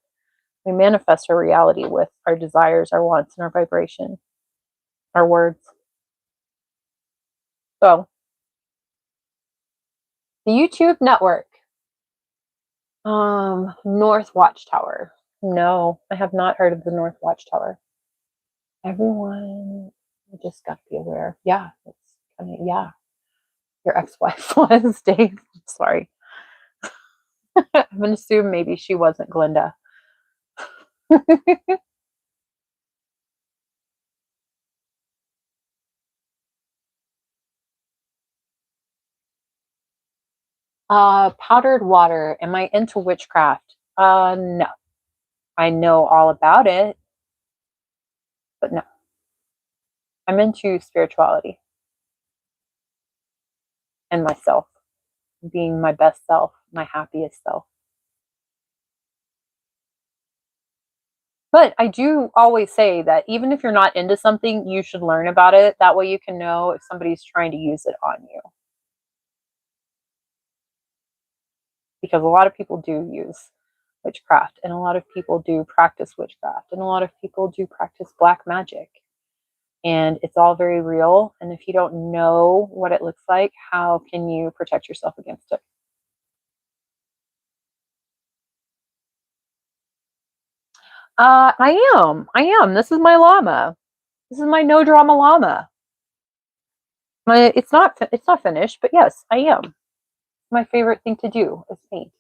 We manifest our reality with our desires, our wants, and our vibration, our words. So, the YouTube network. North Watchtower. No, I have not heard of the North Watchtower. Everyone, you just got to be aware. Yeah, it's kind of, yeah. Your ex-wife was Dave. Sorry. I'm going to assume maybe she wasn't Glinda. Powdered water. Am I into witchcraft? No. I know all about it, but no. I'm into spirituality and myself, being my best self, my happiest self. But I do always say that even if you're not into something, you should learn about it. That way you can know if somebody's trying to use it on you. Because a lot of people do use witchcraft, and a lot of people do practice witchcraft, and a lot of people do practice black magic. And it's all very real. And if you don't know what it looks like, how can you protect yourself against it? I am. This is my llama. This is my no drama llama. It's not finished, but yes, I am. My favorite thing to do is paint.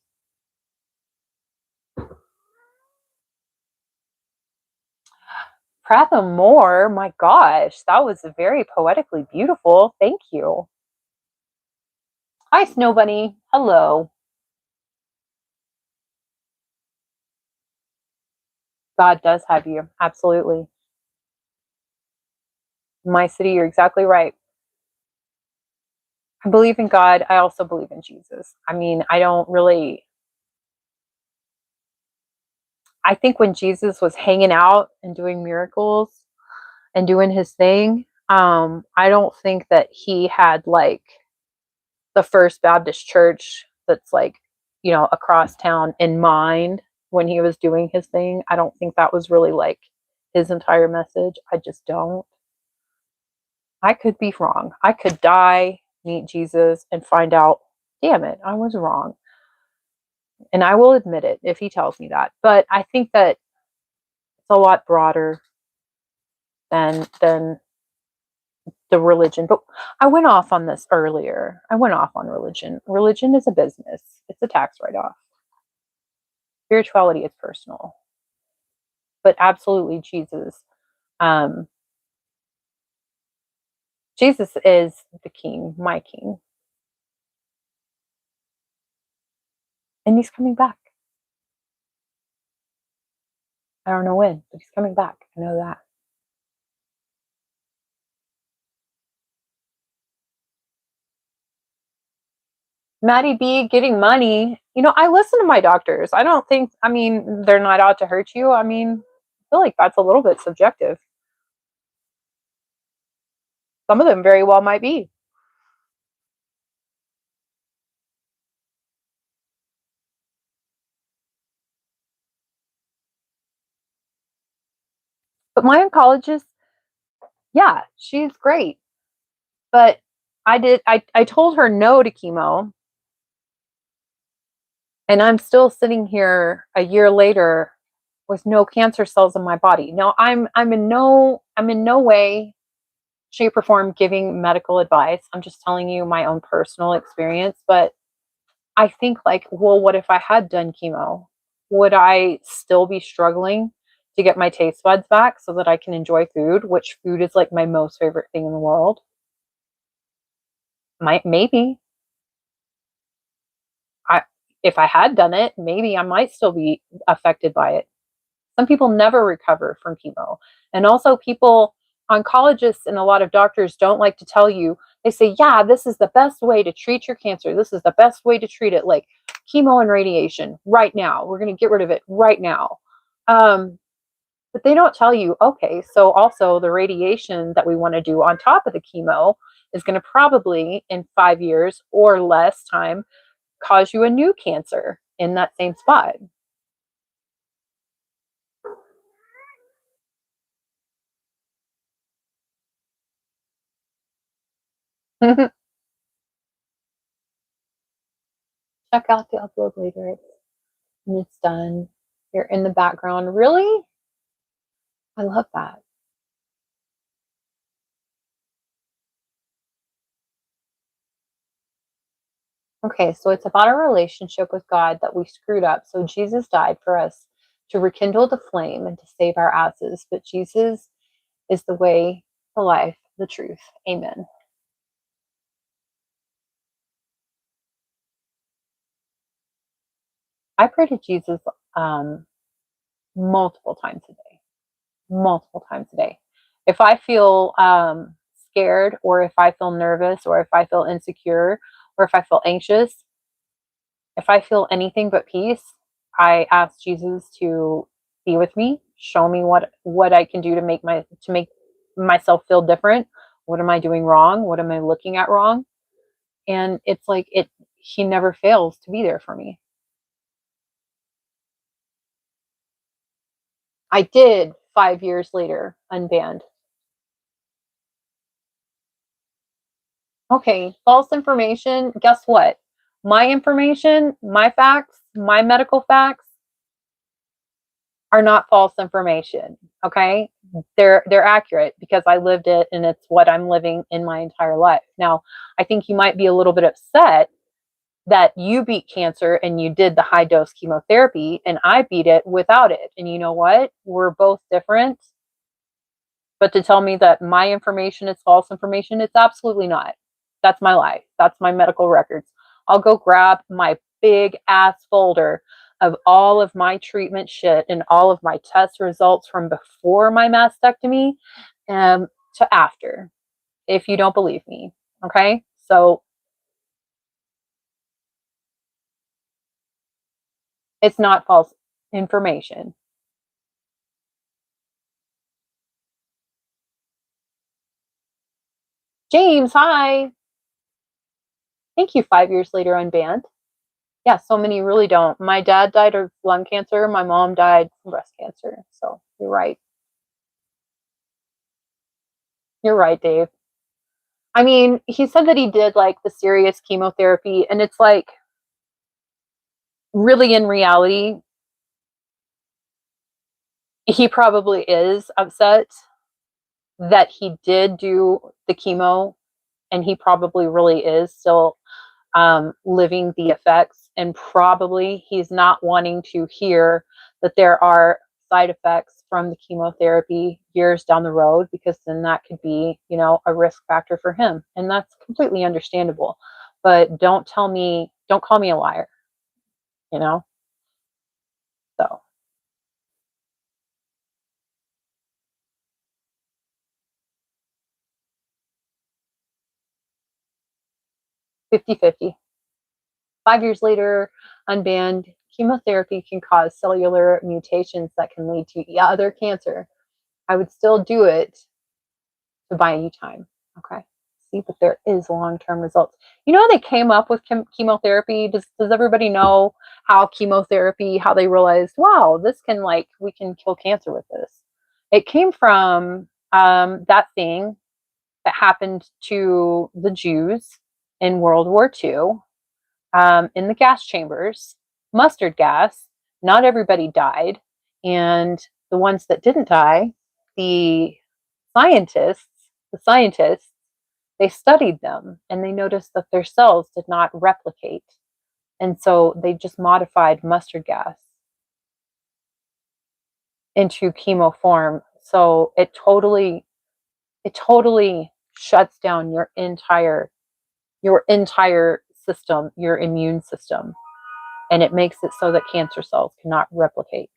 Pratham Moore, my gosh, that was very poetically beautiful. Thank you. Hi, Snow Bunny. Hello. God does have you. Absolutely. My city, you're exactly right. I believe in God. I also believe in Jesus. I mean, I think when Jesus was hanging out and doing miracles and doing his thing, I don't think that he had like the First Baptist Church that's like, across town in mind when he was doing his thing. I don't think that was really like his entire message. I just don't. I could be wrong. I could die, meet Jesus, and find out, damn it, I was wrong. And I will admit it if he tells me that. But I think that it's a lot broader than the religion. But I went off on this earlier. I went off on religion. Religion is a business. It's a tax write-off. Spirituality is personal. But absolutely Jesus. Jesus is the king, my king. And he's coming back. I don't know when, but he's coming back. I know that. Maddie B getting money. I listen to my doctors. I don't think, they're not out to hurt you. I feel like that's a little bit subjective. Some of them very well might be. But my oncologist, yeah, she's great. But I told her no to chemo. And I'm still sitting here a year later with no cancer cells in my body. Now I'm in no way, shape, or form giving medical advice. I'm just telling you my own personal experience. But I think, like, well, what if I had done chemo? Would I still be struggling to get my taste buds back so that I can enjoy food, which food is like my most favorite thing in the world? Maybe. I If I had done it, maybe I might still be affected by it. Some people never recover from chemo. And also, oncologists and a lot of doctors don't like to tell you, they say, yeah, this is the best way to treat your cancer. This is the best way to treat it, like chemo and radiation right now. We're going to get rid of it right now. But they don't tell you, okay, so also the radiation that we want to do on top of the chemo is going to probably in 5 years or less time cause you a new cancer in that same spot. Check out the upload later. And it's done. You're in the background. Really? I love that. Okay, so it's about our relationship with God that we screwed up. So Jesus died for us to rekindle the flame and to save our asses. But Jesus is the way, the life, the truth. Amen. I pray to Jesus multiple times a day. Multiple times a day. If I feel scared, or if I feel nervous, or if I feel insecure, or if I feel anxious, if I feel anything but peace, I ask Jesus to be with me, show me what I can do to make myself feel different. What am I doing wrong? What am I looking at wrong? And it's like he never fails to be there for me. I did 5 years later unbanned. Okay, false information. Guess what? My information, my facts, my medical facts are not false information. Okay, they're accurate because I lived it, and it's what I'm living in my entire life. Now, I think you might be a little bit upset that you beat cancer and you did the high dose chemotherapy, and I beat it without it. And you know what? We're both different. But to tell me that my information is false information, it's absolutely not. That's my life. That's my medical records. I'll go grab my big ass folder of all of my treatment shit and all of my test results from before my mastectomy to after, if you don't believe me. Okay? So it's not false information. James, hi. Thank you. 5 years later, unbanned. Yeah, so many really don't. My dad died of lung cancer. My mom died from breast cancer. So you're right. You're right, Dave. He said that he did like the serious chemotherapy, and it's like, really, in reality, he probably is upset that he did do the chemo, and he probably really is still living the effects, and probably he's not wanting to hear that there are side effects from the chemotherapy years down the road, because then that could be, a risk factor for him, and that's completely understandable. But don't call me a liar, you know. So 50-50. 5 years later, unbanned. Chemotherapy can cause cellular mutations that can lead to other cancer. I would still do it to buy you time. Okay. See, but there is long-term results. You know how they came up with chemotherapy? Does everybody know how chemotherapy, how they realized, wow, this can we can kill cancer with this? It came from that thing that happened to the Jews in World War II, in the gas chambers, mustard gas. Not everybody died. And the ones that didn't die, the scientists, the scientists, they studied them and they noticed that their cells did not replicate. And so they just modified mustard gas into chemo form. So it totally shuts down your entire system, your immune system. And it makes it so that cancer cells cannot replicate.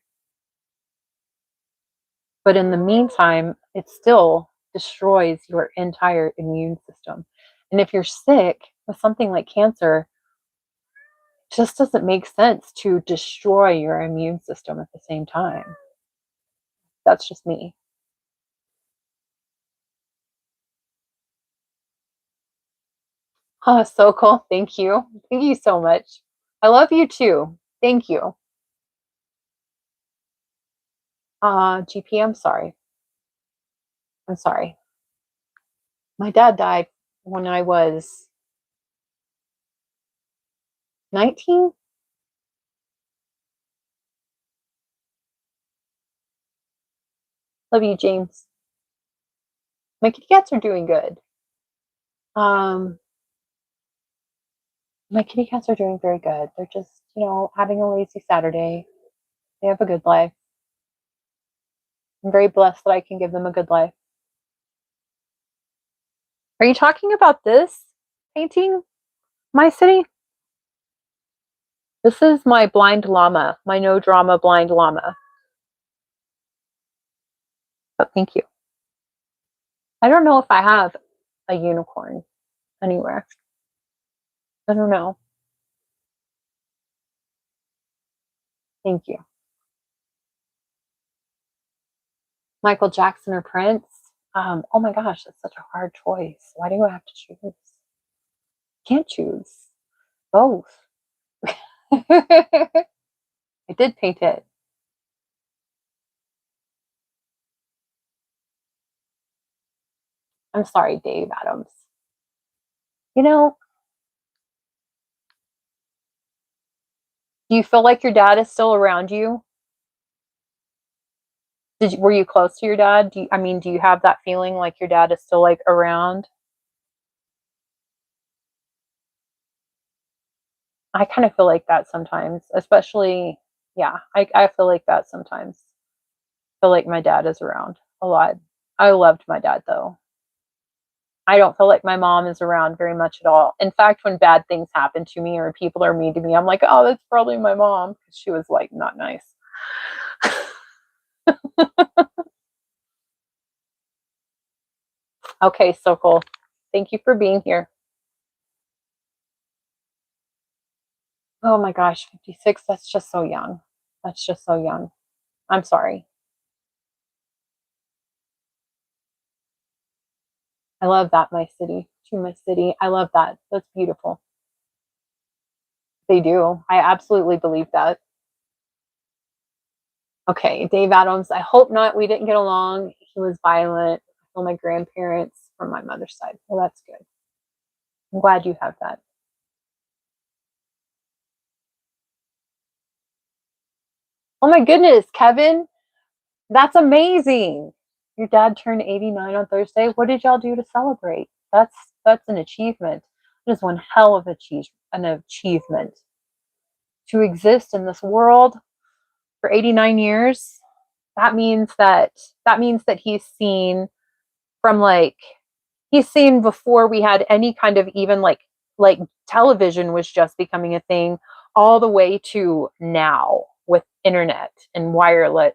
But in the meantime, it still destroys your entire immune system. And if you're sick with something like cancer, it just doesn't make sense to destroy your immune system at the same time. That's just me. Oh, so cool. Thank you. Thank you so much. I love you too. Thank you. GP, I'm sorry. I'm sorry. My dad died when I was 19. Love you, James. My kitty cats are doing good. My kitty cats are doing very good. They're just, having a lazy Saturday. They have a good life. I'm very blessed that I can give them a good life. Are you talking about this painting, My City? This is my blind llama, my no drama blind llama. But thank you. I don't know if I have a unicorn anywhere. I don't know. Thank you. Michael Jackson or Prince? Oh my gosh, that's such a hard choice. Why do I have to choose? Can't choose. Both. I did paint it. I'm sorry, Dave Adams. Do you feel like your dad is still around you? Were you close to your dad? Do you have that feeling like your dad is still around? I kind of feel like that sometimes, especially, yeah, I feel like that sometimes. I feel like my dad is around a lot. I loved my dad though. I don't feel like my mom is around very much at all. In fact, when bad things happen to me or people are mean to me, I'm like, oh, that's probably my mom, because she was not nice. Okay, so cool. Thank you for being here. Oh my gosh, 56, that's just so young. That's just so young. I'm sorry. I love that, My City. To My City. I love that. That's beautiful. They do. I absolutely believe that. Okay, Dave Adams. I hope not. We didn't get along. He was violent. I feel my grandparents from my mother's side. Well, that's good. I'm glad you have that. Oh my goodness, Kevin. That's amazing. Your dad turned 89 on Thursday. What did y'all do to celebrate? That's an achievement. It is one hell of an achievement. To exist in this world for 89 years, that means that he's seen from he's seen before we had any kind of even television was just becoming a thing, all the way to now with internet and wireless.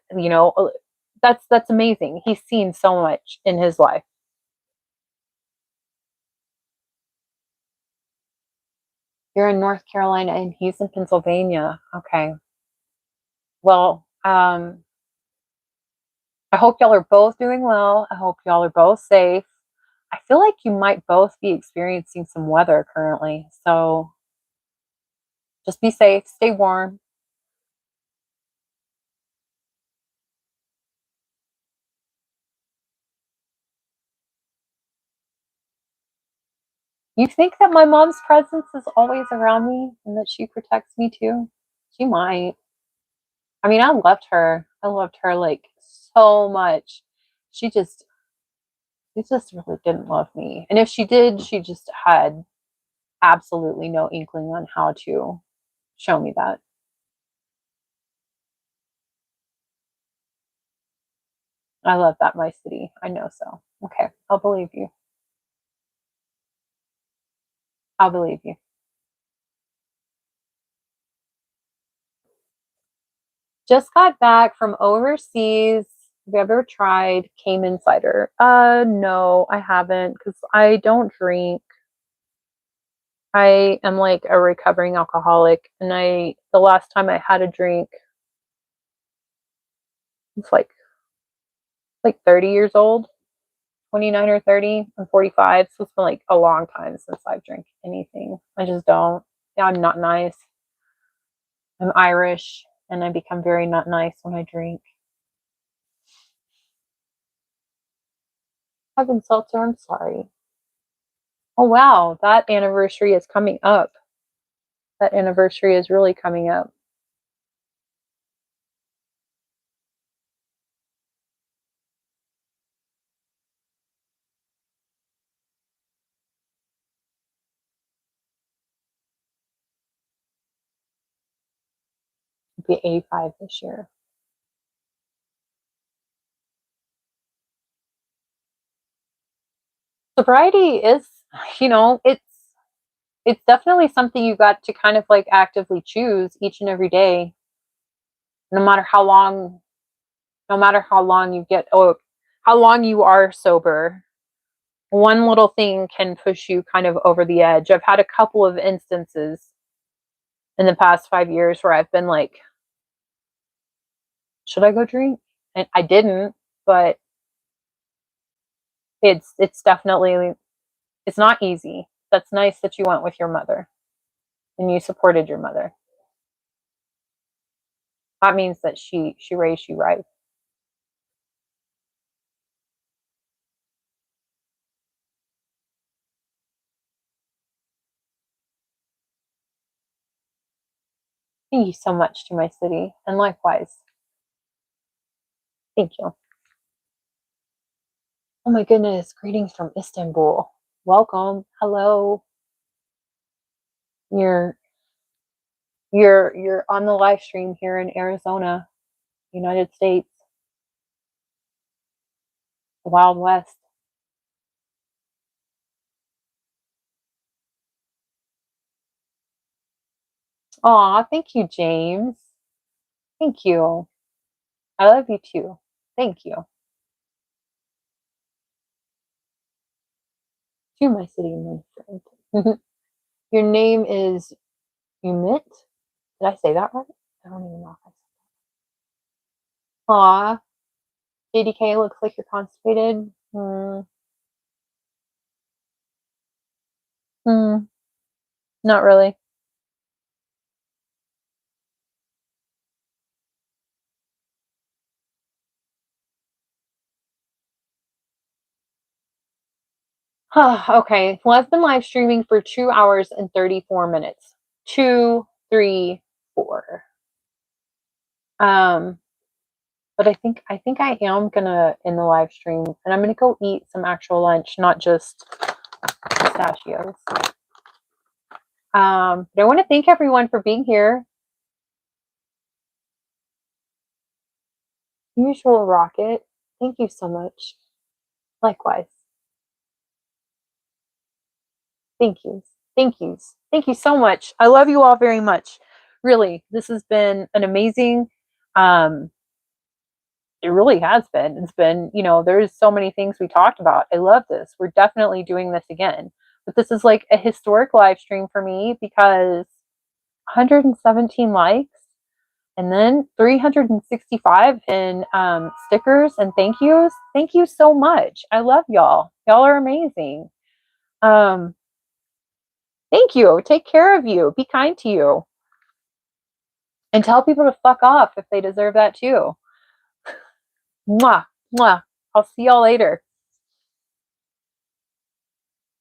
That's amazing. He's seen so much in his life. You're in North Carolina and he's in Pennsylvania. Okay. Well, I hope y'all are both doing well. I hope y'all are both safe. I feel like you might both be experiencing some weather currently. So just be safe, stay warm. You think that my mom's presence is always around me and that she protects me too? She might. I mean, I loved her. I loved her like so much. She just she just really didn't love me. And if she did, she just had absolutely no inkling on how to show me that. I love that my city. I know so. Okay, I'll believe you. I'll believe you. Just got back from overseas. Have you ever tried Cayman cider? No, I haven't because I don't drink. I am like a recovering alcoholic, and the last time I had a drink was like 30 years old, 29 or 30. I'm 45, so it's been like a long time since I've drank anything. I just don't. Yeah, I'm not nice. I'm Irish, and I become very not nice when I drink. Having seltzer, I'm sorry. Oh wow, that anniversary is coming up. That anniversary is really coming up. I'll be 85 this year. Sobriety is, it's definitely something you got to kind of like actively choose each and every day, no matter how long, no matter how long you get, oh, how long you are sober. One little thing can push you kind of over the edge. I've had a couple of instances in the past 5 years where I've been like, should I go drink? And I didn't, but it's definitely, it's not easy. That's nice that you went with your mother and you supported your mother. That means that she raised you right. Thank you so much to my city, and likewise. Thank you. Oh my goodness, greetings from Istanbul. Welcome. Hello. You're you're on the live stream here in Arizona, United States, the Wild West. Aw, thank you, James. Thank you. I love you too. Thank you. To my city, my friend. Your name is Umit. Did I say that right? I don't even know if I said that. Aw, JDK looks like you're constipated. Hmm, not really. Okay. Well, I've been live streaming for 2 hours and 34 minutes. Two, three, four. Um, but I think I am gonna end the live stream and I'm gonna go eat some actual lunch, not just pistachios. But I want to thank everyone for being here. Usual Rocket, thank you so much. Likewise. Thank you. Thank you. Thank you so much. I love you all very much. Really, this has been an amazing, um, it really has been. It's been, there's so many things we talked about. I love this. We're definitely doing this again. But this is like a historic live stream for me because 117 likes and then 365 in stickers and thank yous. Thank you so much. I love y'all. Y'all are amazing. Thank you. Take care of you. Be kind to you. And tell people to fuck off if they deserve that too. Mwah, mwah. I'll see y'all later.